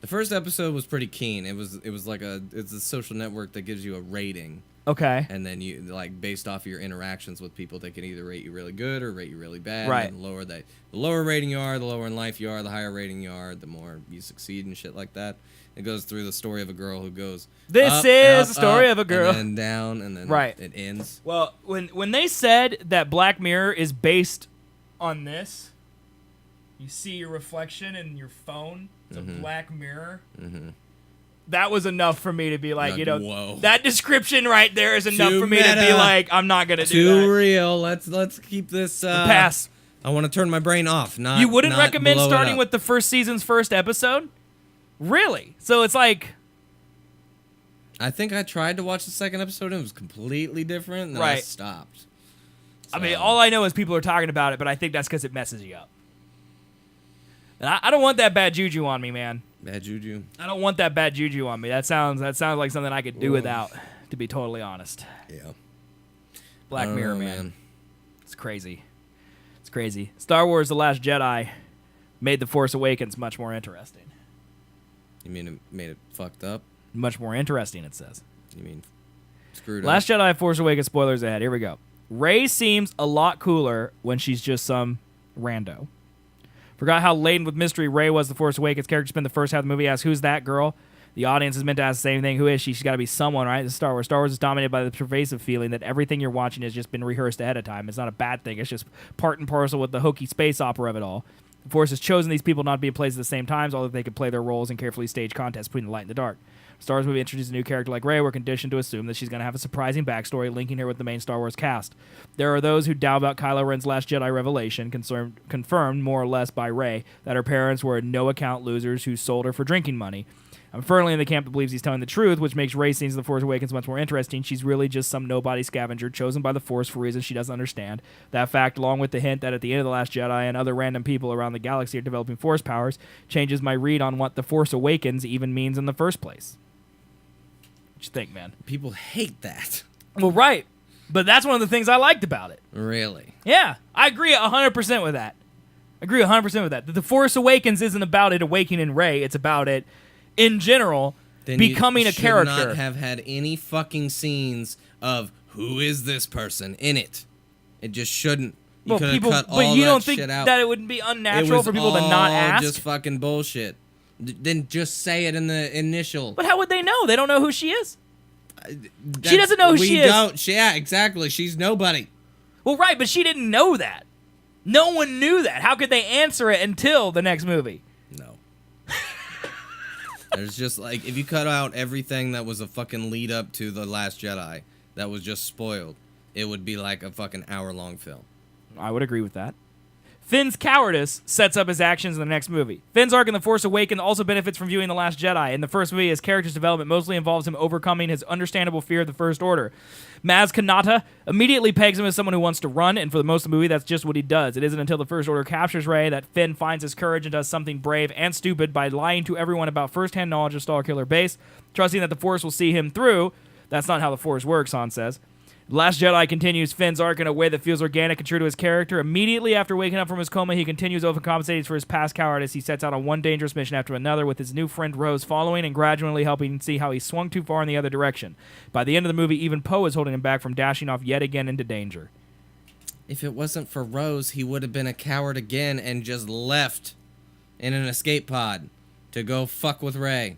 The first episode was pretty keen. It was like it's a social network that gives you a rating, Okay. and then you like based off of your interactions with people, they can either rate you really good or rate you really bad. Right. And the lower rating you are, the lower in life you are, the higher rating you are, the more you succeed and shit like that. It goes through the story of a girl who goes. This up, is up, the story up, of a girl. And then down, and then Right. it ends. Well, when they said that Black Mirror is based on this, you see your reflection in your phone. It's a black mirror. Mm-hmm. That was enough for me to be like, whoa. that description right there is enough Too for me to be meta. like, I'm not gonna do Too that. real. Let's keep this Pass. I want to turn my brain off. Not You wouldn't not recommend blow it starting up. with the first season's first episode? Really? So it's like, I think I tried to watch the second episode and it was completely different, and then I Right. stopped. I mean, So- all I know is people are talking about it, but I think that's because it messes you up. And I don't want that bad juju on me, man. Bad juju. I don't want that bad juju on me. That sounds like something I could do without, to be totally honest. Yeah. Black I don't Mirror, know, man. It's crazy. It's crazy. Star Wars The Last Jedi made The Force Awakens much more interesting. You mean it made it fucked up? Much more interesting, it says. You mean screwed Last up? Jedi, Force Awakens, spoilers ahead. Here we go. Rey seems a lot cooler when she's just some rando. Forgot how laden with mystery Rey was. The Force Awakens character spent the first half of the movie asks, who's that girl? The audience is meant to ask the same thing. Who is she? She's got to be someone, right? This is Star Wars. Star Wars is dominated by the pervasive feeling that everything you're watching has just been rehearsed ahead of time. It's not a bad thing. It's just part and parcel with the hokey space opera of it all. The Force has chosen these people not to be in places at the same times, although they could play their roles and carefully stage contests between the light and the dark. Star Wars movie introduces a new character like Rey. We're conditioned to assume that she's going to have a surprising backstory linking her with the main Star Wars cast. There are those who doubt about Kylo Ren's Last Jedi revelation, confirmed more or less by Rey, that her parents were no-account losers who sold her for drinking money. I'm firmly in the camp that believes he's telling the truth, which makes Rey scenes in The Force Awakens much more interesting. She's really just some nobody scavenger chosen by the Force for reasons she doesn't understand. That fact, along with the hint that at the end of The Last Jedi and other random people around the galaxy are developing Force powers, changes my read on what The Force Awakens even means in the first place. What you think, man? People hate that. Well, right. But that's one of the things I liked about it. Really? Yeah, I agree 100% with that. I agree 100% with that. The Force Awakens isn't about it awakening Rey. It's about it, in general, Then becoming you a character. should not have had any fucking scenes of who is this person in it. It just shouldn't. You Well, could have people, cut all but you that don't think shit out. that it would be It unnatural was for people to not all ask? just fucking bullshit. Then just say it in the initial. But how would they know? They don't know who she is. She doesn't know who she is. We don't. Yeah, exactly. She's nobody. Well, right, but she didn't know that. No one knew that. How could they answer it until the next movie? No. There's just like, if you cut out everything that was a fucking lead up to The Last Jedi that was just spoiled, it would be like a fucking hour-long film. I would agree with that. Finn's cowardice sets up his actions in the next movie. Finn's arc in The Force Awakens also benefits from viewing The Last Jedi. In the first movie, his character's development mostly involves him overcoming his understandable fear of the First Order. Maz Kanata immediately pegs him as someone who wants to run, and for the most of the movie, that's just what he does. It isn't until the First Order captures Rey that Finn finds his courage and does something brave and stupid by lying to everyone about first-hand knowledge of Starkiller Base, trusting that the Force will see him through. That's not how the Force works, Han says. The Last Jedi continues Finn's arc in a way that feels organic and true to his character. Immediately after waking up from his coma, he continues overcompensating for his past cowardice. He sets out on one dangerous mission after another, with his new friend Rose following and gradually helping see how he swung too far in the other direction. By the end of the movie, even Poe is holding him back from dashing off yet again into danger. If it wasn't for Rose, he would have been a coward again and just left. in an escape pod to go fuck with Rey.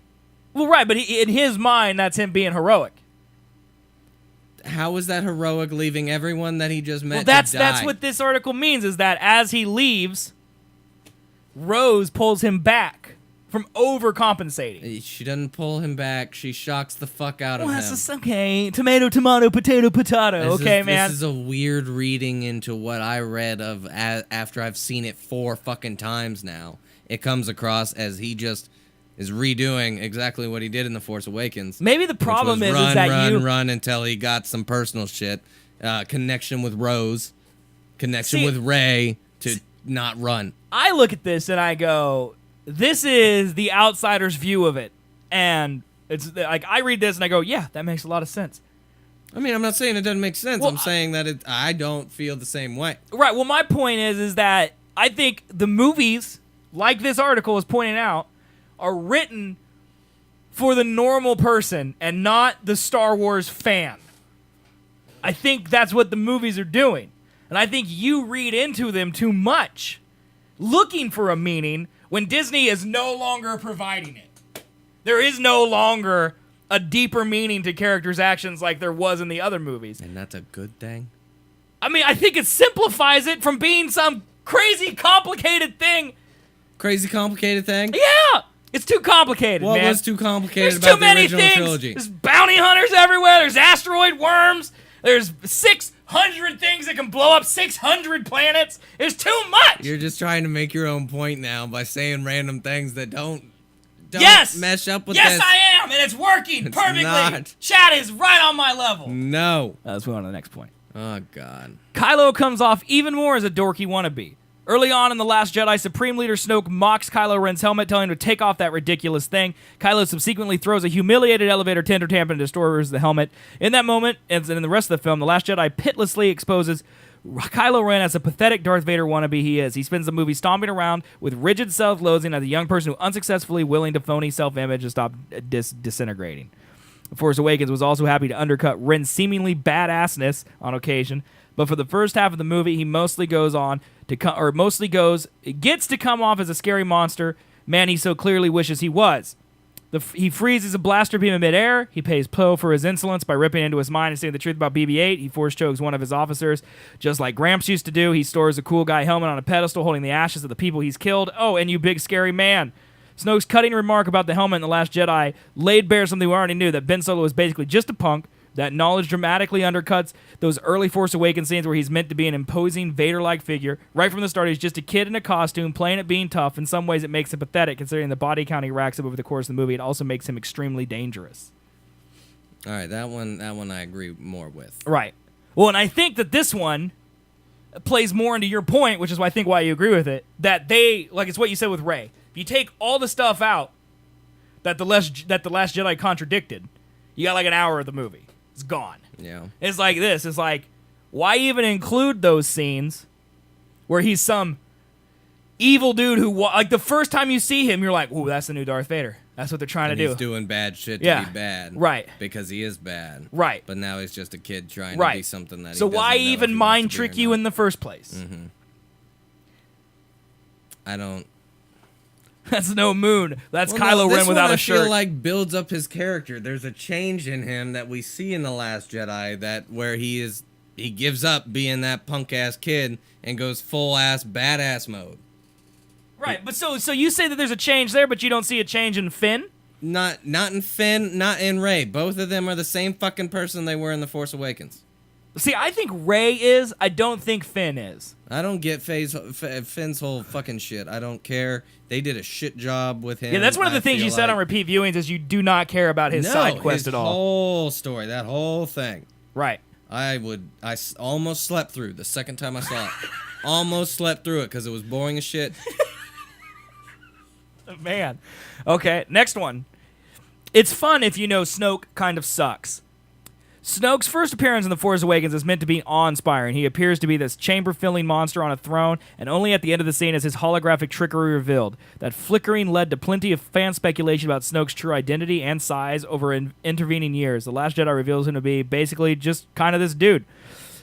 Well, right, but in his mind, that's him being heroic. How is that heroic, leaving everyone that he just met Well, to that's die? what this article means, is that as he leaves, Rose pulls him back from overcompensating. She doesn't pull him back. She shocks the fuck out of him. That's just okay. Tomato, tomato, potato, potato. Okay, man. This is a weird reading into what I read of after I've seen it 4 fucking times now. It comes across as he just is redoing exactly what he did in The Force Awakens. Maybe the problem is run, that run until he got some personal shit. Connection with Rose. Connection with Rey to not run. I look at this and I go, this is the outsider's view of it. And it's like, I read this and I go, yeah, that makes a lot of sense. I mean, I'm not saying it doesn't make sense. Well, I'm saying that I don't feel the same way. Right. Well, my point is that I think the movies, like this article is pointing out, are written for the normal person and not the Star Wars fan. I think that's what the movies are doing. And I think you read into them too much, looking for a meaning when Disney is no longer providing it. There is no longer a deeper meaning to characters' actions like there was in the other movies. And that's a good thing? I mean, I think it simplifies it from being some crazy complicated thing. Crazy complicated thing? Yeah! It's too complicated, What man. was too complicated There's about too many the original things. trilogy? There's bounty hunters everywhere. There's asteroid worms. There's 600 things that can blow up 600 planets. There's too much. You're just trying to make your own point now by saying random things that don't mesh up with yes, this. I am, and it's working It's perfectly. not. Chat is right on my level. No. Let's move on to the next point. Oh, God. Kylo comes off even more as a dorky wannabe. Early on in The Last Jedi, Supreme Leader Snoke mocks Kylo Ren's helmet, telling him to take off that ridiculous thing. Kylo subsequently throws a humiliated elevator tender tamp and destroys the helmet. In that moment, and in the rest of the film, The Last Jedi pitilessly exposes Kylo Ren as a pathetic Darth Vader wannabe he is. He spends the movie stomping around with rigid self-loathing as a young person who unsuccessfully willing to phony self-image and stop disintegrating. The Force Awakens was also happy to undercut Ren's seemingly badassness on occasion, but for the first half of the movie, he mostly gets to come off as a scary monster, man he so clearly wishes he was. He freezes a blaster beam in midair. He pays Poe for his insolence by ripping into his mind and saying the truth about BB-8. He force chokes one of his officers, just like Gramps used to do. He stores a cool guy helmet on a pedestal holding the ashes of the people he's killed. Oh, and you big scary man. Snoke's cutting remark about the helmet in The Last Jedi laid bare something we already knew, that Ben Solo was basically just a punk. That knowledge dramatically undercuts those early Force Awakens scenes where he's meant to be an imposing Vader-like figure. Right from the start, he's just a kid in a costume, playing at being tough. In some ways, it makes him pathetic, considering the body count he racks up over the course of the movie. It also makes him extremely dangerous. All right, that one I agree more with. Right. Well, and I think that this one plays more into your point, which is why I think why you agree with it, that they, like it's what you said with Rey. If you take all the stuff out that the Last Jedi contradicted, you got like an hour of the movie. It's gone. Yeah. It's like this. It's like, why even include those scenes where he's some evil dude who, like, the first time you see him, you're like, ooh, that's the new Darth Vader. That's what they're trying to do. He's doing bad shit to be bad. Right. Because he is bad. Right. But now he's just a kid trying to be something that he doesn't know why if even he mind wants to be trick or you not. in the first place? Mm-hmm. I don't... That's no moon. That's Well, Kylo no, Ren without I a shirt. feel like builds up his character. There's a change in him that we see in The Last Jedi where he gives up being that punk ass kid and goes full ass badass mode. Right, but so you say that there's a change there, but you don't see a change in Finn? Not in Finn, not in Rey. Both of them are the same fucking person they were in The Force Awakens. See, I think Rey is. I don't think Finn is. I don't get Finn's whole fucking shit. I don't care. They did a shit job with him. Yeah, that's one of the things you said on repeat viewings is you do not care about his side quest at all. His whole story, that whole thing. Right. I almost slept through the second time I saw it. Almost slept through it because it was boring as shit. Man. Okay, next one. It's fun if you know Snoke kind of sucks. Snoke's first appearance in The Force Awakens is meant to be awe-inspiring. He appears to be this chamber-filling monster on a throne, and only at the end of the scene is his holographic trickery revealed. That flickering led to plenty of fan speculation about Snoke's true identity and size over intervening years. The Last Jedi reveals him to be basically just kind of this dude.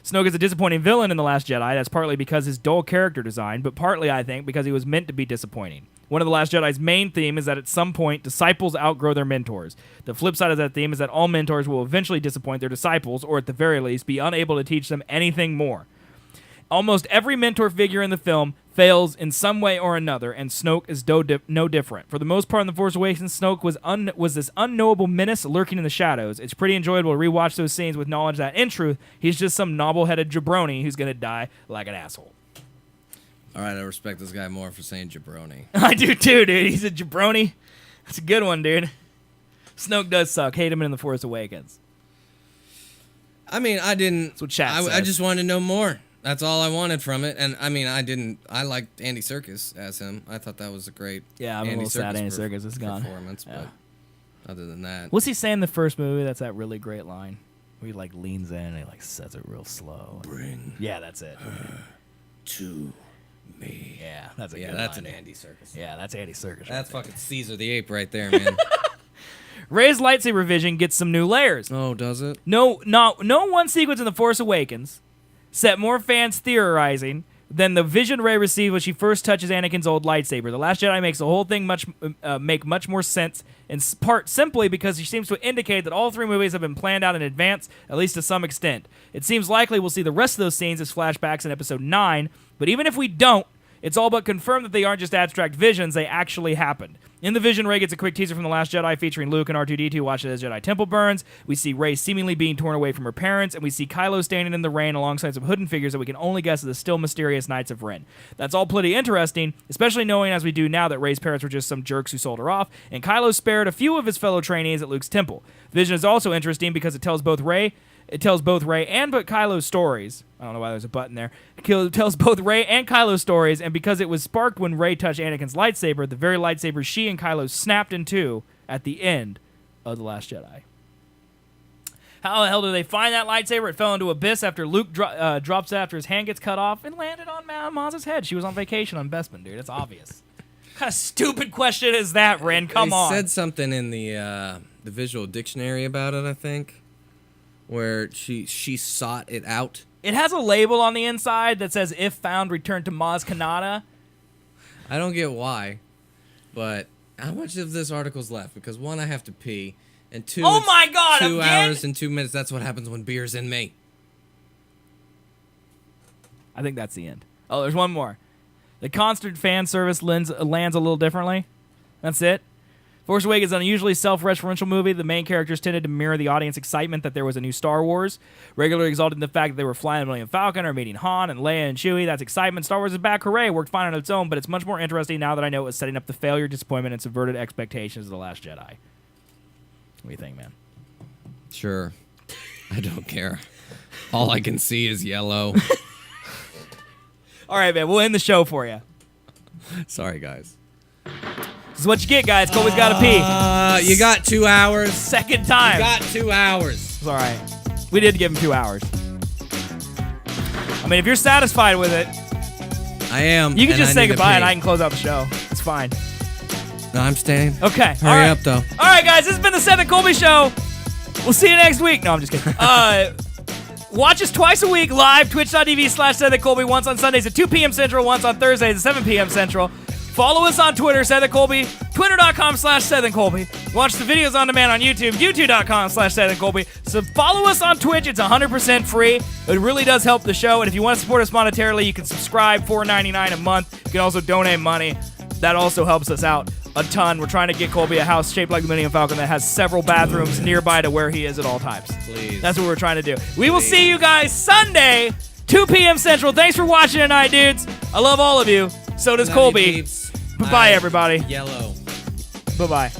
Snoke is a disappointing villain in The Last Jedi. That's partly because his dull character design, but partly, I think, because he was meant to be disappointing. One of The Last Jedi's main theme is that at some point, disciples outgrow their mentors. The flip side of that theme is that all mentors will eventually disappoint their disciples, or at the very least, be unable to teach them anything more. Almost every mentor figure in the film fails in some way or another, and Snoke is no different. For the most part in The Force Awakens, Snoke was this unknowable menace lurking in the shadows. It's pretty enjoyable to rewatch those scenes with knowledge that, in truth, he's just some knobble-headed jabroni who's going to die like an asshole. All right, I respect this guy more for saying jabroni. I do too, dude. He's a jabroni. That's a good one, dude. Snoke does suck. Hate him in The Force Awakens. I mean, I didn't... That's what chat says. I just wanted to know more. That's all I wanted from it. And, I mean, I liked Andy Serkis as him. I thought that was a great I'm a little sad Andy Serkis is gone. Performance, but other than that... What's he say in the first movie? That's that really great line where he, like, leans in and he, like, says it real slow. Bring Yeah, that's it. her to me. Yeah, that's a good that's line. an Andy Serkis. Yeah, that's Andy Serkis. That's fucking Caesar the Ape right there, man. Rey's lightsaber vision gets some new layers. Oh, does it? No one sequence in The Force Awakens set more fans theorizing than the vision Rey received when she first touches Anakin's old lightsaber. The Last Jedi makes the whole thing make much more sense, in part simply because she seems to indicate that all 3 movies have been planned out in advance, at least to some extent. It seems likely we'll see the rest of those scenes as flashbacks in Episode 9, but even if we don't, it's all but confirmed that they aren't just abstract visions, they actually happened. In the vision, Rey gets a quick teaser from The Last Jedi featuring Luke and R2-D2 watching as Jedi Temple burns. We see Rey seemingly being torn away from her parents, and we see Kylo standing in the rain alongside some hidden figures that we can only guess are the still mysterious Knights of Ren. That's all pretty interesting, especially knowing as we do now that Rey's parents were just some jerks who sold her off, and Kylo spared a few of his fellow trainees at Luke's temple. The vision is also interesting because it tells both Rey and Kylo's stories. I don't know why there's a button there. It tells both Rey and Kylo's stories, and because it was sparked when Rey touched Anakin's lightsaber, the very lightsaber she and Kylo snapped in two at the end of The Last Jedi. How the hell did they find that lightsaber? It fell into abyss after Luke drops it after his hand gets cut off and landed on Maz's head. She was on vacation on Bespin, dude. It's obvious. What kind of stupid question is that, Ren? Come on. They said something in the visual dictionary about it, I think, where she sought it out. It has a label on the inside that says, if found, return to Maz Kanata. I don't get why, but how much of this article's left? Because 1, I have to pee, and 2, oh my God, 2 again? hours and 2 minutes. That's what happens when beer's in me. I think that's the end. Oh, there's one more. The constant fan service lands a little differently. That's it. Force Awakens is an unusually self-referential movie. The main characters tended to mirror the audience excitement that there was a new Star Wars, regularly exalted in the fact that they were flying the Millennium Falcon or meeting Han and Leia and Chewie. That's excitement. Star Wars is back, hooray, worked fine on its own, but it's much more interesting now that I know it was setting up the failure, disappointment, and subverted expectations of The Last Jedi. What do you think, man? Sure. I don't care. All I can see is yellow. All right, man, we'll end the show for you. Sorry, guys. This is what you get, guys. Colby's got to pee. You got 2 hours. Second time. You got 2 hours. It's all right. We did give him 2 hours. I mean, if you're satisfied with it, I am. You can just say goodbye and I can close out the show. It's fine. No, I'm staying. Okay. Hurry up, though. All right, guys. This has been the Seth and Colby Show. We'll see you next week. No, I'm just kidding. Watch us twice a week live, twitch.tv/Seth and Colby, once on Sundays at 2 p.m. Central, once on Thursdays at 7 p.m. Central. Follow us on Twitter, Seth and Colby, twitter.com/Seth and Colby. Watch the videos on demand on YouTube, youtube.com/Seth and Colby. So follow us on Twitch. It's 100% free. It really does help the show. And if you want to support us monetarily, you can subscribe, $4.99 a month. You can also donate money. That also helps us out a ton. We're trying to get Colby a house shaped like the Millennium Falcon that has several bathrooms nearby to where he is at all times. Please. That's what we're trying to do. We will see you guys Sunday, 2 p.m. Central. Thanks for watching tonight, dudes. I love all of you. So does Colby. Peeps. Bye-bye, everybody. Yellow. Bye-bye.